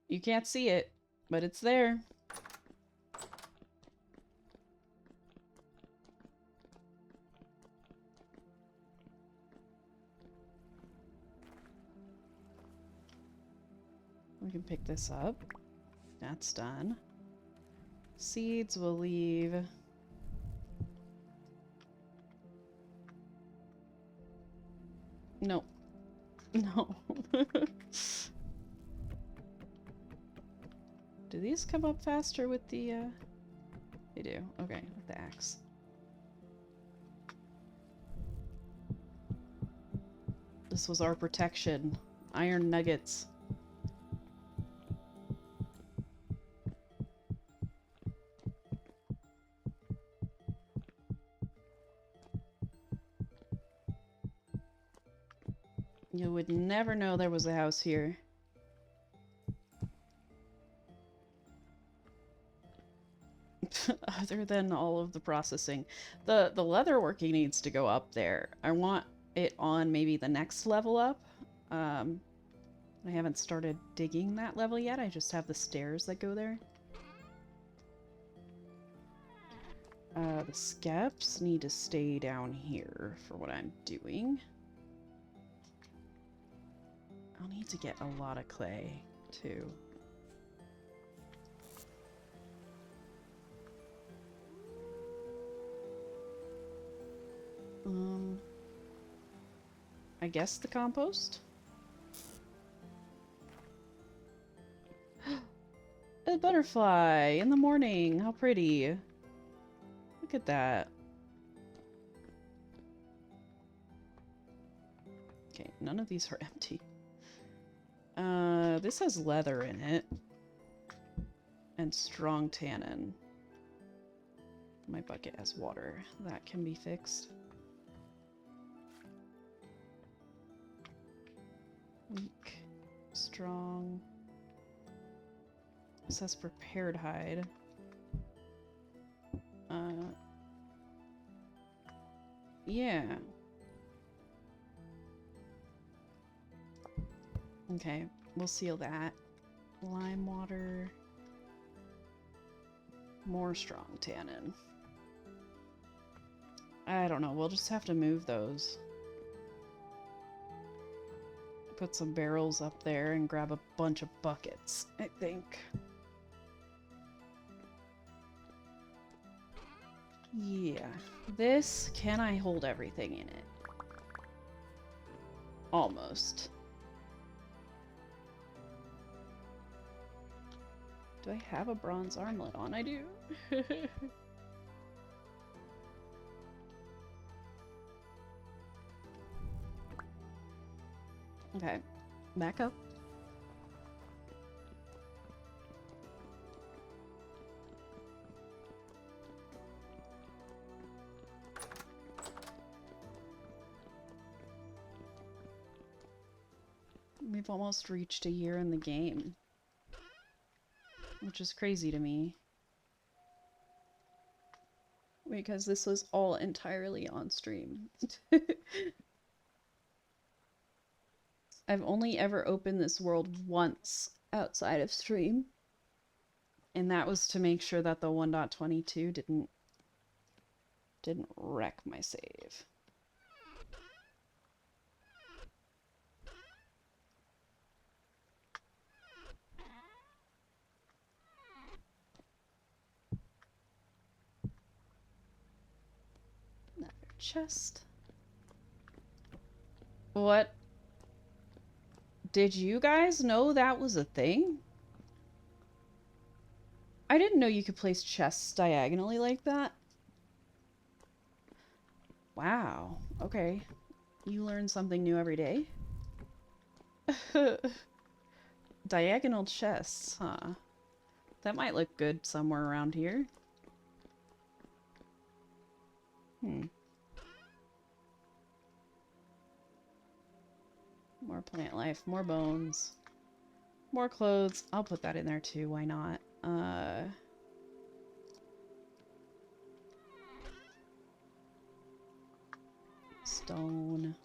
You can't see it, but it's there. We can pick this up. That's done. Seeds we'll leave. No. No. Do these come up faster with the, They do. Okay, with the axe. This was our protection. Iron nuggets. You would never know there was a house here. Other than all of the processing. The leatherworking needs to go up there. I want it on maybe the next level up. I haven't started digging that level yet. I just have the stairs that go there. The skeps need to stay down here for what I'm doing. I'll need to get a lot of clay, too. I guess the compost? A butterfly in the morning. How pretty. Look at that. Okay, none of these are empty. This has leather in it. And strong tannin. My bucket has water. That can be fixed. Weak. Strong. This says prepared hide. Yeah. Okay, we'll seal that. Lime water. More strong tannin. I don't know, we'll just have to move those. Put some barrels up there and grab a bunch of buckets, I think. Yeah. This, can I hold everything in it? Almost. Do I have a bronze armlet on? I do. Okay, back up. We've almost reached a year in the game, which is crazy to me. Because this was all entirely on stream. I've only ever opened this world once outside of stream. And that was to make sure that the 1.22 didn't wreck my save. Another chest. What? Did you guys know that was a thing? I didn't know you could place chests diagonally like that. Wow. Okay. You learn something new every day. Diagonal chests, huh? That might look good somewhere around here. More plant life, more bones, more clothes. I'll put that in there too, why not? Stone.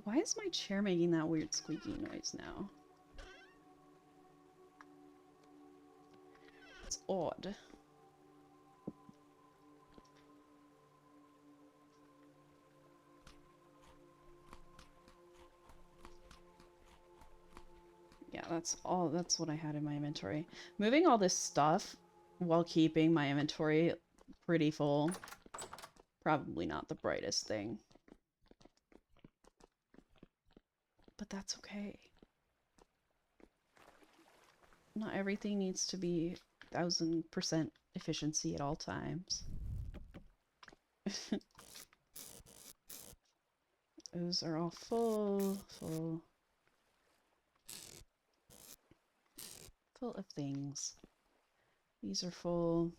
Why is my chair making that weird squeaky noise now? It's odd. Yeah, that's what I had in my inventory. Moving all this stuff while keeping my inventory pretty full. Probably not the brightest thing. But that's okay. Not everything needs to be 1000% efficiency at all times. Those are all full of things. These are full.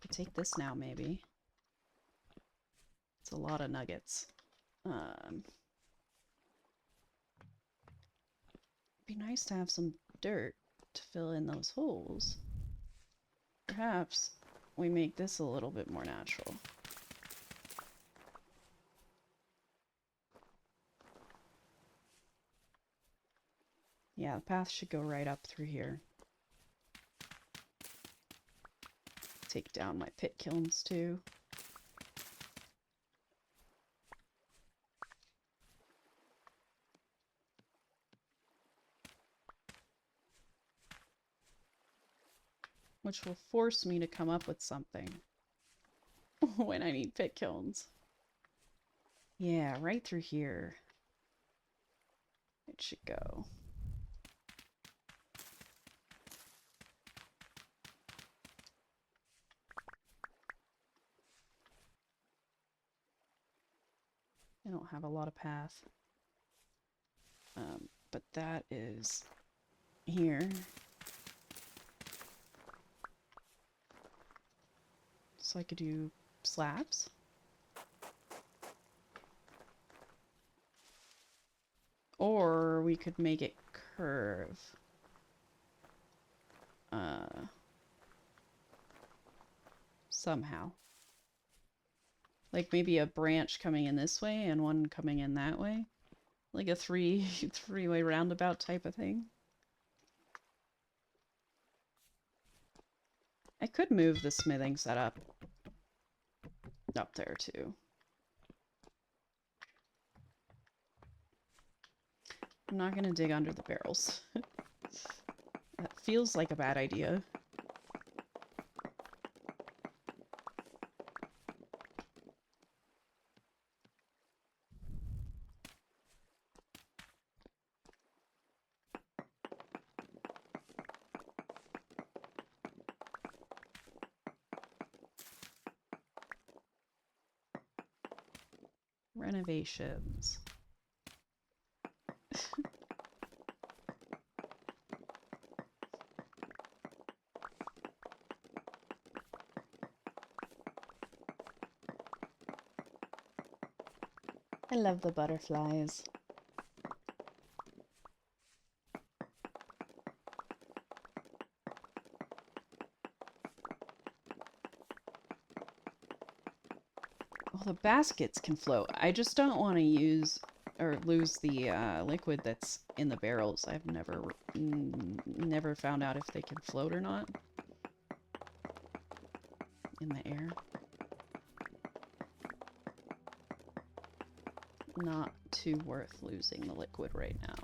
Could take this now, maybe. It's a lot of nuggets. Be nice to have some dirt to fill in those holes. Perhaps we make this a little bit more natural. Yeah, the path should go right up through here. Take down my pit kilns too. which will force me to come up with something when I need pit kilns. Yeah, right through here. It should go. I don't have a lot of path. But that is here. So I could do slabs. Or we could make it curve. Somehow. Like maybe a branch coming in this way and one coming in that way. Like a three-way roundabout type of thing. I could move the smithing setup up there too. I'm not gonna dig under the barrels. That feels like a bad idea. Renovations. I love the butterflies. Well, the baskets can float. I just don't want to use or lose the liquid that's in the barrels. I've never found out if they can float or not in the air. Not too worth losing the liquid right now.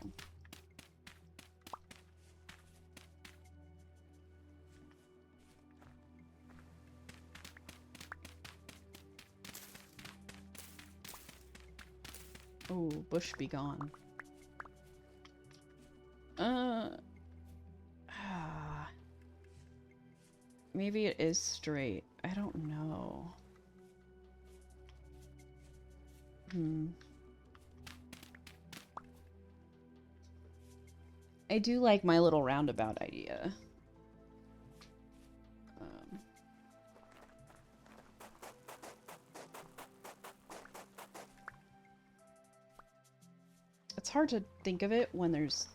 Oh, bush be gone. Maybe it is straight. I don't know. I do like my little roundabout idea. It's hard to think of it when there's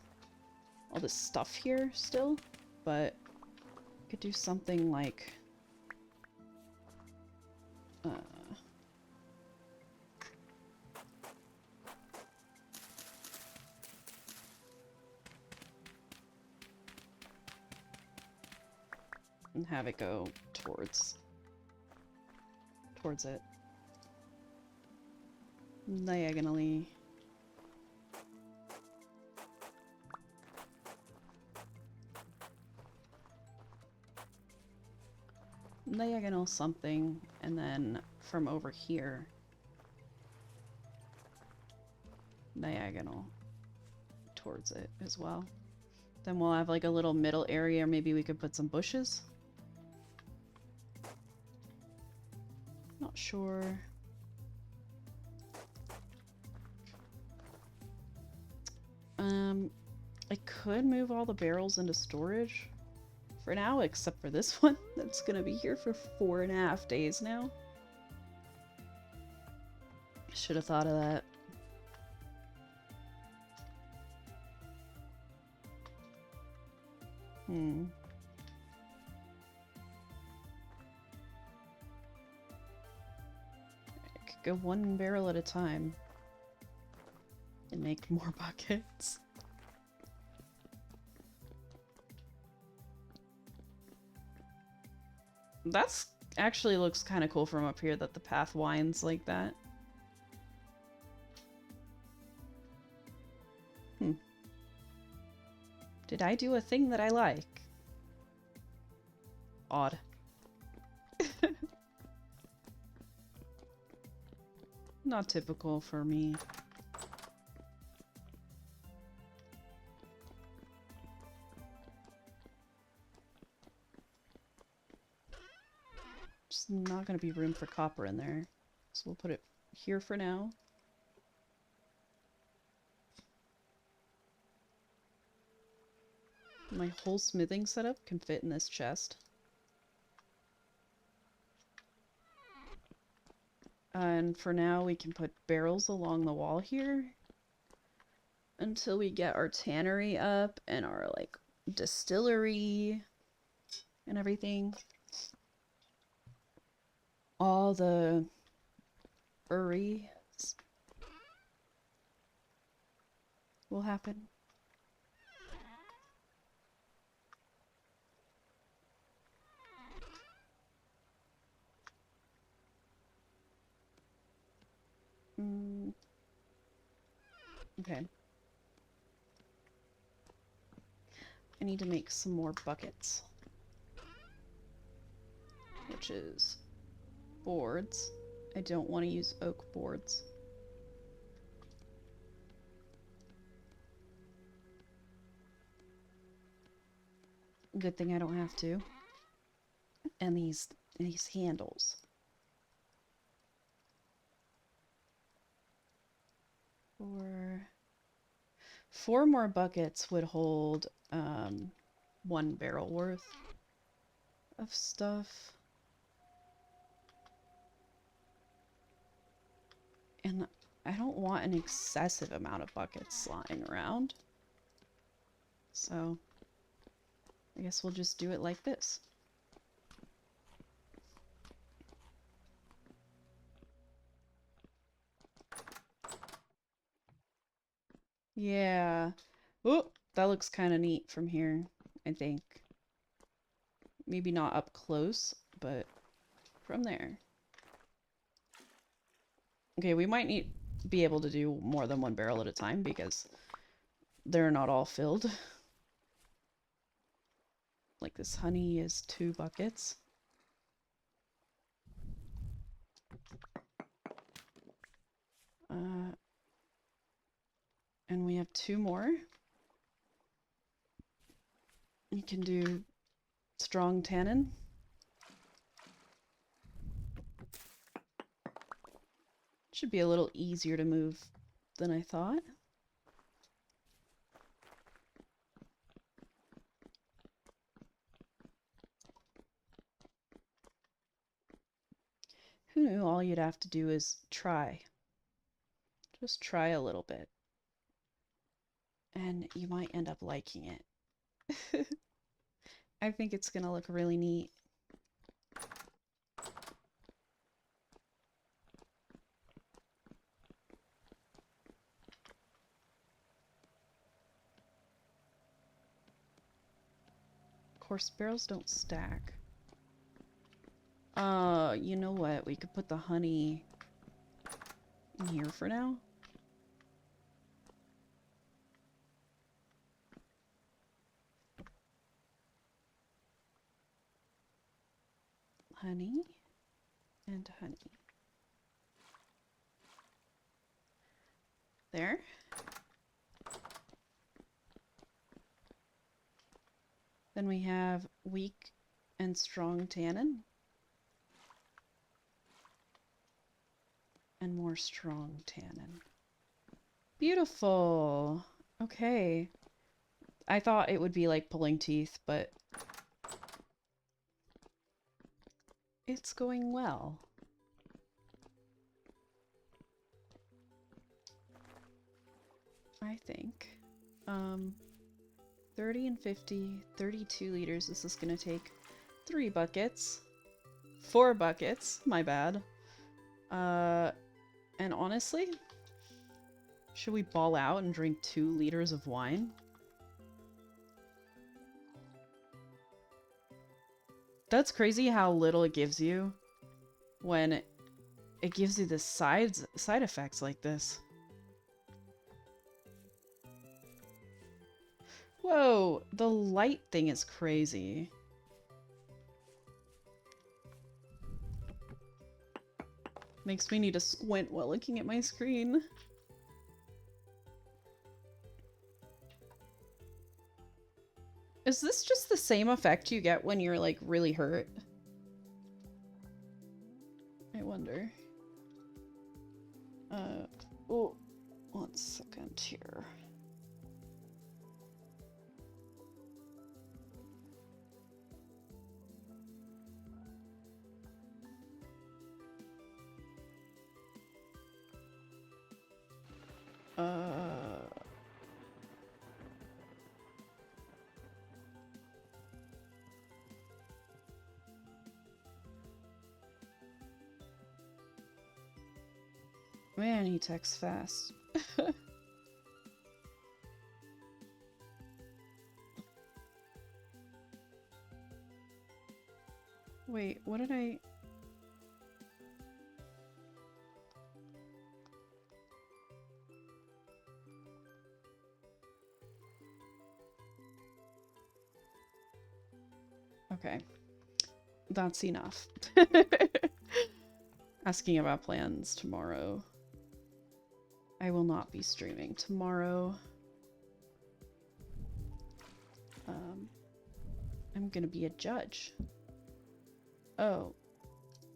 all this stuff here still, but I could do something like and have it go towards it diagonally. Diagonal something, and then from over here diagonal towards it as well. Then we'll have like a little middle area, or maybe we could put some bushes. Not sure. I could move all the barrels into storage for now, except for this one that's gonna be here for 4.5 days now. Should have thought of that. I could go one barrel at a time and make more buckets. That's actually looks kind of cool from up here that the path winds like that. Did I do a thing that I like? odd. Not typical for me. Just not going to be room for copper in there. So we'll put it here for now. My whole smithing setup can fit in this chest. And for now, we can put barrels along the wall here until we get our tannery up and our, like, distillery and everything. All the breweries will happen. Okay. I need to make some more buckets. Which is boards. I don't want to use oak boards. Good thing I don't have to. And these handles. Four more buckets would hold 1 barrel worth of stuff. And I don't want an excessive amount of buckets lying around. So I guess we'll just do it like this. Yeah. Oh, that looks kind of neat from here, I think. Maybe not up close, but from there. Okay, we might be able to do more than 1 barrel at a time because they're not all filled. Like this honey is 2 buckets. And we have 2 more. You can do strong tannin. Should be a little easier to move than I thought. Who knew all you'd have to do is try? Just try a little bit. And you might end up liking it. I think it's gonna look really neat. Of course, barrels don't stack. You know what? We could put the honey in here for now. Honey and honey. There. Then we have weak and strong tannin. And more strong tannin. Beautiful. Okay. I thought it would be like pulling teeth, but it's going well. I think. 30 and 50, 32 liters. This is gonna take 3 buckets. 4 buckets, my bad. And honestly, should we ball out and drink 2 liters of wine? That's crazy how little it gives you when it gives you the side effects like this. Whoa, the light thing is crazy. Makes me need to squint while looking at my screen. Is this just the same effect you get when you're, like, really hurt? I wonder. Oh, 1 second here. Man, he texts fast. Wait, what did I... Okay. That's enough. Asking about plans tomorrow. I will not be streaming tomorrow. I'm gonna be a judge. Oh.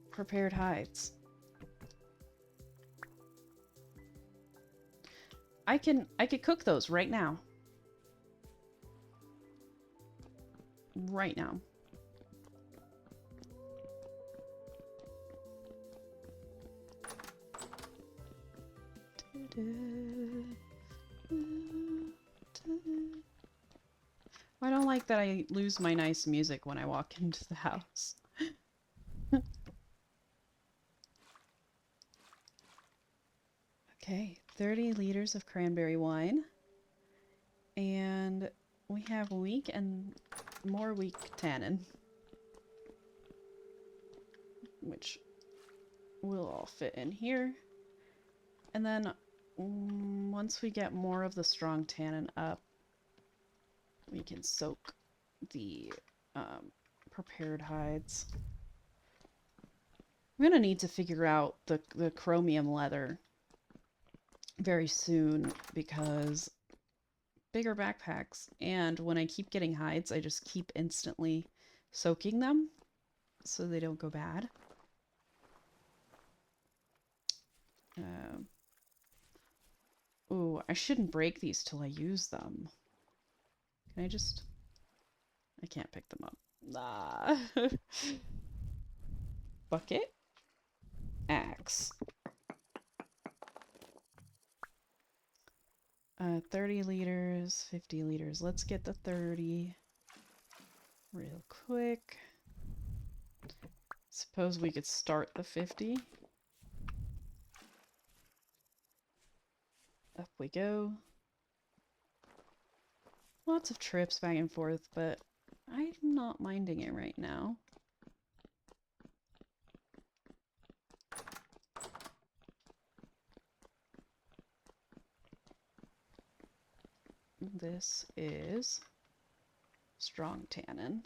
Prepared hides. I could cook those right now. Right now. I don't like that I lose my nice music when I walk into the house. Okay, 30 liters of cranberry wine. And we have weak and more weak tannin. Which will all fit in here. And then once we get more of the strong tannin up, we can soak the prepared hides. I'm gonna need to figure out the chromium leather very soon because bigger backpacks, and when I keep getting hides, I just keep instantly soaking them so they don't go bad. Ooh, I shouldn't break these till I use them. Can I just... I can't pick them up. Nah. Bucket. Axe. 30 liters, 50 liters. Let's get the 30 real quick. Suppose we could start the 50. Up we go. Lots of trips back and forth, but I'm not minding it right now. This is strong tannin.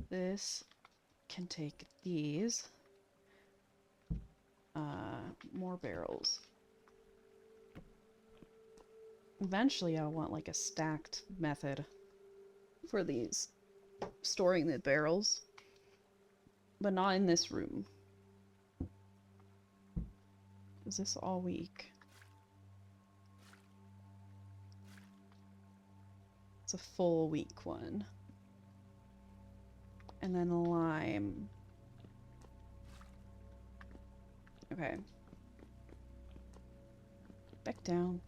This can take these. More barrels. Eventually I'll want like a stacked method for these, storing the barrels, but not in this room. Is this all weak? It's a full weak one. And then lime. Okay. Back down.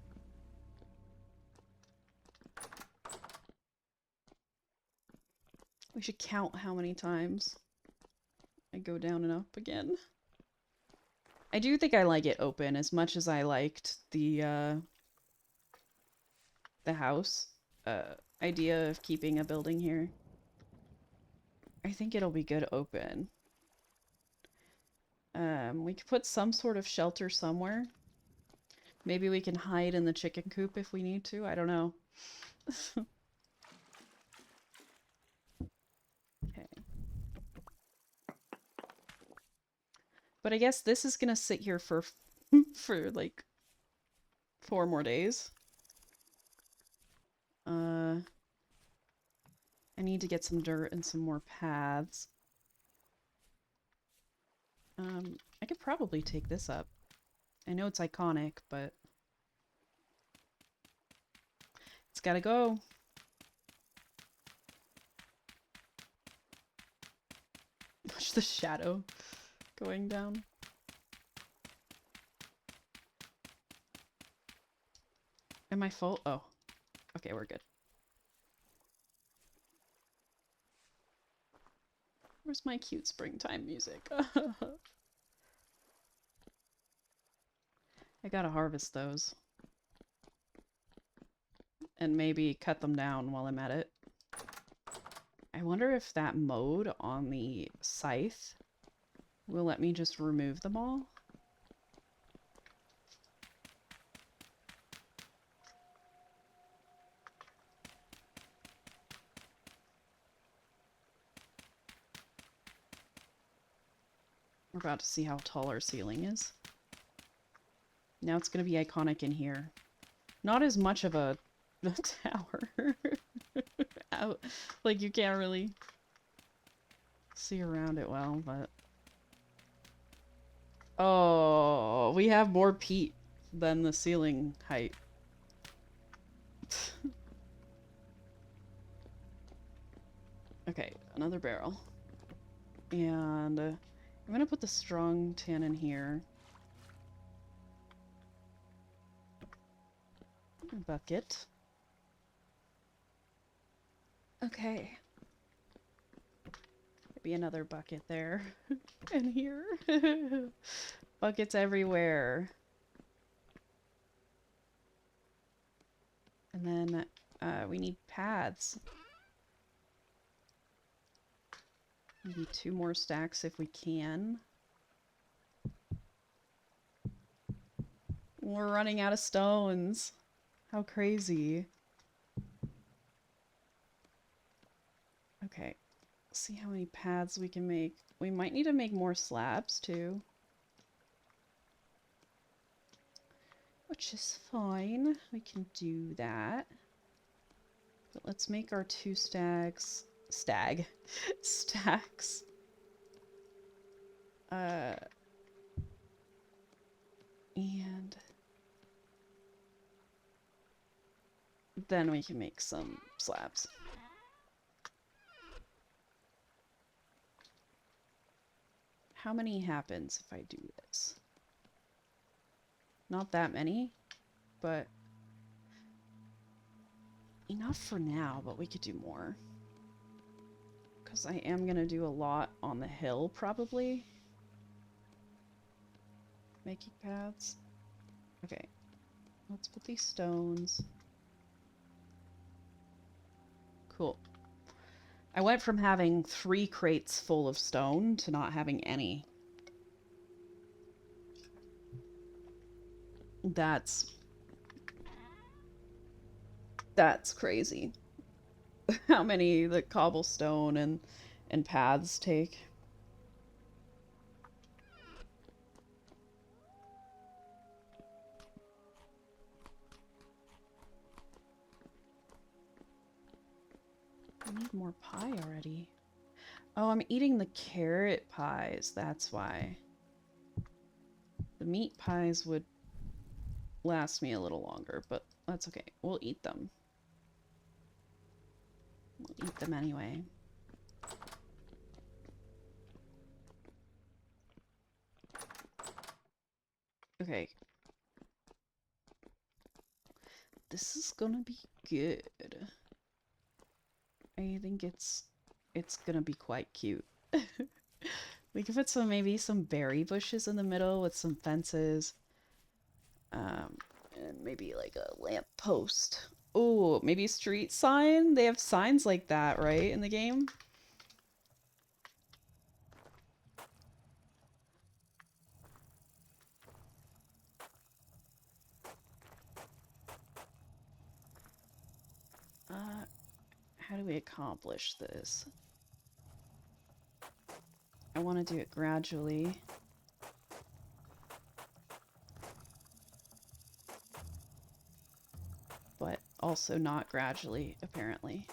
We should count how many times I go down and up again. I do think I like it open as much as I liked the house idea of keeping a building here. I think it'll be good open. We could put some sort of shelter somewhere. Maybe we can hide in the chicken coop if we need to. I don't know. Okay. But I guess this is gonna sit here for for like 4 more days. I need to get some dirt and some more paths. I could probably take this up. I know it's iconic, but it's gotta go. Watch the shadow going down. Am I full? Oh. Okay, we're good. Where's my cute springtime music? I gotta harvest those. And maybe cut them down while I'm at it. I wonder if that mode on the scythe will let me just remove them all. We're about to see how tall our ceiling is. Now it's going to be iconic in here. Not as much of a tower. Out. Like, you can't really see around it well, but... Oh, we have more peat than the ceiling height. Okay, another barrel. And I'm gonna put the strong tin in here. A bucket. Okay. Maybe another bucket there. And here. Buckets everywhere. And then we need paths. Maybe 2 more stacks if we can. We're running out of stones. How crazy. Okay. Let's see how many paths we can make. We might need to make more slabs too. Which is fine. We can do that. But let's make our 2 stacks. Stacks. And then we can make some slabs. How many happens if I do this? Not that many, but enough for now, but we could do more. Because I am going to do a lot on the hill, probably. Making paths. Okay. Let's put these stones. Cool. I went from having 3 crates full of stone to not having any. That's crazy. How many the cobblestone and paths take. I need more pie already. Oh, I'm eating the carrot pies. That's why. The meat pies would last me a little longer, but that's okay. We'll eat them. We'll eat them anyway. Okay. This is gonna be good. I think it's gonna be quite cute. We could put maybe some berry bushes in the middle with some fences. And maybe like a lamp post. Oh, maybe a street sign? They have signs like that, right, in the game? How do we accomplish this? I want to do it gradually. Also not gradually, apparently.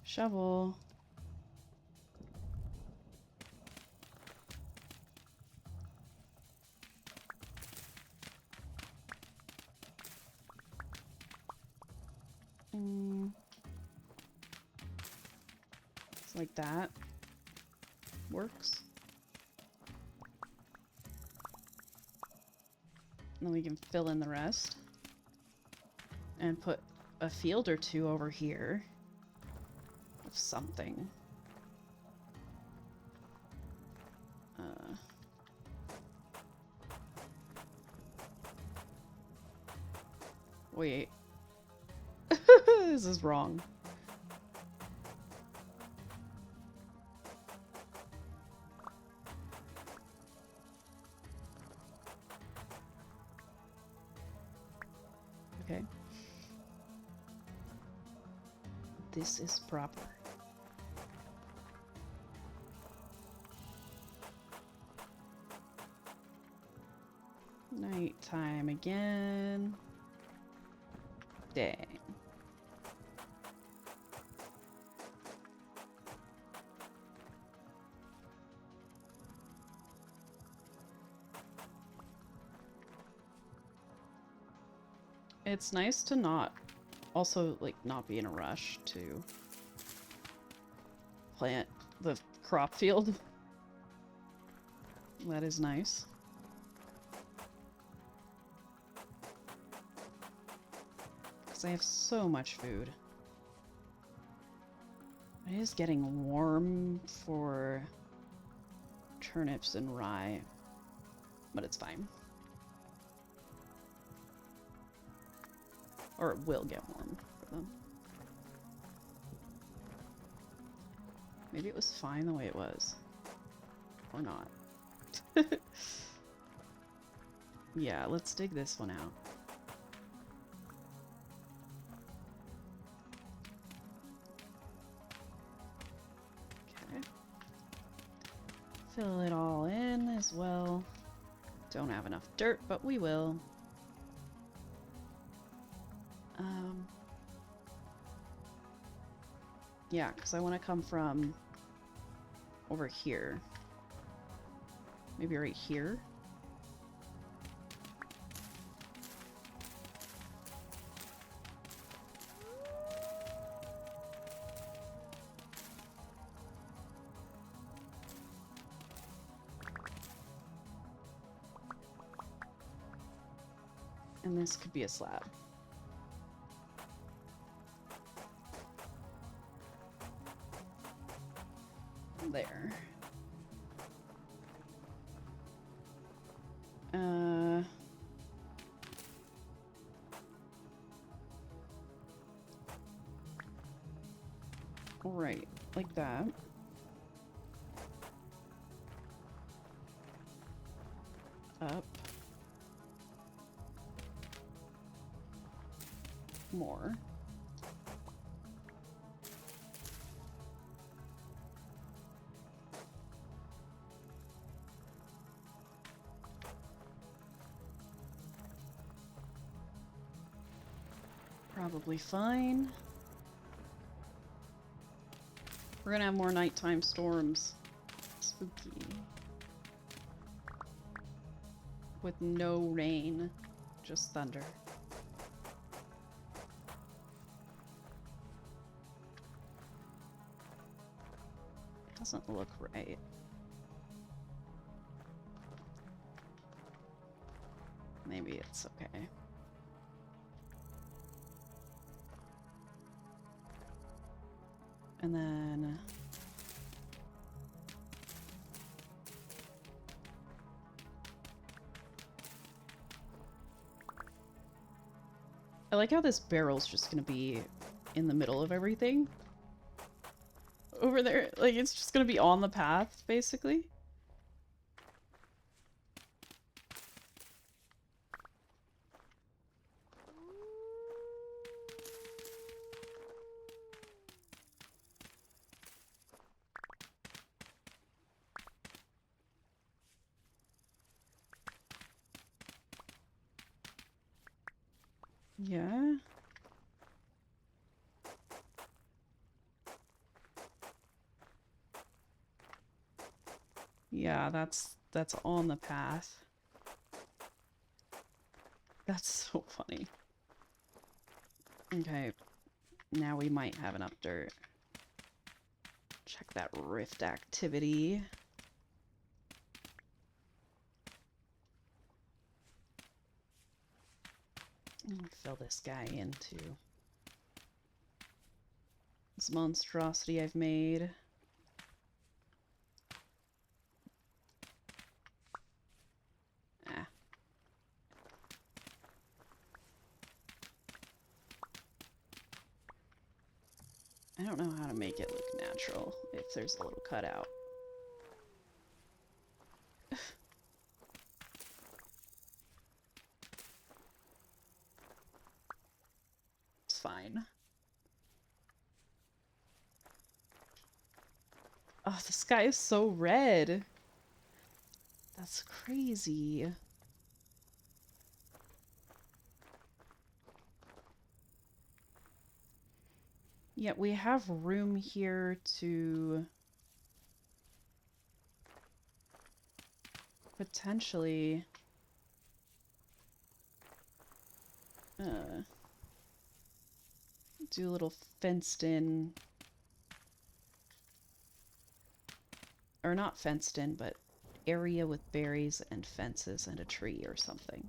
Shovel. It's like that. Works. And then we can fill in the rest. And put a field or two over here. Of something. Wait. This is wrong. Okay. This is proper. Nighttime again. Dang. It's nice to not also like not be in a rush to plant the crop field. That is nice. Because I have so much food. It is getting warm for turnips and rye, but it's fine. Or it will get warm for them. Maybe it was fine the way it was. Or not. Yeah, let's dig this one out. Okay. Fill it all in as well. Don't have enough dirt, but we will. Yeah, because I want to come from over here. Maybe right here. And this could be a slab. There. Right, like that. Up. More. Probably fine. We're gonna have more nighttime storms. Spooky. With no rain, just thunder. Doesn't look right. Maybe it's okay. And then I like how this barrel's just gonna be in the middle of everything. Over there, like it's just gonna be on the path, basically. Yeah. Yeah, that's on the path. That's so funny. Okay, now we might have an updirt. Check that rift activity. Fill this guy into this monstrosity I've made. Ah. I don't know how to make it look natural if there's a little cutout. It's fine. Oh, the sky is so red. That's crazy. Yet we have room here to potentially do a little fenced in, or not fenced in, but area with berries and fences and a tree or something.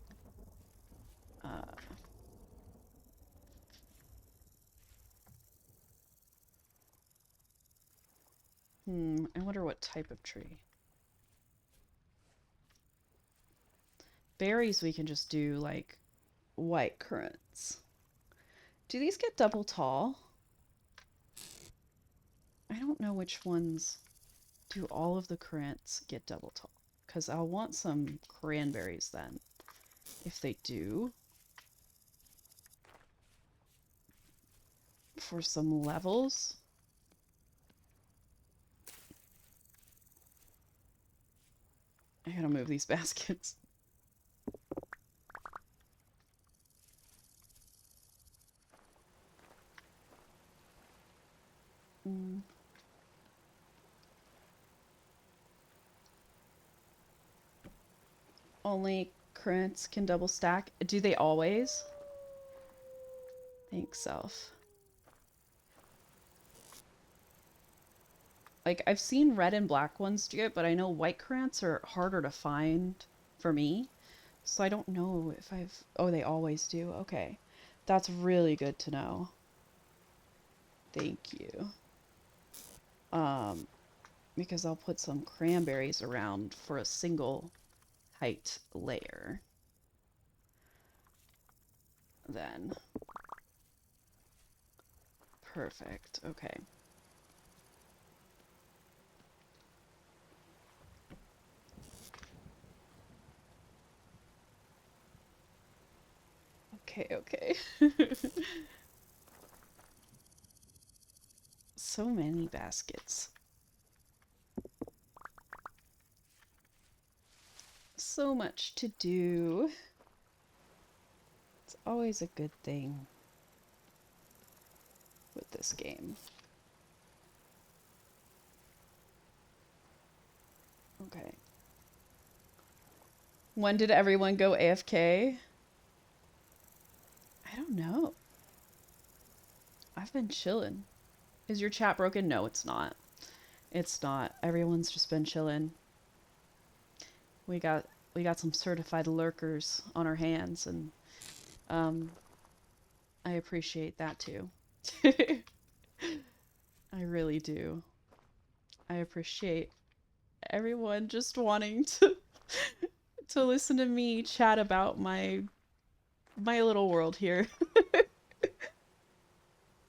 I wonder what type of tree. Berries we can just do like white currants. Do these get double tall? I don't know which ones do all of the currants get double tall. Because I'll want some cranberries then, if they do. For some levels. I gotta move these baskets. Only currants can double stack. Do they always? Thanks, self. Like, I've seen red and black ones do it, but I know white currants are harder to find for me. So I don't know if I've... Oh, they always do? Okay. That's really good to know. Thank you. Because I'll put some cranberries around for a single height layer. Then. Perfect. Okay. Okay. So many baskets. So much to do. It's always a good thing with this game. Okay. When did everyone go AFK? I don't know. I've been chilling. Is your chat broken? No, it's not. It's not. Everyone's just been chilling. We got some certified lurkers on our hands, and I appreciate that too. I really do. I appreciate everyone just wanting to to listen to me chat about my little world here.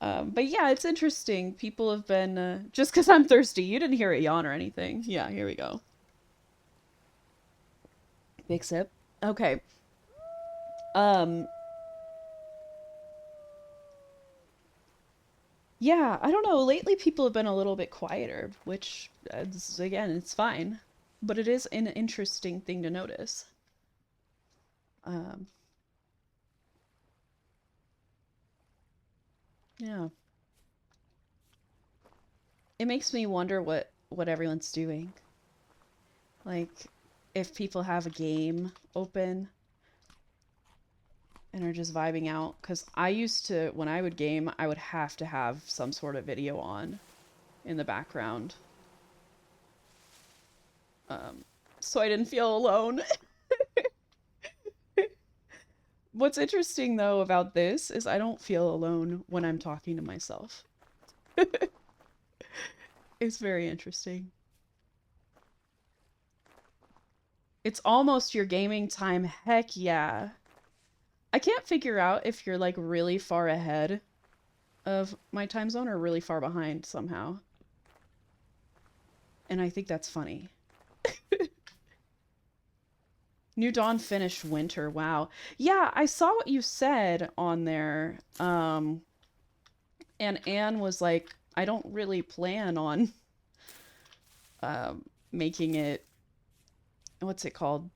But yeah, it's interesting. People have been just because I'm thirsty. You didn't hear it yawn or anything. Yeah, here we go. Big sip. Okay. Yeah, I don't know. Lately, people have been a little bit quieter, which, again, it's fine. But it is an interesting thing to notice. Um, Yeah. It makes me wonder what everyone's doing. Like, if people have a game open and are just vibing out. Because I used to, when I would game, I would have to have some sort of video on in the background. So I didn't feel alone. What's interesting, though, about this is I don't feel alone when I'm talking to myself. It's very interesting. It's almost your gaming time. Heck yeah. I can't figure out if you're like really far ahead of my time zone or really far behind somehow. And I think that's funny. New Dawn finished winter. Wow. Yeah, I saw what you said on there. And Anne was like, I don't really plan on making it, what's it called?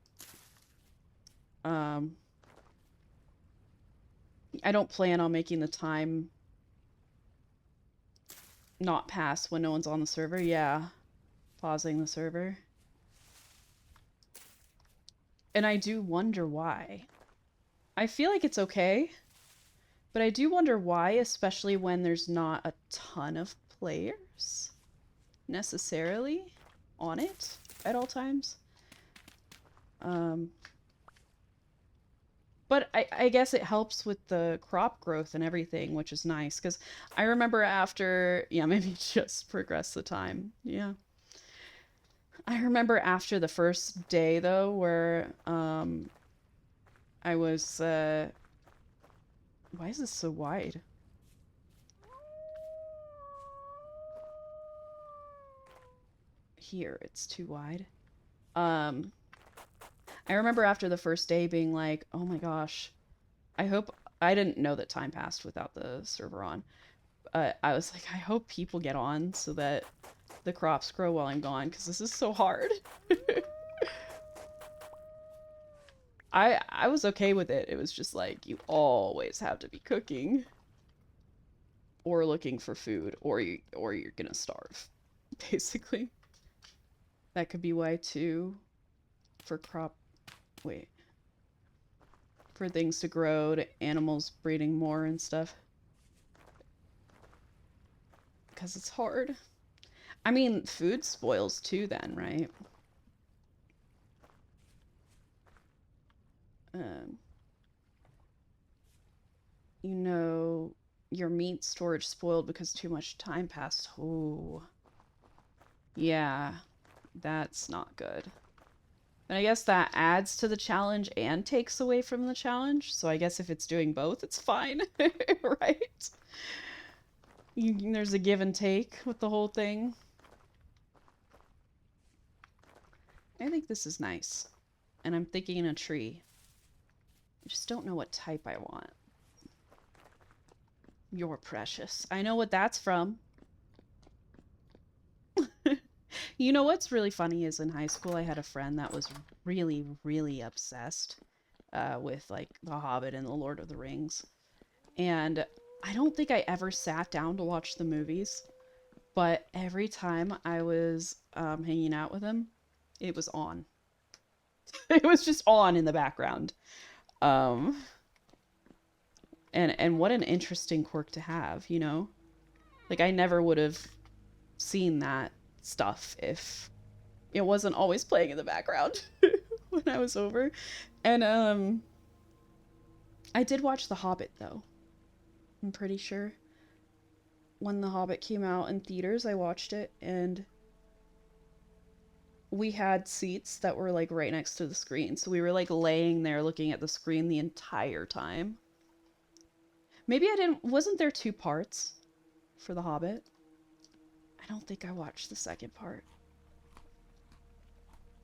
I don't plan on making the time not pass when no one's on the server. Yeah. Pausing the server. And I do wonder why. I feel like it's okay, but I do wonder why, especially when there's not a ton of players necessarily on it at all times. But I guess it helps with the crop growth and everything, which is nice. Because I remember after, yeah, maybe just progress the time. Yeah. I remember after the first day, though, where I was, why is this so wide? Here, it's too wide. I remember after the first day being like, oh my gosh, I hope, I didn't know that time passed without the server on. I was like, I hope people get on so that the crops grow while I'm gone, because this is so hard. I was okay with it. It was just like, you always have to be cooking or looking for food, or you're gonna starve, basically. That could be why too, for crop, wait, for things to grow, to animals breeding more and stuff. Because it's hard. I mean, food spoils too then, right? Um, you know, your meat storage spoiled because too much time passed. Oh, yeah, that's not good. And I guess that adds to the challenge and takes away from the challenge. So I guess if it's doing both, it's fine, right? There's a give and take with the whole thing. I think this is nice. And I'm thinking a tree. I just don't know what type I want. You're precious. I know what that's from. You know what's really funny is in high school I had a friend that was really, really obsessed with like The Hobbit and The Lord of the Rings. And I don't think I ever sat down to watch the movies, but every time I was hanging out with him, it was on. It was just on in the background. Um, and what an interesting quirk to have, you know? Like I never would have seen that stuff if it wasn't always playing in the background when I was over. And I did watch The Hobbit though. I'm pretty sure. When The Hobbit came out in theaters, I watched it and we had seats that were like right next to the screen. So we were like laying there looking at the screen the entire time. Maybe I didn't, wasn't there two parts for The Hobbit? I don't think I watched the second part.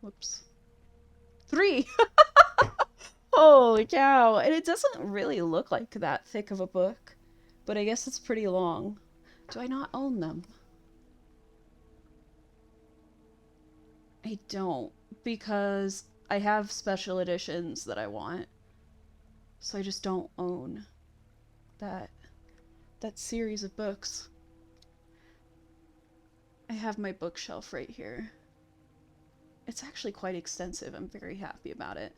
Whoops. 3! Holy cow. And it doesn't really look like that thick of a book, but I guess it's pretty long. Do I not own them? I don't, because I have special editions that I want. So I just don't own that that series of books. I have my bookshelf right here. It's actually quite extensive. I'm very happy about it.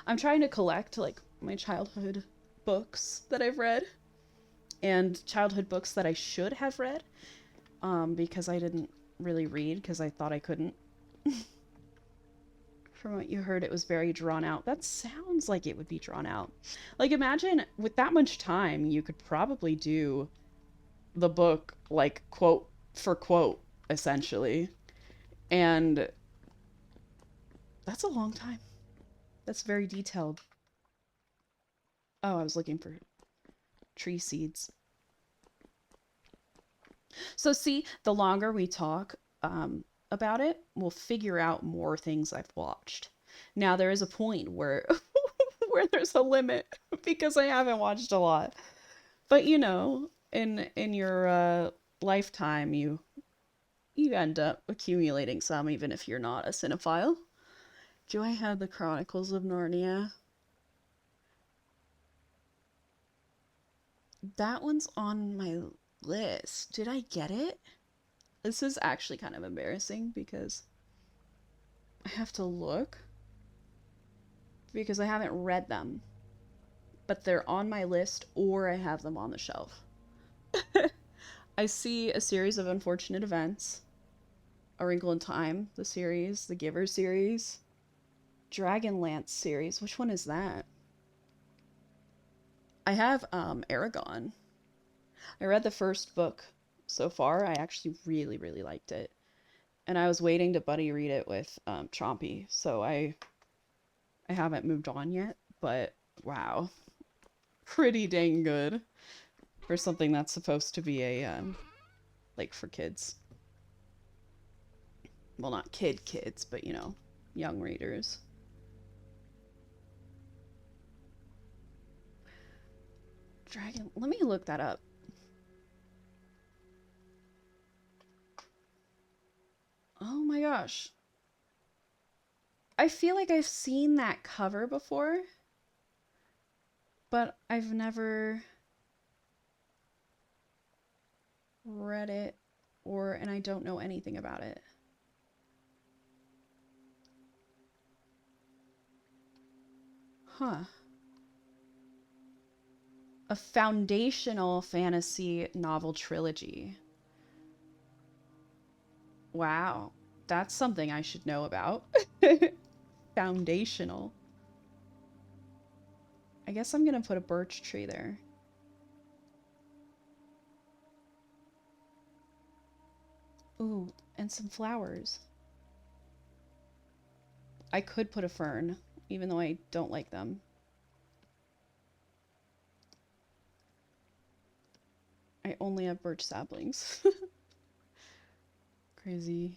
I'm trying to collect like my childhood books that I've read and childhood books that I should have read because I didn't really read because I thought I couldn't. From what you heard, it was very drawn out. That sounds like it would be drawn out. Like, imagine with that much time, you could probably do the book, like, quote for quote, essentially. And that's a long time. That's very detailed. Oh, I was looking for tree seeds. So, see, the longer we talk, about it, we'll figure out more things I've watched. Now there is a point where where there's a limit because I haven't watched a lot. But you know, in your lifetime you end up accumulating some even if you're not a cinephile. Do I have the Chronicles of Narnia? That one's on my list. Did I get it? This is actually kind of embarrassing because I have to look because I haven't read them, but they're on my list or I have them on the shelf. I see A Series of Unfortunate Events, A Wrinkle in Time, the series, the Giver series, Dragonlance series. Which one is that? I have Aragon. I read the first book so far. I actually really, really liked it. And I was waiting to buddy read it with Chompy, so I haven't moved on yet, but wow. Pretty dang good for something that's supposed to be a like for kids. Well, not kids, but you know, young readers. Dragon, let me look that up. Oh my gosh. I feel like I've seen that cover before, but I've never read it and I don't know anything about it. Huh. A foundational fantasy novel trilogy. Wow. That's something I should know about. Foundational. I guess I'm gonna put a birch tree there. Ooh, and some flowers. I could put a fern, even though I don't like them. I only have birch saplings. Crazy.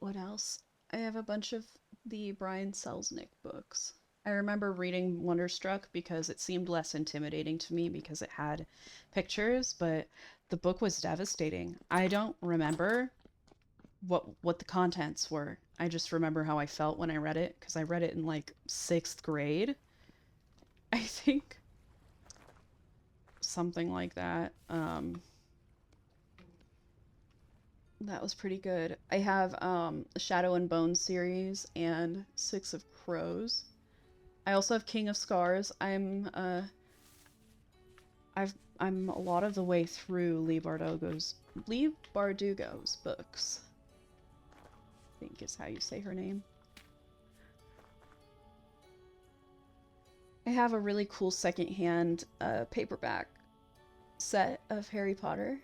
What else? I have a bunch of the Brian Selznick books. I remember reading Wonderstruck because it seemed less intimidating to me because it had pictures, but the book was devastating. I don't remember what the contents were. I just remember how I felt when I read it because I read it in like 6th grade. I think something like that. That was pretty good. I have the Shadow and Bone series and Six of Crows. I also have King of Scars. I'm a lot of the way through Leigh Bardugo's books. I think is how you say her name. I have a really cool secondhand paperback set of Harry Potter.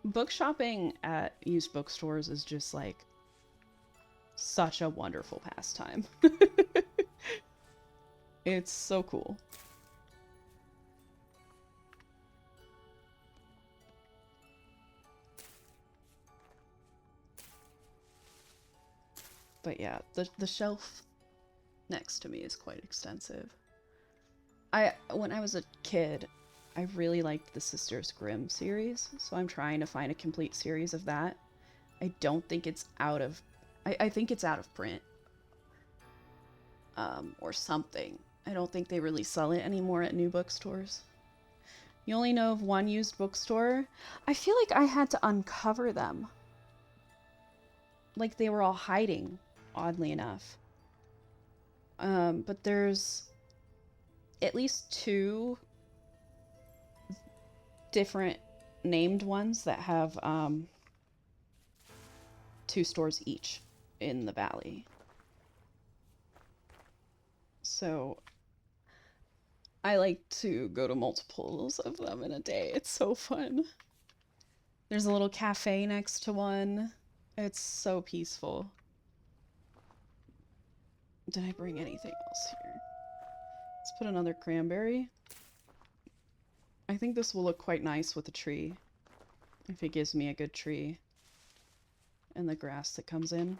Book shopping at used bookstores is just like such a wonderful pastime. It's so cool. But yeah, the shelf next to me is quite extensive. When I was a kid, I really liked the Sisters Grimm series, so I'm trying to find a complete series of that. I don't think it's out of... I think it's out of print. Or something. I don't think they really sell it anymore at new bookstores. You only know of one used bookstore? I feel like I had to uncover them. Like they were all hiding, oddly enough. But there's at least 2 different named ones that have 2 stores each in the valley. So I like to go to multiples of them in a day. It's so fun. There's a little cafe next to one. It's so peaceful. Did I bring anything else here? Let's put another cranberry. I think this will look quite nice with a tree. If it gives me a good tree. And the grass that comes in.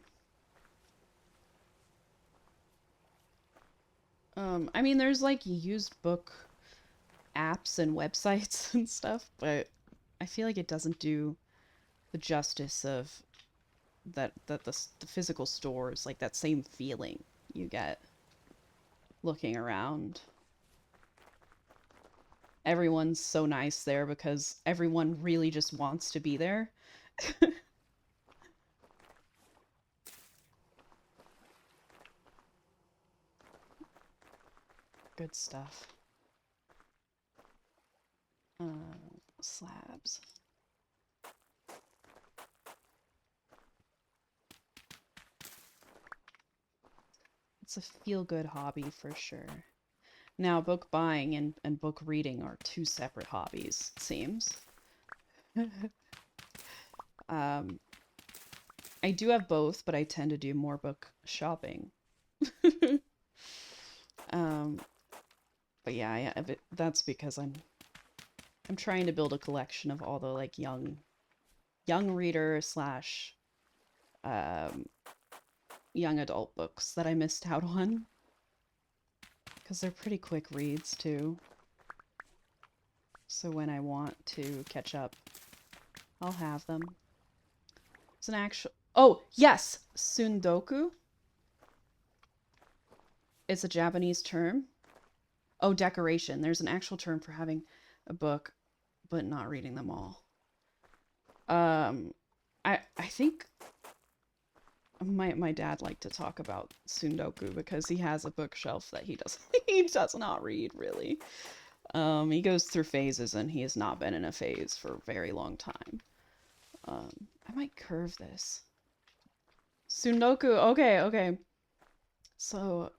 I mean, there's like used book apps and websites and stuff, but I feel like it doesn't do the justice of the physical stores, like that same feeling you get looking around. Everyone's so nice there because everyone really just wants to be there. Good stuff. Slabs. It's a feel-good hobby for sure. Now, book buying and book reading are 2 separate hobbies, it seems. I do have both, but I tend to do more book shopping. But yeah, that's because I'm trying to build a collection of all the like young reader slash young adult books that I missed out on. Because they're pretty quick reads too. So when I want to catch up, I'll have them. It's an actual... Oh, yes! Sundoku. It's a Japanese term. Oh, decoration. There's an actual term for having a book, but not reading them all. I think my dad liked to talk about Sundoku because he has a bookshelf that he does not read really. He goes through phases and he has not been in a phase for a very long time. I might curve this. Sundoku. Okay. So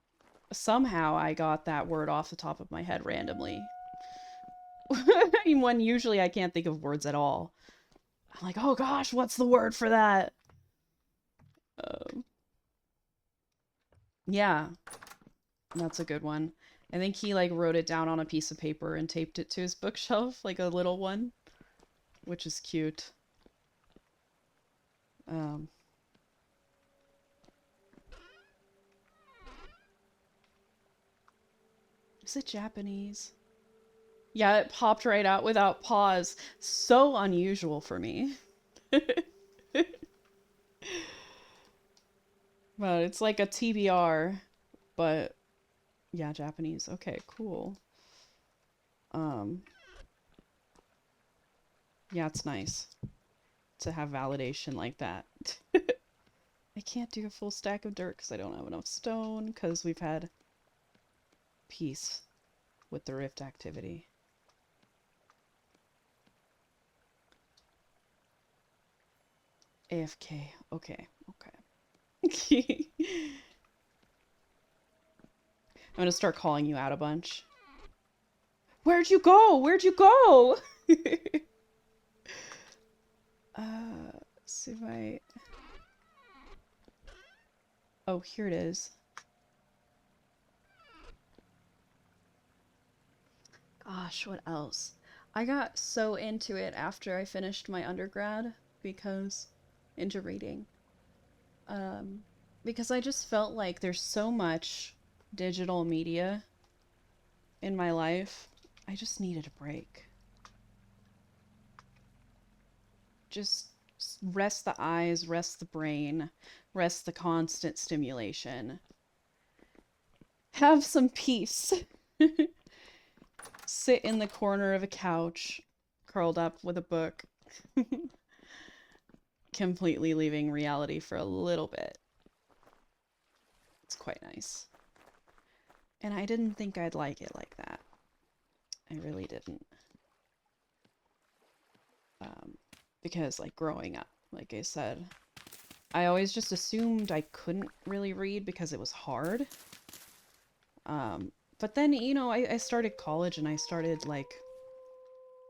somehow I got that word off the top of my head randomly. When usually I can't think of words at all. I'm like, oh gosh, what's the word for that? Yeah, that's a good one. I think he like wrote it down on a piece of paper and taped it to his bookshelf, like a little one, which is cute. Is it Japanese? Yeah, it popped right out without pause. So unusual for me. But it's like a TBR, but yeah, Japanese. Okay, cool. Yeah, it's nice to have validation like that. I can't do a full stack of dirt because I don't have enough stone because we've had peace with the rift activity. AFK. Okay. I'm gonna start calling you out a bunch. Where'd you go? See if I... Oh, here it is. Gosh, what else? I got so into it after I finished my undergrad because... into reading. Because I just felt like there's so much digital media in my life. I just needed a break. Just rest the eyes, rest the brain, rest the constant stimulation. Have some peace. Sit in the corner of a couch, curled up with a book, completely leaving reality for a little bit. It's quite nice. And I didn't think I'd like it like that. I really didn't. Because, like, growing up, like I said, I always just assumed I couldn't really read because it was hard. But then, you know, I started college and I started, like,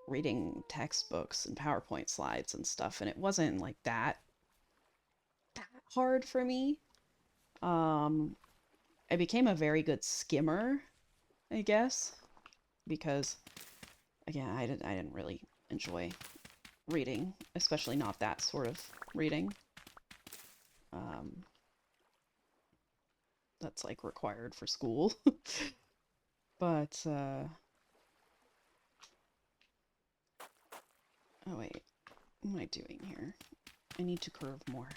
reading textbooks and PowerPoint slides and stuff, and it wasn't, like, that hard for me. I became a very good skimmer, I guess, because, again, I didn't really enjoy reading, especially not that sort of reading. That's like required for school. But, oh wait, what am I doing here? I need to curve more.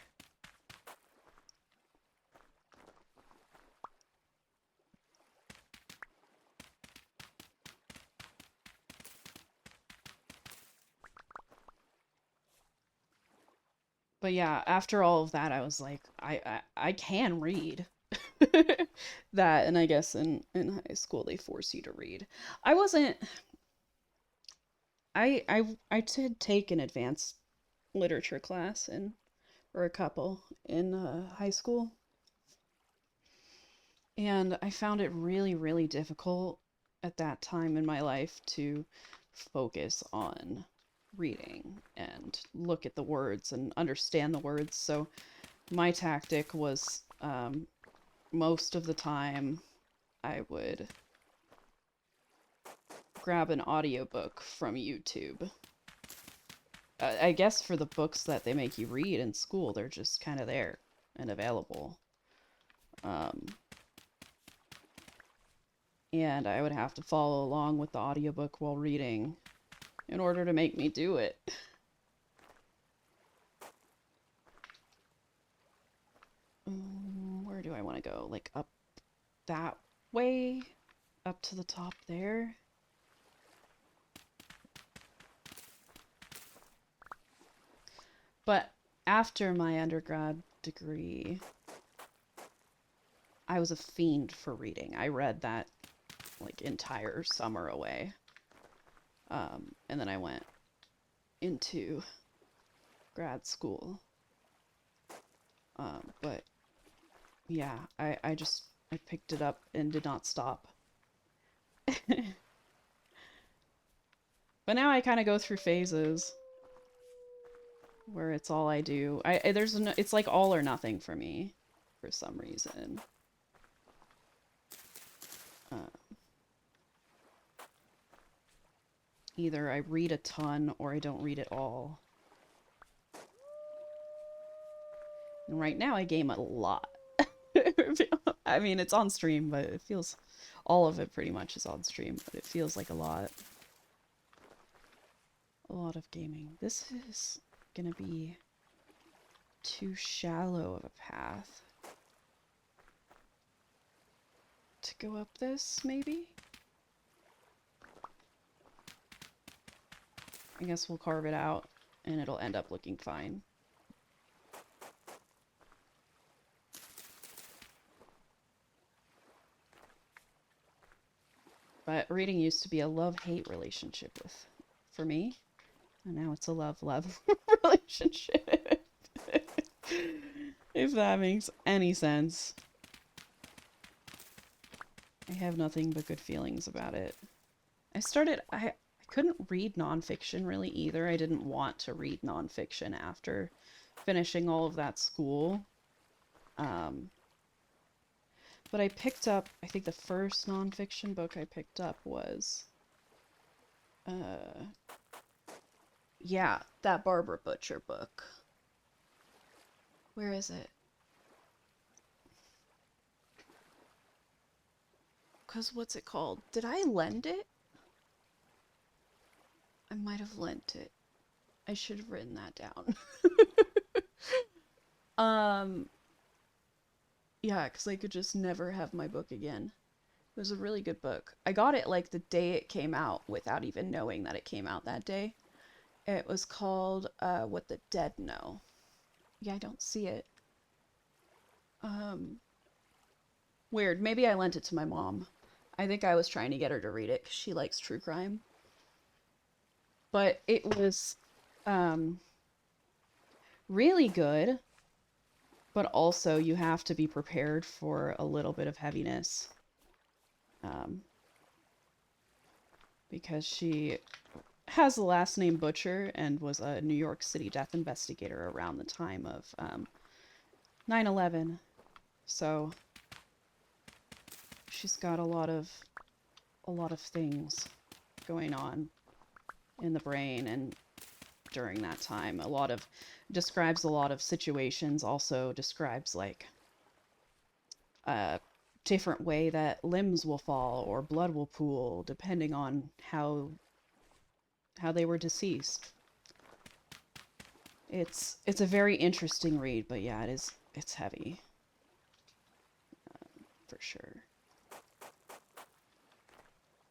But yeah, after all of that, I was like, I can read. That, and I guess in high school they force you to read. I wasn't. I did take an advanced literature class or a couple in high school, and I found it really really difficult at that time in my life to focus on reading and look at the words and understand the words. So my tactic was, most of the time I would grab an audiobook from YouTube. I guess for the books that they make you read in school, they're just kind of there and available. And I would have to follow along with the audiobook while reading in order to make me do it. Where do I want to go? Like up that way? Up to the top there? But after my undergrad degree, I was a fiend for reading. I read that like entire summer away. And then I went into grad school. But yeah, I picked it up and did not stop. But now I kind of go through phases where it's all I do. It's like all or nothing for me for some reason. Either I read a ton or I don't read at all. And right now I game a lot. I mean, it's on stream, but it feels... all of it pretty much is on stream, but it feels like a lot. A lot of gaming. This is gonna be too shallow of a path to go up this, maybe? I guess we'll carve it out and it'll end up looking fine. But reading used to be a love-hate relationship for me. And now it's a love-love relationship. If that makes any sense. I have nothing but good feelings about it. I couldn't read nonfiction really either. I didn't want to read nonfiction after finishing all of that school. But I picked up, I think the first nonfiction book I picked up was, yeah, that Barbara Butcher book. Where is it? Because what's it called? Did I lend it? I might have lent it. I should have written that down. Yeah, because I could just never have my book again. It was a really good book. I got it like the day it came out without even knowing that it came out that day. It was called What the Dead Know. Yeah, I don't see it. Um, Weird. Maybe I lent it to my mom. I think I was trying to get her to read it because she likes true crime. But it was um, really good, but also you have to be prepared for a little bit of heaviness. Um, because she has the last name Butcher and was a New York City death investigator around the time of 9/11. So she's got a lot of things going on in the brain and during that time. A lot of describes a lot of situations, also describes like a different way that limbs will fall or blood will pool depending on how they were deceased. It's a very interesting read, but yeah, it's heavy. For sure.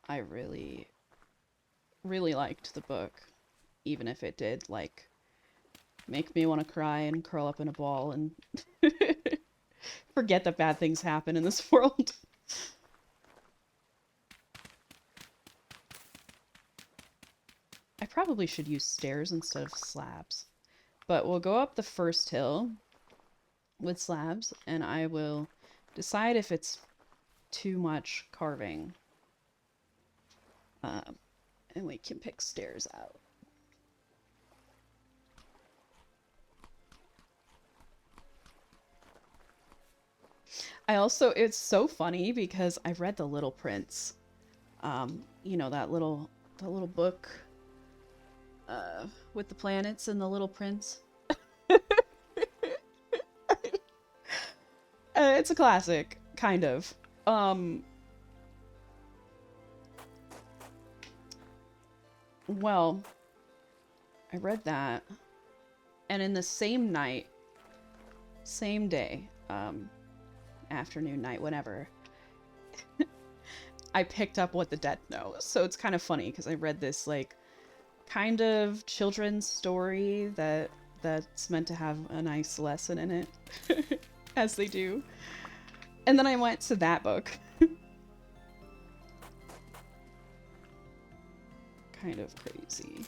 I really liked the book, even if it did like make me want to cry and curl up in a ball and forget that bad things happen in this world. I probably should use stairs instead of slabs. But we'll go up the first hill with slabs, and I will decide if it's too much carving. And we can pick stairs out. I also, it's so funny because I read The Little Prince. You know, that little book with the planets and the Little Prince. It's a classic, kind of. Well, I read that, and in the same night, same day, afternoon, night, whenever, I picked up What the Dead Know. So it's kind of funny because I read this like kind of children's story that's meant to have a nice lesson in it, as they do. And then I went to that book. Kind of crazy.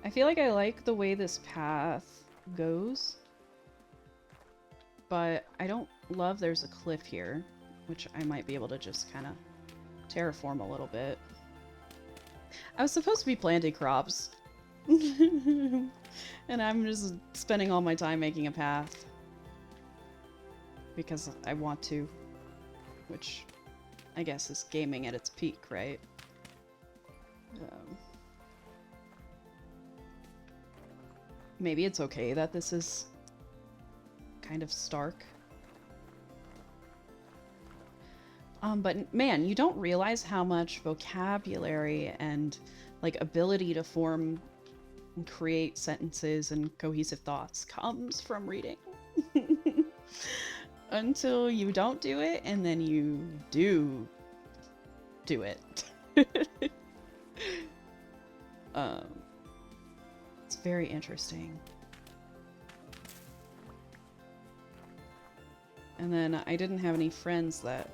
I feel like I like the way this path goes, but I don't love there's a cliff here, which I might be able to just kind of terraform a little bit. I was supposed to be planting crops. And I'm just spending all my time making a path. Because I want to. Which I guess is gaming at its peak, right? Maybe it's okay that this is kind of stark. But man, you don't realize how much vocabulary and like ability to form and create sentences and cohesive thoughts comes from reading. Until you don't do it, and then you do it. It's very interesting. And then I didn't have any friends that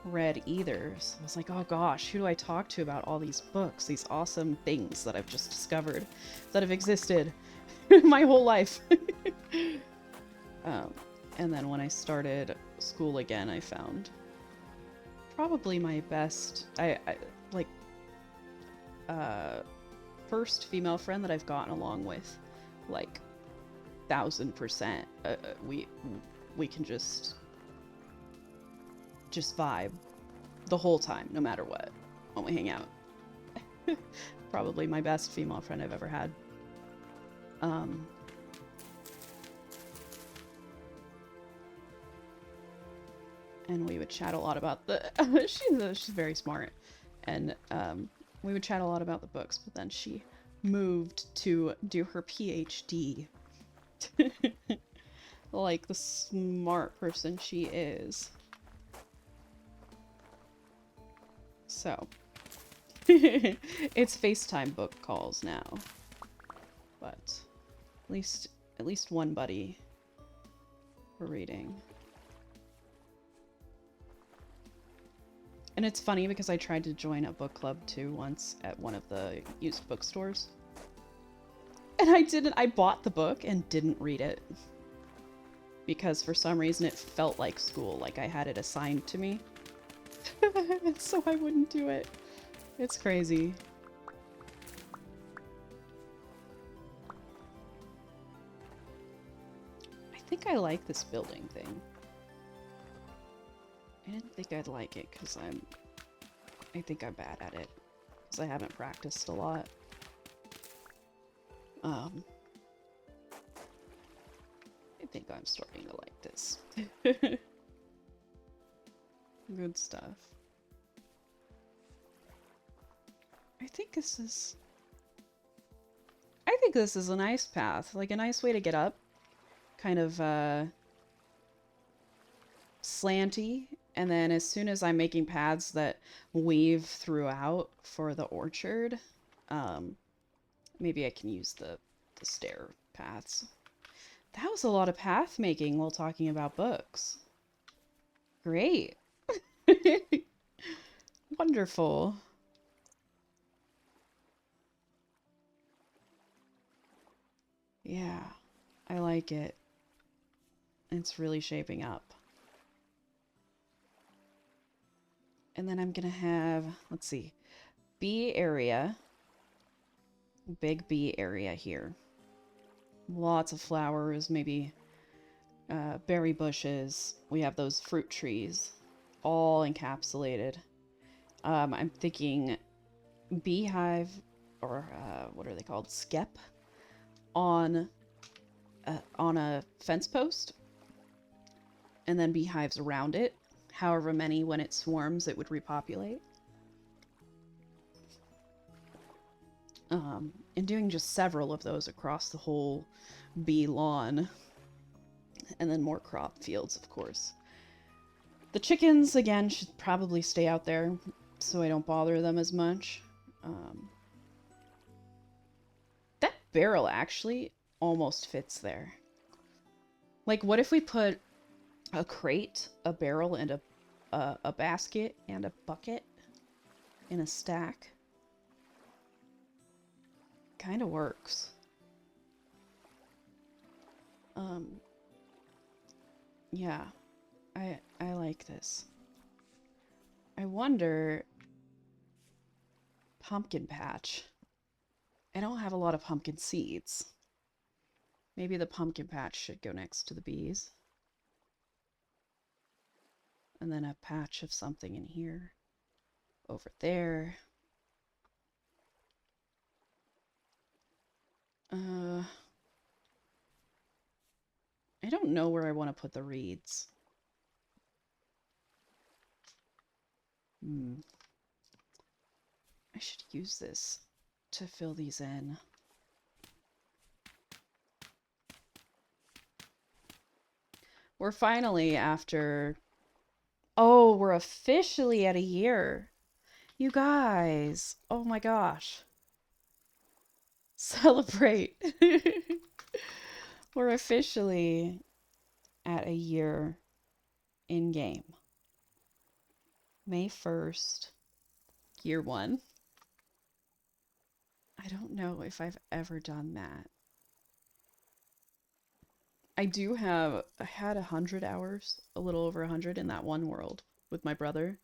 read either, so I was like, oh gosh, who do I talk to about all these books, these awesome things that I've just discovered that have existed my whole life. And then when I started school again, I found probably my best, first female friend that I've gotten along with, like 1000%. We can just vibe the whole time, no matter what, when we hang out. Probably my best female friend I've ever had. and we would chat a lot about the she's very smart, and we would chat a lot about the books, but then she moved to do her PhD. Like the smart person she is. So it's FaceTime book calls now, but at least one buddy for reading. And it's funny because I tried to join a book club too once at one of the used bookstores. And I bought the book and didn't read it. Because for some reason it felt like school, like I had it assigned to me. So I wouldn't do it. It's crazy. I think I like this building thing. I didn't think I'd like it because I think I'm bad at it. Because I haven't practiced a lot. I think I'm starting to like this. Good stuff. I think this is a nice path. Like a nice way to get up. Kind of slanty. And then as soon as I'm making paths that weave throughout for the orchard, maybe I can use the stair paths. That was a lot of path making while talking about books. Great. Wonderful. Yeah, I like it. It's really shaping up. And then I'm gonna have, let's see, bee area. Big bee area here. Lots of flowers, maybe berry bushes. We have those fruit trees, all encapsulated. I'm thinking beehive, or what are they called? Skep on a fence post, and then beehives around it. However many, when it swarms, it would repopulate. And doing just several of those across the whole bee lawn. And then more crop fields, of course. The chickens, again, should probably stay out there so I don't bother them as much. That barrel actually almost fits there. Like, what if we put a crate, a barrel, and a basket, and a bucket in a stack? Kind of works. Yeah, I like this. I wonder, pumpkin patch. I don't have a lot of pumpkin seeds. Maybe the pumpkin patch should go next to the bees. And then a patch of something in here. Over there. I don't know where I want to put the reeds. I should use this to fill these in. We're finally after... Oh, we're officially at a year. You guys. Oh my gosh. Celebrate. We're officially at a year in game. May 1st, year 1. I don't know if I've ever done that. I had 100 hours, a little over 100 in that one world with my brother.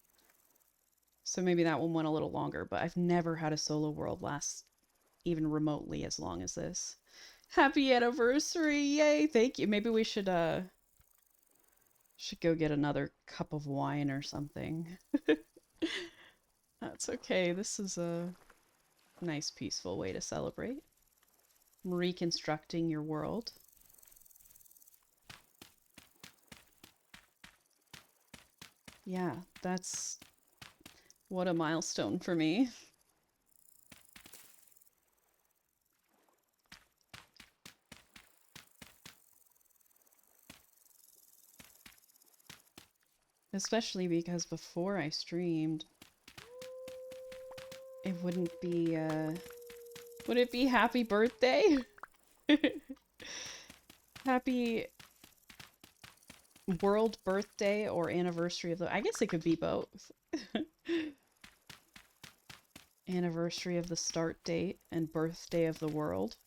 So maybe that one went a little longer, but I've never had a solo world last even remotely as long as this. Happy anniversary! Yay! Thank you. Maybe we should go get another cup of wine or something. That's okay. This is a nice, peaceful way to celebrate. Reconstructing your world. yeah, that's what a milestone for me. Especially because before I streamed, it wouldn't be, would it be happy birthday? Happy world birthday or anniversary of the... I guess it could be both. Anniversary of the start date and birthday of the world.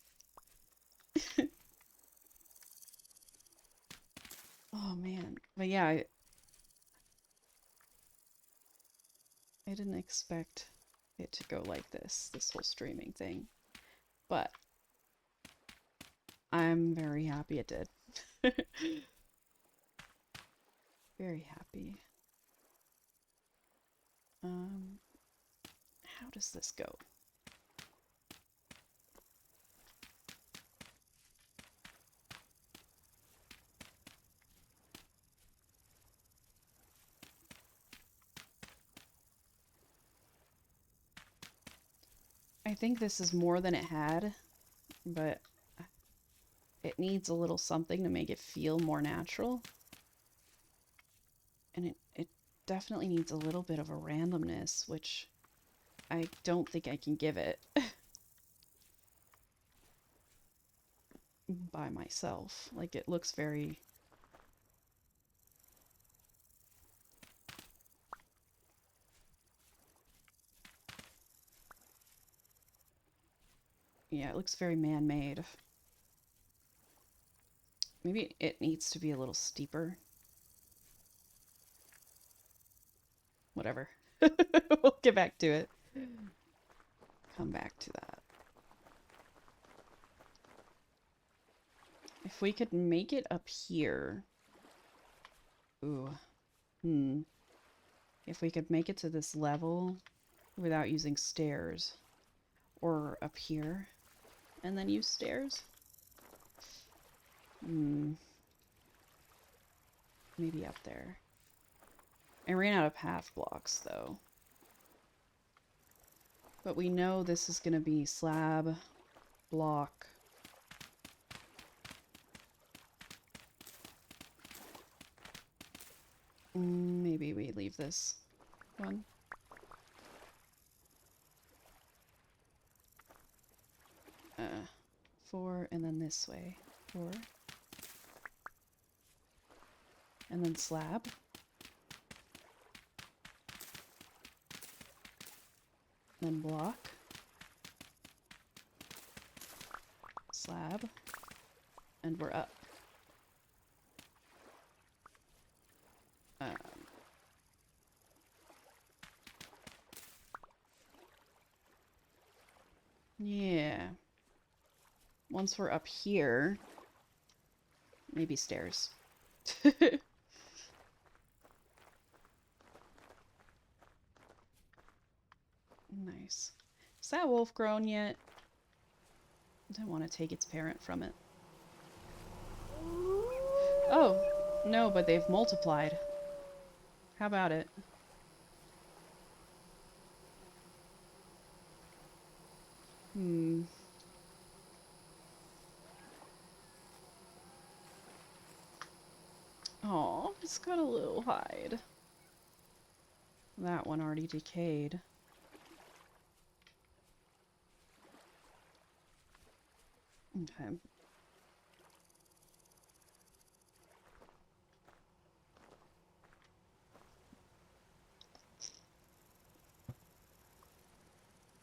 Oh man. But yeah, I didn't expect it to go like this whole streaming thing. But I'm very happy it did. Very happy. How does this go? I think this is more than it had, but it needs a little something to make it feel more natural. And it definitely needs a little bit of a randomness, which I don't think I can give it by myself. Like, it looks very... Yeah, it looks very man-made. Maybe it needs to be a little steeper. Whatever. We'll get back to it. Come back to that. If we could make it up here... Ooh. If we could make it to this level without using stairs. Or up here. And then use stairs. Maybe up there. I ran out of path blocks, though. But we know this is going to be slab, block. Maybe we leave this one. Four, and then this way. 4. And then slab. Then block. Slab. And we're up. Yeah. Once we're up here, maybe stairs. Nice. Is that wolf grown yet? I don't want to take its parent from it. Oh, no, but they've multiplied. How about it? Oh, it's got a little hide. That one already decayed. Okay.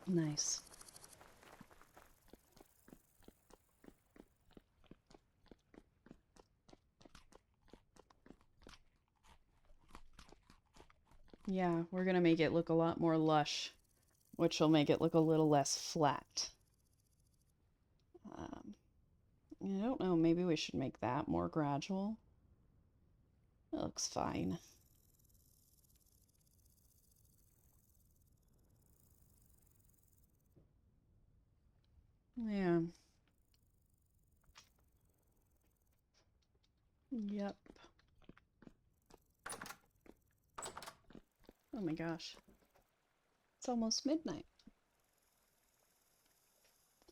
Nice. Yeah, we're gonna make it look a lot more lush, which will make it look a little less flat. I don't know, maybe we should make that more gradual. It looks fine. Yeah. Yep. Oh my gosh. It's almost midnight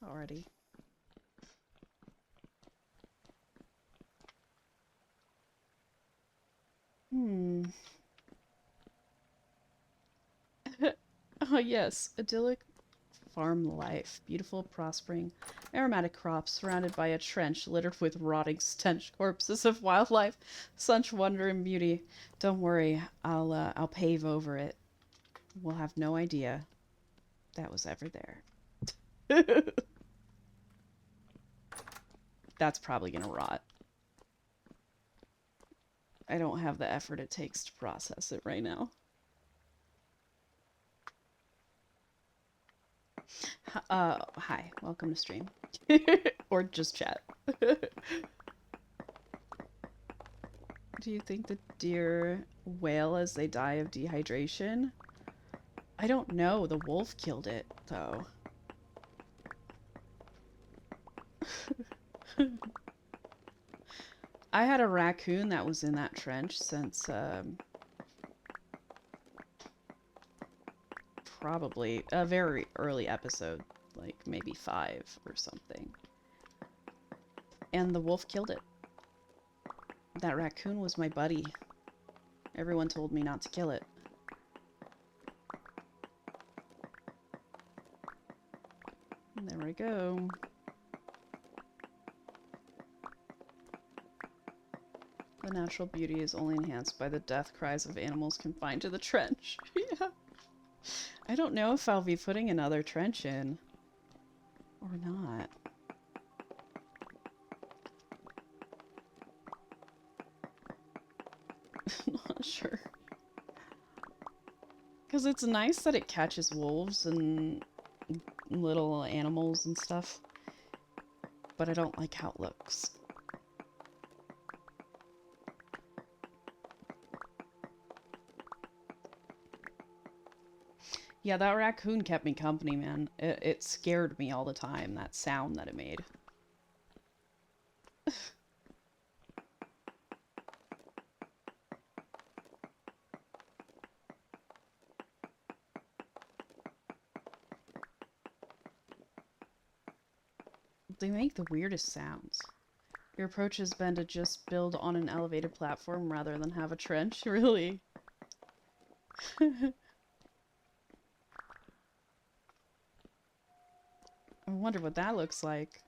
already. Hmm. Oh yes, idyllic farm life. Beautiful, prospering, aromatic crops surrounded by a trench littered with rotting stench corpses of wildlife. Such wonder and beauty. Don't worry, I'll pave over it. We'll have no idea that was ever there. That's probably gonna rot. I don't have the effort it takes to process it right now. Hi, welcome to stream. Or just chat. Do you think the deer wail as they die of dehydration? I don't know. The wolf killed it, though. I had a raccoon that was in that trench since, probably a very early episode, like maybe 5 or something. And the wolf killed it. That raccoon was my buddy. Everyone told me not to kill it. And there we go. The natural beauty is only enhanced by the death cries of animals confined to the trench. Yeah. I don't know if I'll be putting another trench in. Or not. Not sure. Because it's nice that it catches wolves and little animals and stuff. But I don't like how it looks. Yeah, that raccoon kept me company, man. It scared me all the time, that sound that it made. They make the weirdest sounds. Your approach has been to just build on an elevated platform rather than have a trench, really. I wonder what that looks like.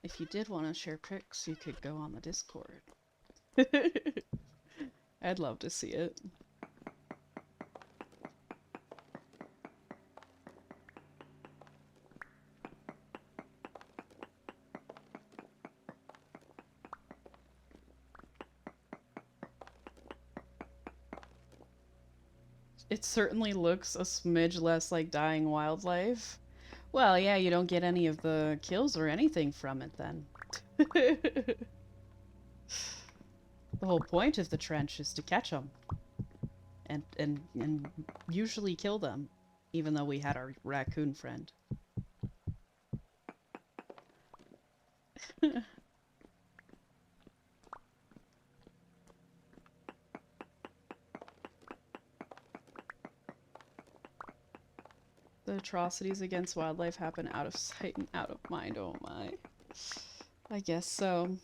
If you did want to share pics, you could go on the Discord. I'd love to see it. It certainly looks a smidge less like dying wildlife. Well, yeah, you don't get any of the kills or anything from it then. The whole point of the trench is to catch them. And usually kill them. Even though we had our raccoon friend. The atrocities against wildlife happen out of sight and out of mind. Oh my. I guess so.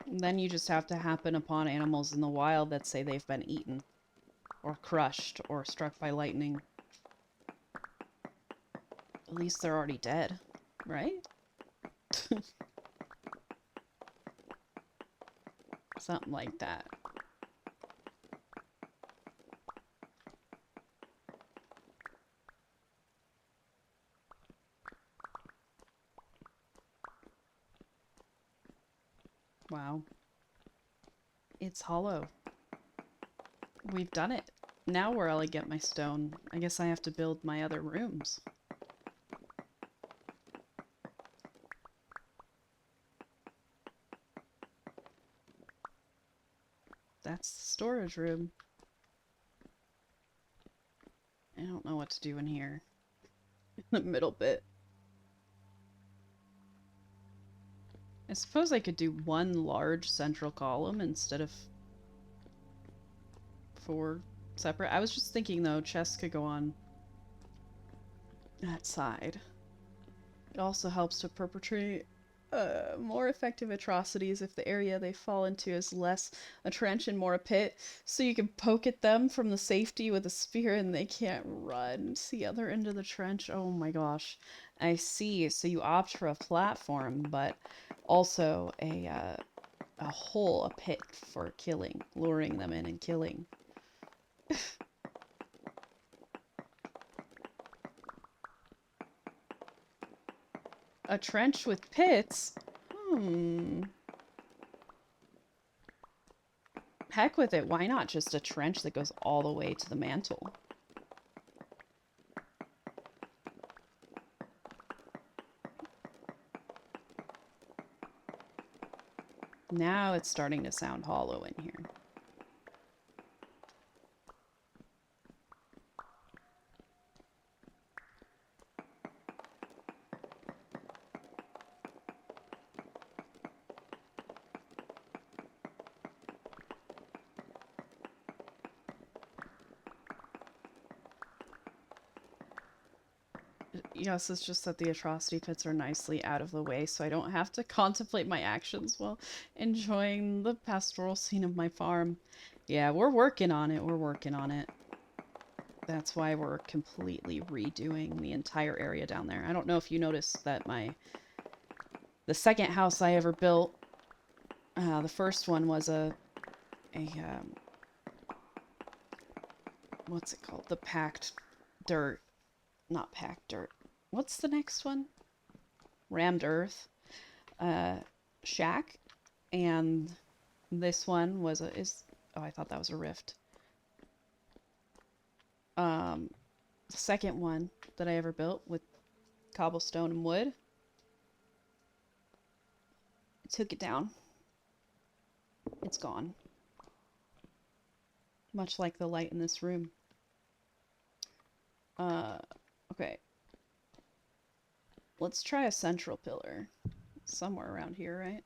And then you just have to happen upon animals in the wild that say they've been eaten. Or crushed. Or struck by lightning. At least they're already dead. Right? Something like that. Wow. It's hollow. We've done it. Now where'll I get my stone? I guess I have to build my other rooms. That's the storage room. I don't know what to do in here. In the middle bit. I suppose I could do one large central column instead of 4 separate. I was just thinking though, chests could go on that side. It also helps to perpetrate more effective atrocities if the area they fall into is less a trench and more a pit. So you can poke at them from the safety with a spear and they can't run to the other end of the trench. Oh my gosh. I see. So you opt for a platform, but also a hole, a pit for killing, luring them in and killing. A trench with pits? Heck with it, why not just a trench that goes all the way to the mantle? Now it's starting to sound hollow in here. Yes, it's just that the atrocity pits are nicely out of the way, so I don't have to contemplate my actions while enjoying the pastoral scene of my farm. Yeah, we're working on it. We're working on it. That's why we're completely redoing the entire area down there. I don't know if you noticed that the second house I ever built, the first one was what's it called? The packed dirt. Not packed dirt. What's the next one? Rammed earth. Shack. And this one was oh, I thought that was a rift. The second one that I ever built with cobblestone and wood. I took it down. It's gone. Much like the light in this room. Okay. Let's try a central pillar. Somewhere around here, right?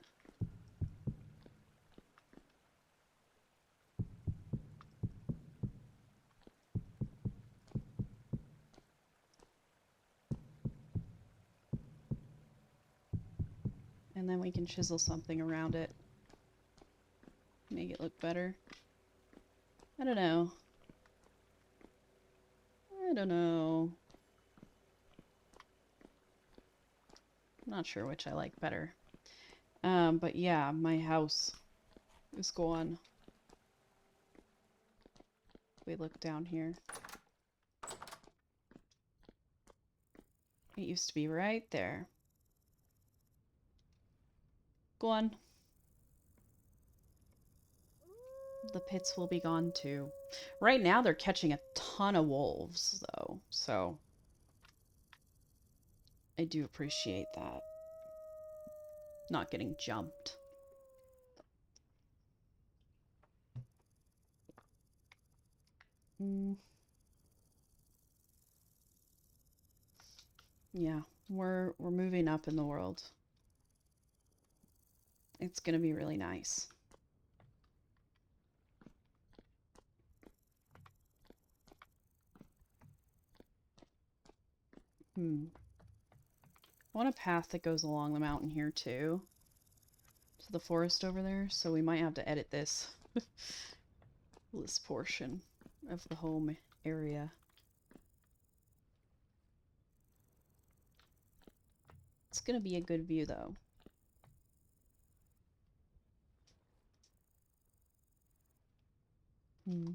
And then we can chisel something around it. Make it look better. I don't know. I don't know. I'm not sure which I like better. But yeah, my house is gone. We look down here. It used to be right there. Gone. The pits will be gone too. Right now they're catching a ton of wolves though, so I do appreciate that. Not getting jumped. Yeah, we're moving up in the world. It's gonna be really nice. I want a path that goes along the mountain here too. To the forest over there, so we might have to edit this. This portion of the home area. It's gonna be a good view though. I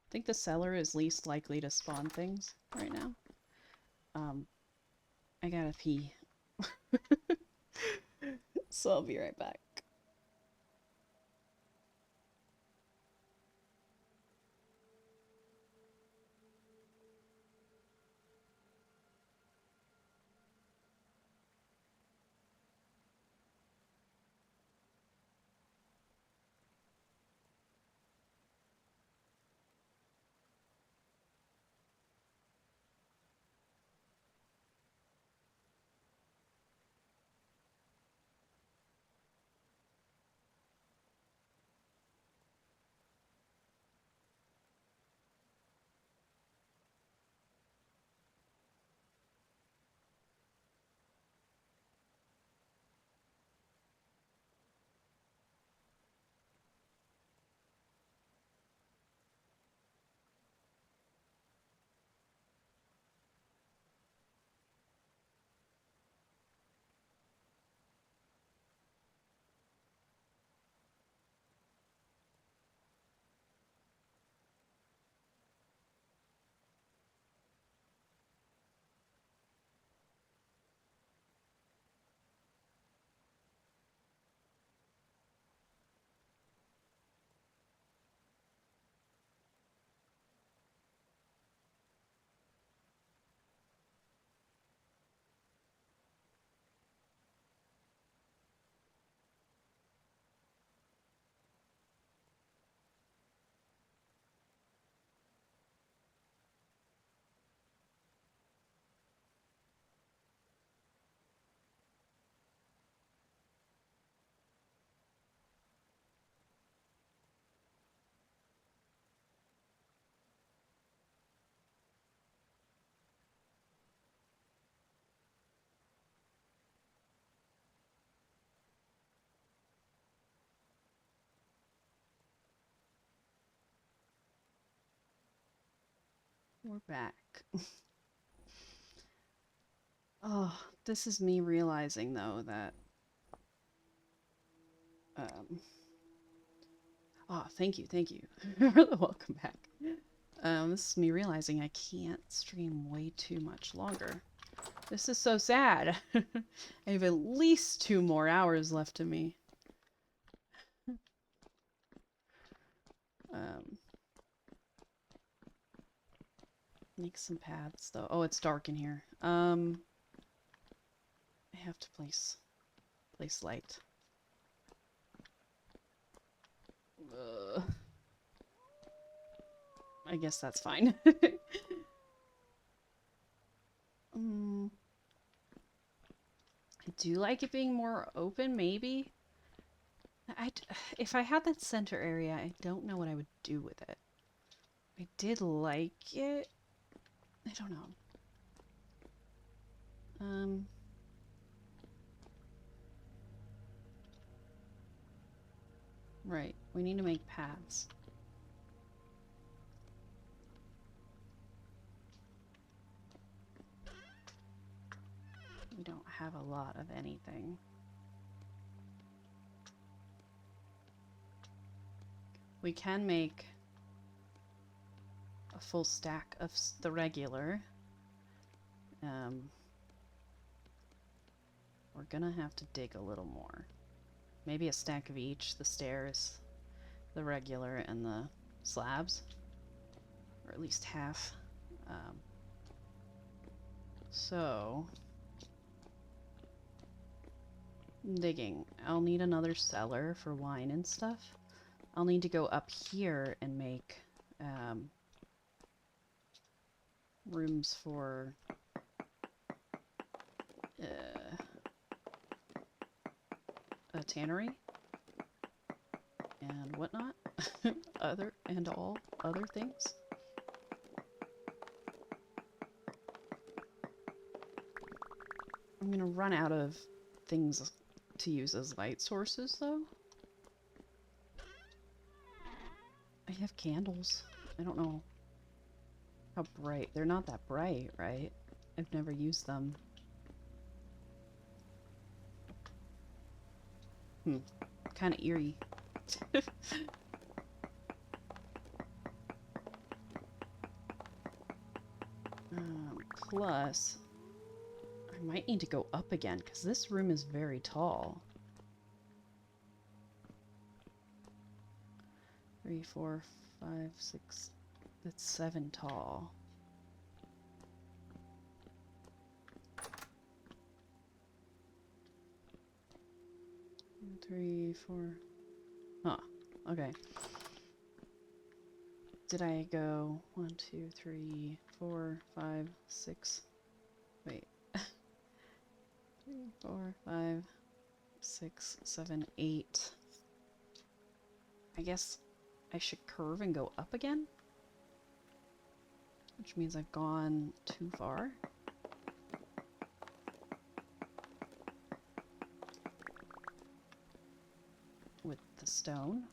think the cellar is least likely to spawn things right now. I gotta pee. So I'll be right back. We're back. Oh, this is me realizing though that oh, thank you for the welcome back. This is me realizing I can't stream way too much longer. This is so sad. I have at least 2 more hours left of me. Make some paths though. Oh, it's dark in here. I have to place light. I guess that's fine. I do like it being more open, maybe. If I had that center area, I don't know what I would do with it. I did like it. I don't know. Right. We need to make paths. We don't have a lot of anything. We can make a full stack of the regular. We're gonna have to dig a little more. Maybe a stack of each, the stairs, the regular, and the slabs. Or at least half. So... digging. I'll need another cellar for wine and stuff. I'll need to go up here and make rooms for a tannery and whatnot. all other things. I'm gonna run out of things to use as light sources though. I have candles. I don't know how bright. They're not that bright, right? I've never used them. Kind of eerie. Plus, I might need to go up again because this room is very tall. 3, 4, 5, 6. That's 7 tall. Three, 4. Huh. Okay. Did I go 1, 2, 3, 4, 5, 6? Wait. 3, 4, 5, 6, 7, 8. I guess I should curve and go up again? Which means I've gone too far. With the stone.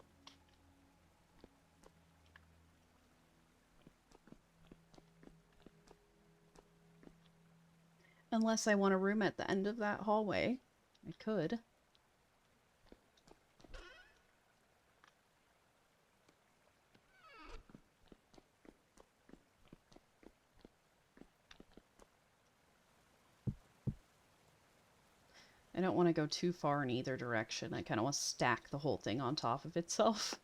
Unless I want a room at the end of that hallway. I could. I don't want to go too far in either direction. I kind of want to stack the whole thing on top of itself.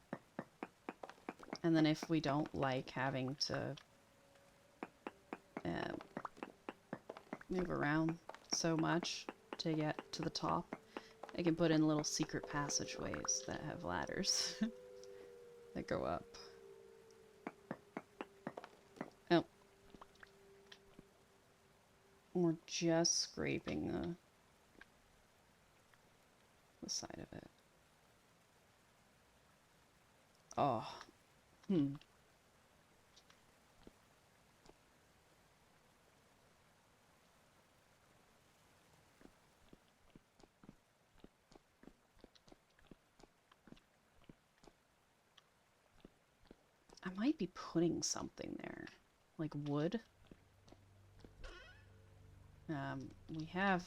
And then if we don't like having to move around so much to get to the top, I can put in little secret passageways that have ladders that go up. Oh. We're just scraping the side of it. Oh. I might be putting something there. like wood. We have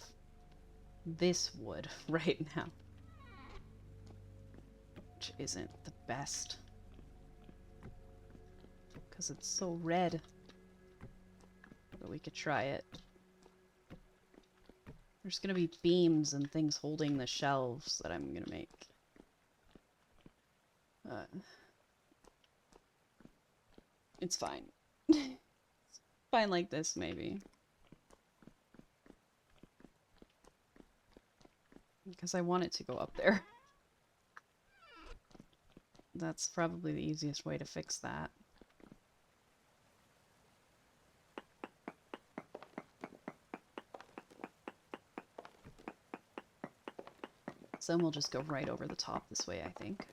this wood right now, which isn't the best because it's so red. But we could try it. There's gonna be beams and things holding the shelves that I'm gonna make. It's fine. Fine like this, maybe. Because I want it to go up there. That's probably the easiest way to fix that. So then we'll just go right over the top this way, I think.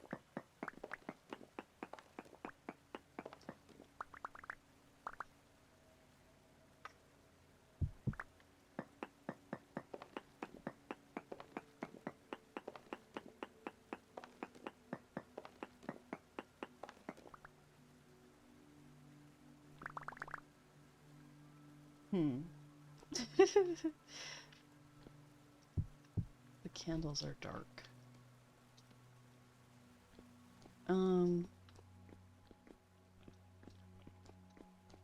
The candles are dark.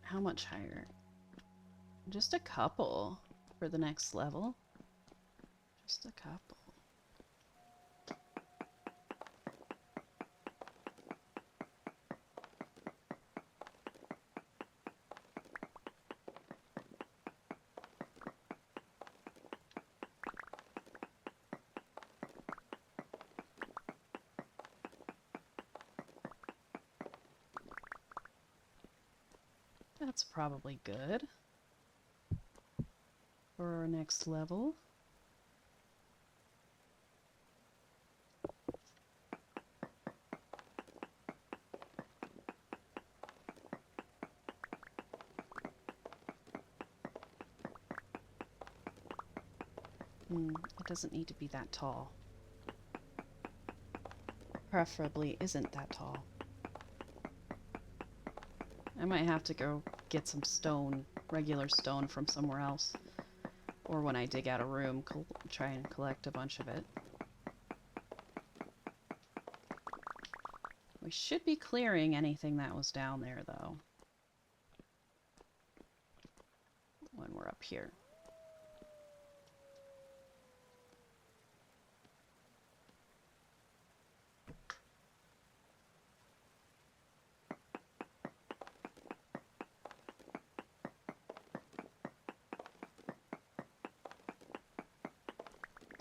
How much higher? Just a couple for the next level. Just a couple. That's probably good for our next level. It doesn't need to be that tall. Preferably isn't that tall. I might have to go get some stone, regular stone from somewhere else. Or when I dig out a room, try and collect a bunch of it. We should be clearing anything that was down there, though. When we're up here.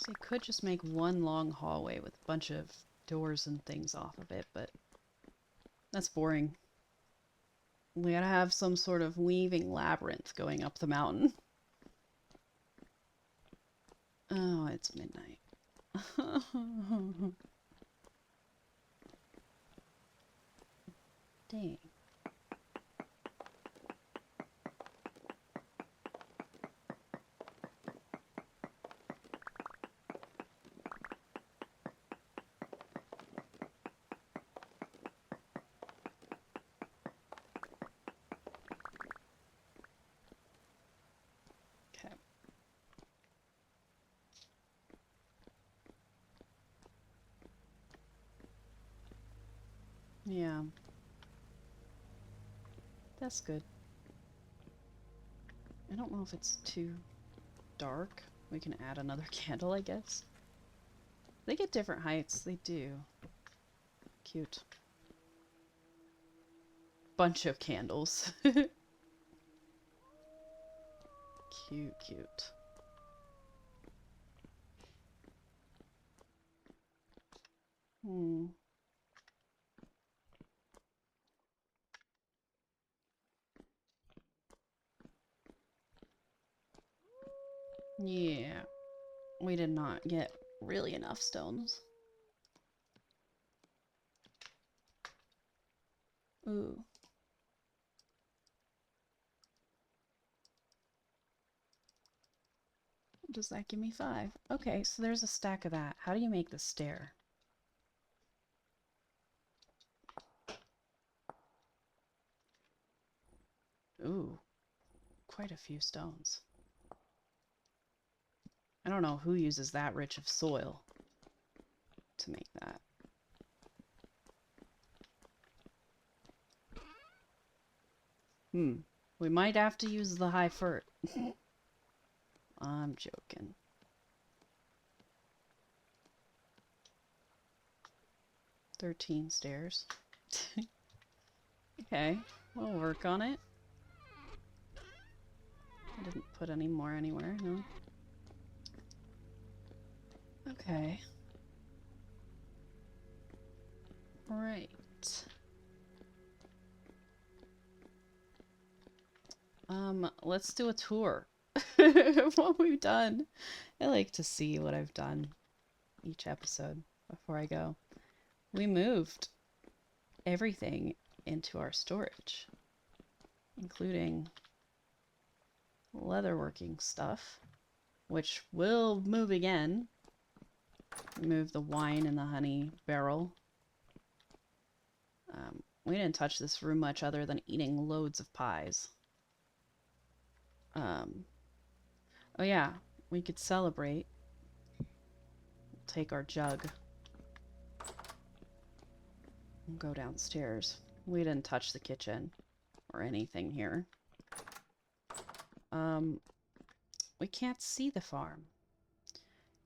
So you could just make one long hallway with a bunch of doors and things off of it, but that's boring. We gotta have some sort of weaving labyrinth going up the mountain. Oh, it's midnight. Dang. Okay. Yeah. That's good. I don't know if it's too dark. We can add another candle, I guess. They get different heights. They do. Cute. Bunch of candles. Cute, cute. Yeah. We did not get really enough stones. Ooh. Does that give me 5? Okay, so there's a stack of that. How do you make the stair? Ooh, quite a few stones. I don't know who uses that rich of soil to make that. We might have to use the high fert. I'm joking. "13 stairs." Okay, we'll work on it. I didn't put any more anywhere, no. Okay. Right. Let's do a tour of what we've done. I like to see what I've done each episode before I go. We moved everything into our storage, including leatherworking stuff, which will move again. Move the wine and the honey barrel. We didn't touch this room much other than eating loads of pies. Oh yeah, we could celebrate. Take our jug and go downstairs. We didn't touch the kitchen or anything here. We can't see the farm.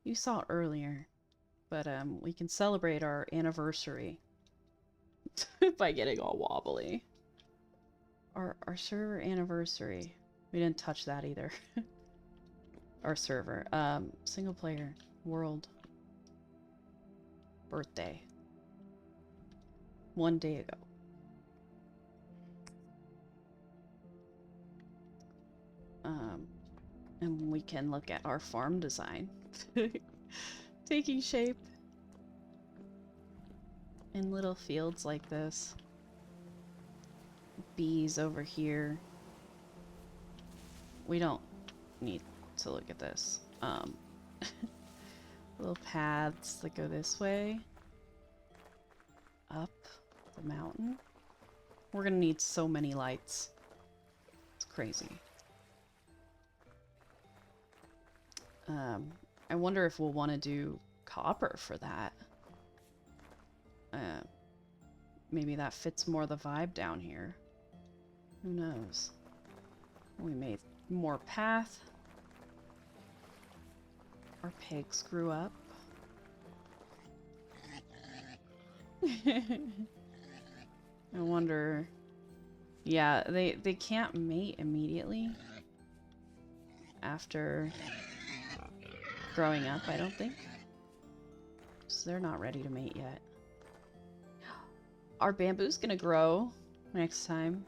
You saw it earlier, but we can celebrate our anniversary by getting all wobbly. Our server anniversary. We didn't touch that either. Our server. Single player. World. Birthday. 1 day ago. And we can look at our farm design. Taking shape in little fields like this. Bees over here. We don't need to look at this. Little paths that go this way. Up the mountain. We're gonna need so many lights. It's crazy. I wonder if we'll want to do copper for that. Maybe that fits more the vibe down here. Who knows? We made more path. Our pigs grew up. I wonder... Yeah, they can't mate immediately after growing up, I don't think. So they're not ready to mate yet. Our bamboo's gonna grow next time.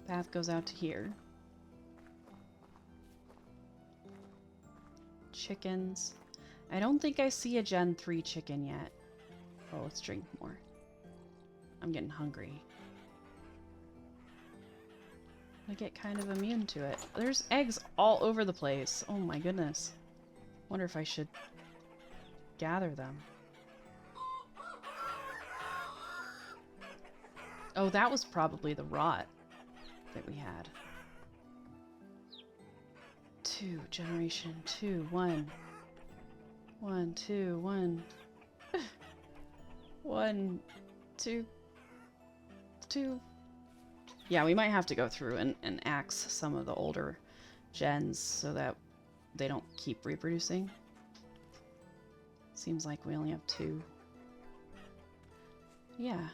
Path goes out to here. Chickens. I don't think I see a Gen 3 chicken yet. Oh, let's drink more. I'm getting hungry. I get kind of immune to it. There's eggs all over the place. Oh my goodness. Wonder if I should gather them. Oh, that was probably the rot that we had. 2, generation 2, 1. 1, 2, 1. 1, 2, 2. Yeah, we might have to go through and axe some of the older gens so that they don't keep reproducing. Seems like we only have 2. Yeah.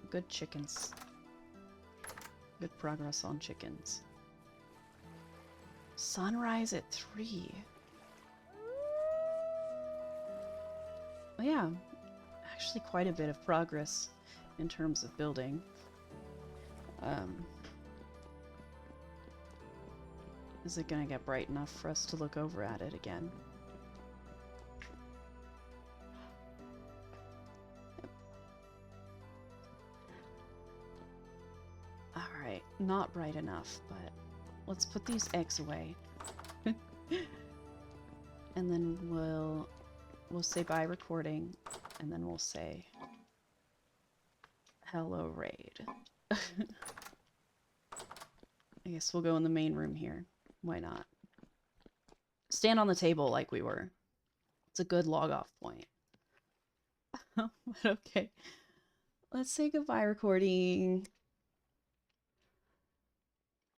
Good chickens. Good progress on chickens. Sunrise at 3. Well, yeah, actually quite a bit of progress in terms of building. Is it gonna get bright enough for us to look over at it again? Alright, not bright enough, but let's put these eggs away. And then we'll say bye recording, and then we'll say hello raid. I guess we'll go in the main room here. Why not? Stand on the table like we were. It's a good log off point. But okay. Let's say goodbye, recording.